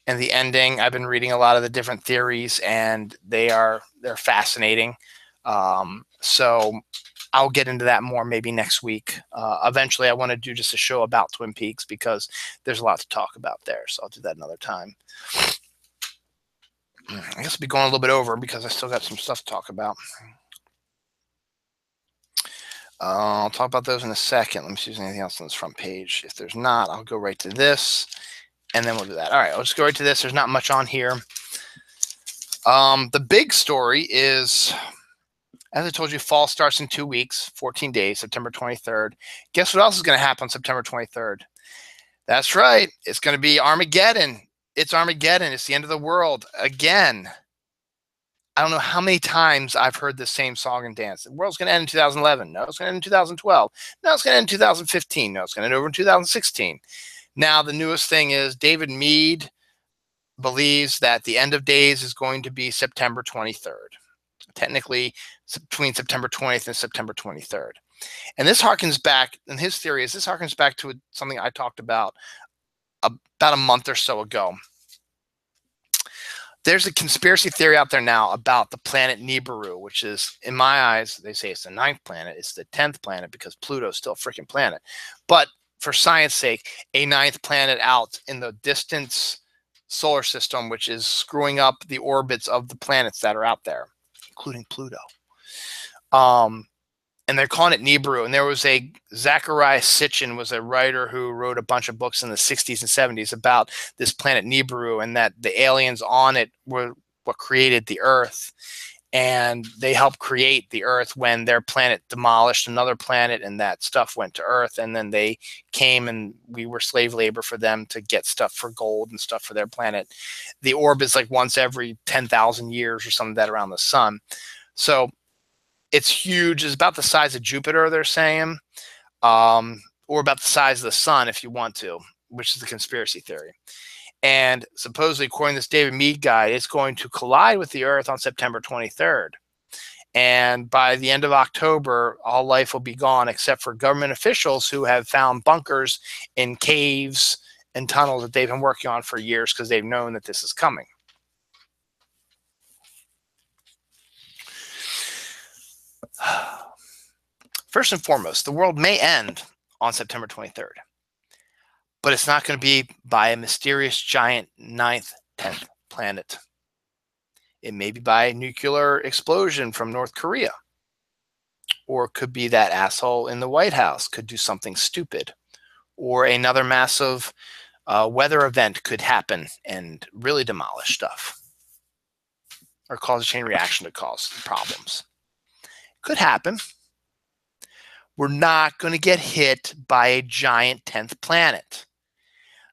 and the ending. I've been reading a lot of the different theories, and they're fascinating. So I'll get into that more maybe next week. Eventually, I want to do just a show about Twin Peaks because there's a lot to talk about there. So I'll do that another time. I guess I'll be going a little bit over because I still got some stuff to talk about. I'll talk about those in a second. Let me see if there's anything else on this front page. If there's not, I'll go right to this, and then we'll do that. All right, I'll just go right to this. There's not much on here. The big story is, as I told you, fall starts in 2 weeks, 14 days, September 23rd. Guess what else is going to happen on September 23rd? That's right. It's going to be Armageddon. It's Armageddon. It's the end of the world again. I don't know how many times I've heard the same song and dance. The world's going to end in 2011. No, it's going to end in 2012. No, it's going to end in 2015. No, it's going to end over in 2016. Now, the newest thing is David Meade believes that the end of days is going to be September 23rd. Technically, between September 20th and September 23rd. And this harkens back, and his theory is this harkens back to something I talked about a month or so ago. There's a conspiracy theory out there now about the planet Nibiru, which is, in my eyes, they say it's the 9th planet. It's the 10th planet because Pluto's still a freaking planet. But for science sake, a 9th planet out in the distant solar system, which is screwing up the orbits of the planets that are out there, including Pluto. And they're calling it Nibiru. And there was Zachariah Sitchin was a writer who wrote a bunch of books in the 60s and 70s about this planet Nibiru, and that the aliens on it were what created the Earth. And they helped create the Earth when their planet demolished another planet, and that stuff went to Earth. And then they came and we were slave labor for them to get stuff for gold and stuff for their planet. The orb is like once every 10,000 years or something that around the sun. So it's huge. It's about the size of Jupiter, they're saying, or about the size of the sun if you want to, which is the conspiracy theory. And supposedly, according to this David Meade guide, it's going to collide with the Earth on September 23rd. And by the end of October, all life will be gone except for government officials who have found bunkers in caves and tunnels that they've been working on for years because they've known that this is coming. First and foremost, the world may end on September 23rd. But it's not going to be by a mysterious giant 9th, 10th planet. It may be by a nuclear explosion from North Korea. Or it could be that asshole in the White House could do something stupid. Or another massive weather event could happen and really demolish stuff. Or cause a chain reaction to cause problems. Could happen. We're not going to get hit by a giant 10th planet.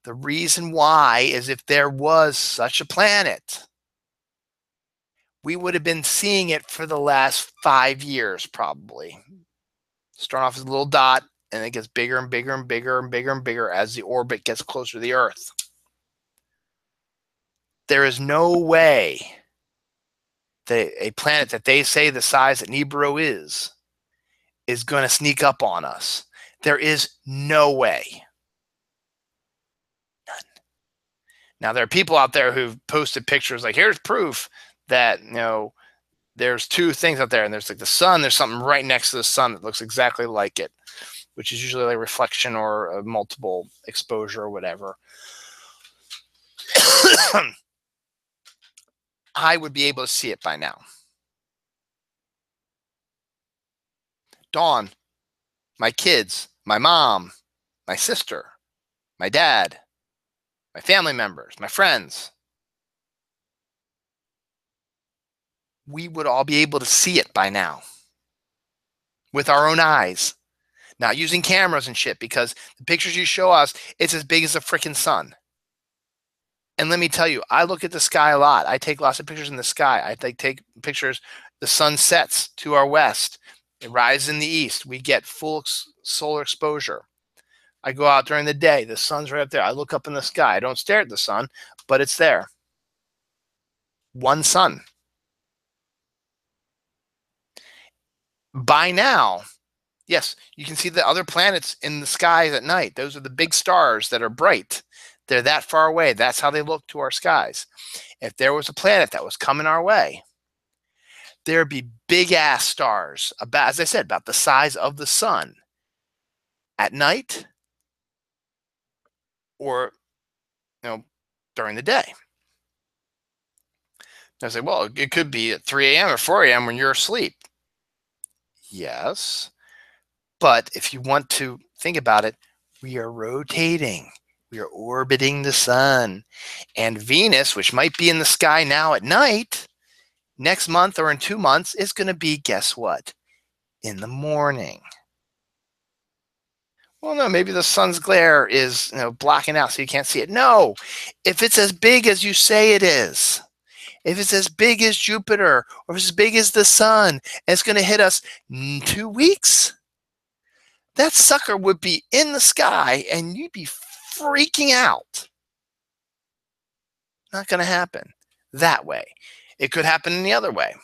The reason why is if there was such a planet, we would have been seeing it for the last 5 years, probably. Start off as a little dot, and it gets bigger and bigger and bigger and bigger and bigger as the orbit gets closer to the Earth. There is no way that a planet that they say the size that Nibiru is going to sneak up on us. There is no way. Now, there are people out there who've posted pictures like, here's proof that, there's two things out there. And there's like the sun. There's something right next to the sun that looks exactly like it, which is usually like a reflection or a multiple exposure or whatever. I would be able to see it by now. Dawn, my kids, my mom, my sister, my dad, my family members, my friends. We would all be able to see it by now with our own eyes, not using cameras and shit, because the pictures you show us, it's as big as the freaking sun. And let me tell you, I look at the sky a lot. I take lots of pictures in the sky. I take pictures. The sun sets to our west. It rises in the east. We get full solar exposure. I go out during the day. The sun's right up there. I look up in the sky. I don't stare at the sun, but it's there. One sun. By now, yes, you can see the other planets in the skies at night. Those are the big stars that are bright. They're that far away. That's how they look to our skies. If there was a planet that was coming our way, there'd be big-ass stars, about, as I said, about the size of the sun at night or, during the day. I say, well, it could be at 3 a.m. or 4 a.m. when you're asleep. Yes. But if you want to think about it, we are rotating. We are orbiting the sun. And Venus, which might be in the sky now at night, next month or in 2 months, is going to be, guess what? In the morning. Well, no, maybe the sun's glare is blocking out so you can't see it. No, if it's as big as you say it is, if it's as big as Jupiter or if it's as big as the sun, and it's going to hit us in 2 weeks, that sucker would be in the sky and you'd be freaking out. Not going to happen that way. It could happen in the other way.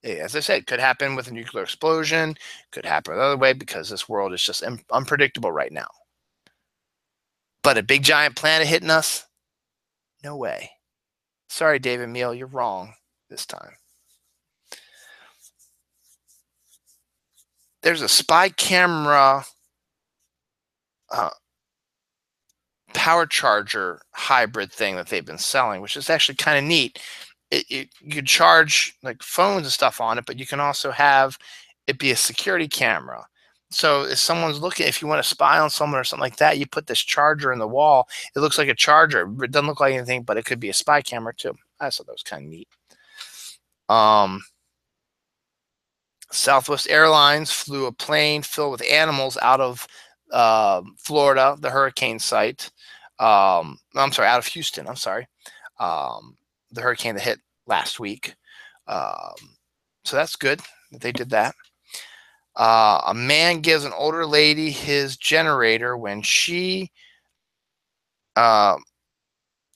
As I said, it could happen with a nuclear explosion, could happen the other way because this world is just unpredictable right now. But a big giant planet hitting us? No way. Sorry, David Meal, you're wrong this time. There's a spy camera power charger hybrid thing that they've been selling, which is actually kind of neat. You could charge like phones and stuff on it, but you can also have it be a security camera. So if someone's looking, if you want to spy on someone or something like that, you put this charger in the wall. It looks like a charger. It doesn't look like anything, but it could be a spy camera too. I thought that was kind of neat. Southwest Airlines flew a plane filled with animals out of Florida, the hurricane site. I'm sorry, out of Houston. I'm sorry. The hurricane that hit last week. So that's good that they did that. A man gives an older lady his generator when she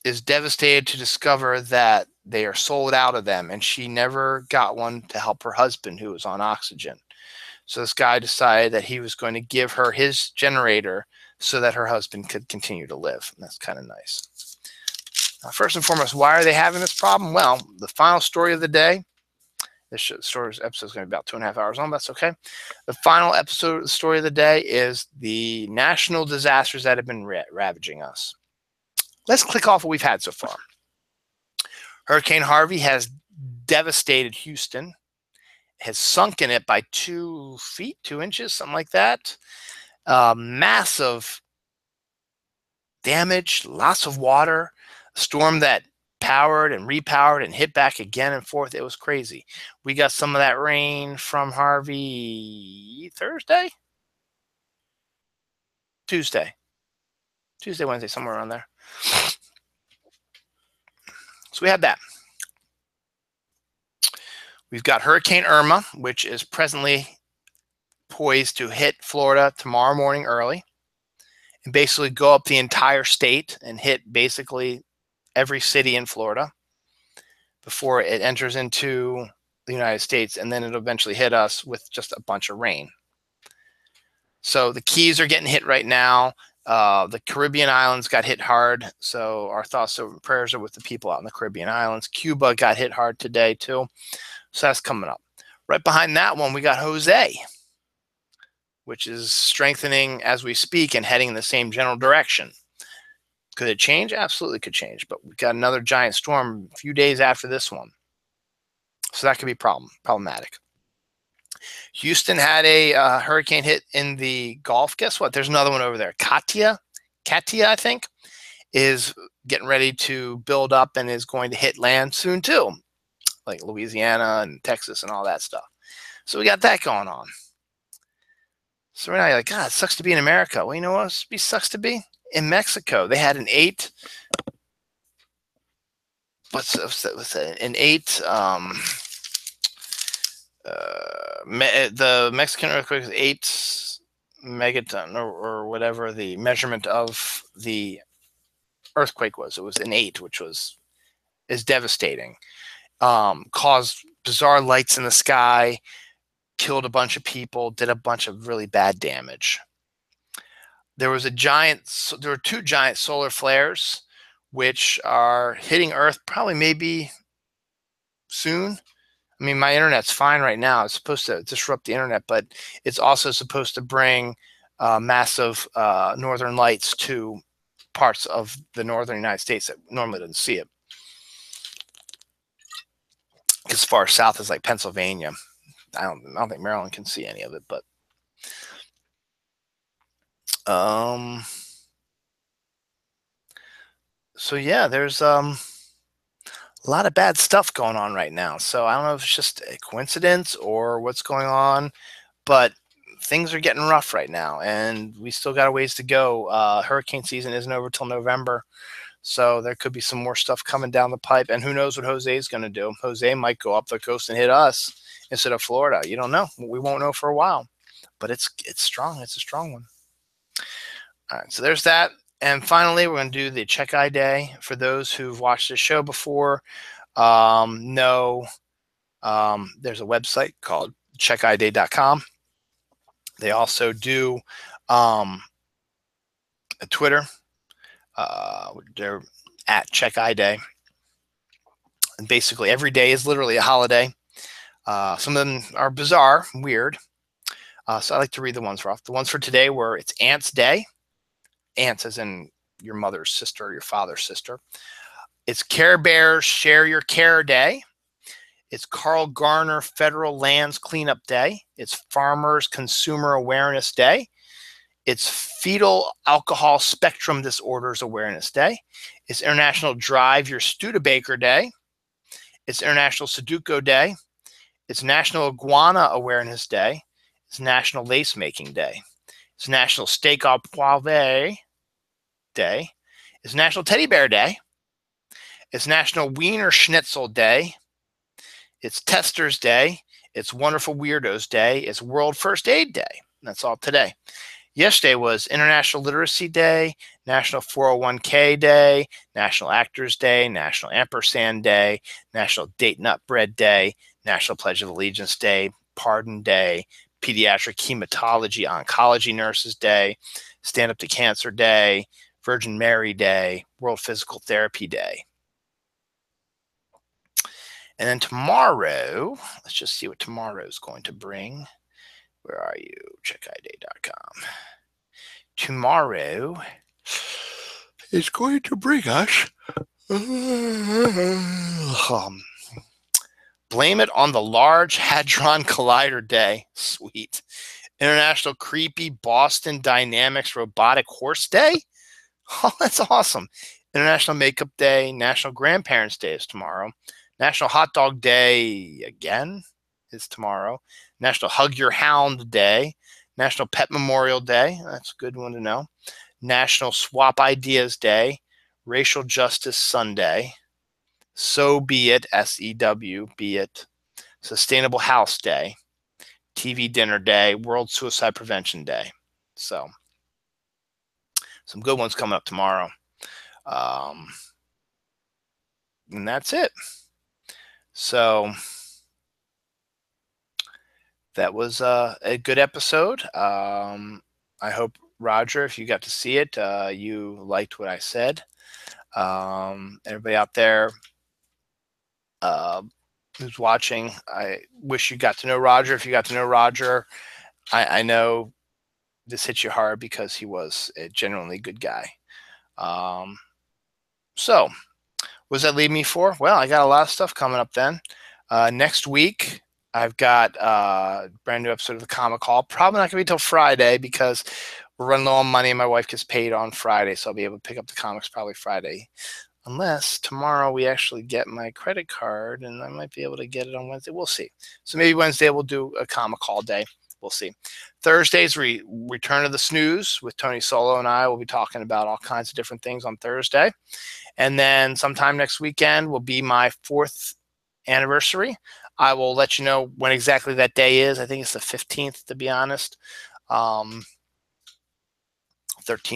is devastated to discover that they are sold out of them, and she never got one to help her husband who was on oxygen. So this guy decided that he was going to give her his generator so that her husband could continue to live. And that's kind of nice. Now, first and foremost, why are they having this problem? Well, the final story of the day, this episode is going to be about 2.5 hours long. That's okay. The final story of the day is the national disasters that have been ravaging us. Let's click off what we've had so far. Hurricane Harvey has devastated Houston, has sunken it by 2 feet, 2 inches, something like that. Massive damage, lots of water, a storm that powered and repowered and hit back again and forth. It was crazy. We got some of that rain from Harvey Tuesday, Wednesday, somewhere around there. So we had that. We've got Hurricane Irma, which is presently poised to hit Florida tomorrow morning early and basically go up the entire state and hit basically every city in Florida before it enters into the United States, and then it'll eventually hit us with just a bunch of rain. So the Keys are getting hit right now. The Caribbean islands got hit hard, so our thoughts and prayers are with the people out in the Caribbean islands. Cuba got hit hard today too, so that's coming up. Right behind that one, we got Jose, which is strengthening as we speak and heading in the same general direction. Could it change? Absolutely could change, but we've got another giant storm a few days after this one. So that could be problematic. Houston had a hurricane hit in the Gulf. Guess what? There's another one over there. Katia, I think, is getting ready to build up and is going to hit land soon too, like Louisiana and Texas and all that stuff. So we got that going on. So right now you're like, God, it sucks to be in America. Well, you know what sucks to be? In Mexico. They had an 8. The Mexican earthquake is 8 megaton or whatever the measurement of the earthquake was. It was an 8, which is devastating. Caused bizarre lights in the sky, killed a bunch of people, did a bunch of really bad damage. There were 2 giant solar flares, which are hitting Earth probably maybe soon. I mean, my internet's fine right now. It's supposed to disrupt the internet, but it's also supposed to bring massive northern lights to parts of the northern United States that normally doesn't see it. As far south as like Pennsylvania. I don't think Maryland can see any of it, but so yeah, there's a lot of bad stuff going on right now. So I don't know if it's just a coincidence or what's going on, but things are getting rough right now, and we still got a ways to go. Hurricane season isn't over till November, so there could be some more stuff coming down the pipe, and who knows what Jose is going to do. Jose might go up the coast and hit us instead of Florida. You don't know. We won't know for a while, but it's strong. It's a strong one. All right, so there's that. And finally, we're going to do the Check Eye Day. For those who've watched the show before, know there's a website called checkeyday.com. They also do a Twitter. They're at Check Eye Day. And basically every day is literally a holiday. Some of them are bizarre, weird. So I like to read the ones rough. The ones for today were it's Aunt's Day. Aunts as in your mother's sister or your father's sister. It's Care Bears Share Your Care Day. It's Carl Garner Federal Lands Cleanup Day. It's Farmers Consumer Awareness Day. It's Fetal Alcohol Spectrum Disorders Awareness Day. It's International Drive Your Studebaker Day. It's International Sudoku Day. It's National Iguana Awareness Day. It's National Lace Making Day. It's National Steak au Poivre Day. It's National Teddy Bear Day. It's National Wiener Schnitzel Day. It's Testers Day. It's Wonderful Weirdos Day. It's World First Aid Day. That's all today. Yesterday was International Literacy Day, National 401k Day, National Actors Day, National Ampersand Day, National Date Nut Bread Day, National Pledge of Allegiance Day, Pardon Day, Pediatric Hematology Oncology Nurses Day, Stand Up to Cancer Day, Virgin Mary Day, World Physical Therapy Day. And then tomorrow, let's just see what tomorrow is going to bring. Where are you? Checkiday.com. Tomorrow is going to bring us Blame It on the Large Hadron Collider Day. Sweet. International Creepy Boston Dynamics Robotic Horse Day. Oh, that's awesome. International Makeup Day. National Grandparents' Day is tomorrow. National Hot Dog Day again is tomorrow. National Hug Your Hound Day. National Pet Memorial Day. That's a good one to know. National Swap Ideas Day. Racial Justice Sunday. So Be It, SEW, Be It. Sustainable House Day. TV Dinner Day. World Suicide Prevention Day. So, some good ones coming up tomorrow. And that's it. So, that was a good episode. I hope, Roger, if you got to see it, you liked what I said. Everybody out there who's watching, I wish you got to know Roger. If you got to know Roger, I know this hit you hard because he was a genuinely good guy. So, what does that leave me for? Well, I got a lot of stuff coming up then. Next week, I've got a brand new episode of the Comic Hall. Probably not going to be till Friday because we're running low on money and my wife gets paid on Friday, so I'll be able to pick up the comics probably Friday. Unless tomorrow we actually get my credit card and I might be able to get it on Wednesday. We'll see. So maybe Wednesday we'll do a Comic Hall day. We'll see. Thursday's Return of the Snooze with Tony Solo and I will be talking about all kinds of different things on Thursday. And then sometime next weekend will be my 4th anniversary. I will let you know when exactly that day is. I think it's the 15th, to be honest. 13th,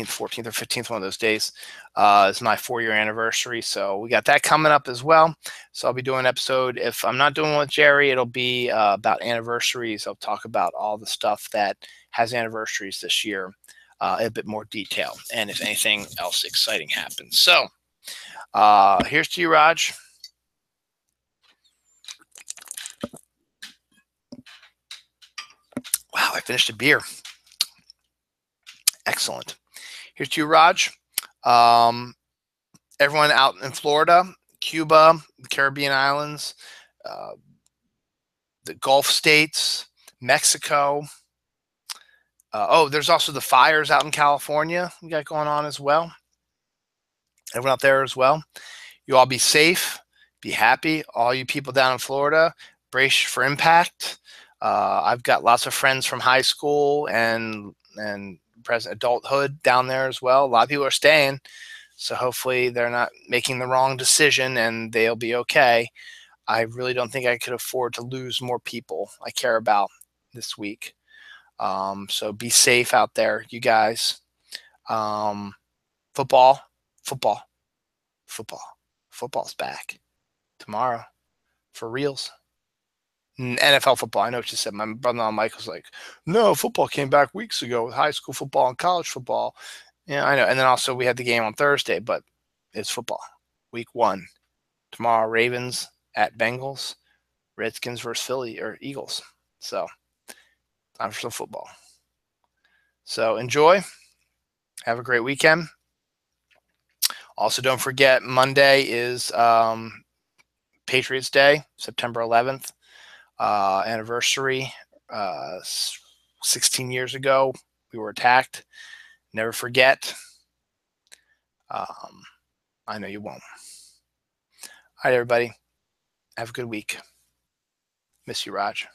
14th, or 15th, one of those days is my 4-year anniversary. So we got that coming up as well. So I'll be doing an episode. If I'm not doing one with Jerry, it'll be about anniversaries. I'll talk about all the stuff that has anniversaries this year in a bit more detail, and if anything else exciting happens. So here's to you, Raj. Wow, I finished a beer. Excellent. Here's to you, Raj. Everyone out in Florida, Cuba, the Caribbean islands, the Gulf states, Mexico. There's also the fires out in California we got going on as well. Everyone out there as well. You all be safe, be happy. All you people down in Florida, brace for impact. I've got lots of friends from high school and present adulthood down there as well. A lot of people are staying, so hopefully they're not making the wrong decision and they'll be okay. I really don't think I could afford to lose more people I care about this week. So be safe out there, you guys. Football's back tomorrow for reals. NFL football. I know what you said. My brother-in-law Mike was like, no, football came back weeks ago with high school football and college football. Yeah, I know. And then also we had the game on Thursday, but it's football. Week 1. Tomorrow, Ravens at Bengals, Redskins versus Philly or Eagles. So time for some football. So enjoy. Have a great weekend. Also, don't forget Monday is Patriots Day, September 11th, anniversary. 16 years ago, we were attacked. Never forget. I know you won't. All right, everybody. Have a good week. Miss you, Raj.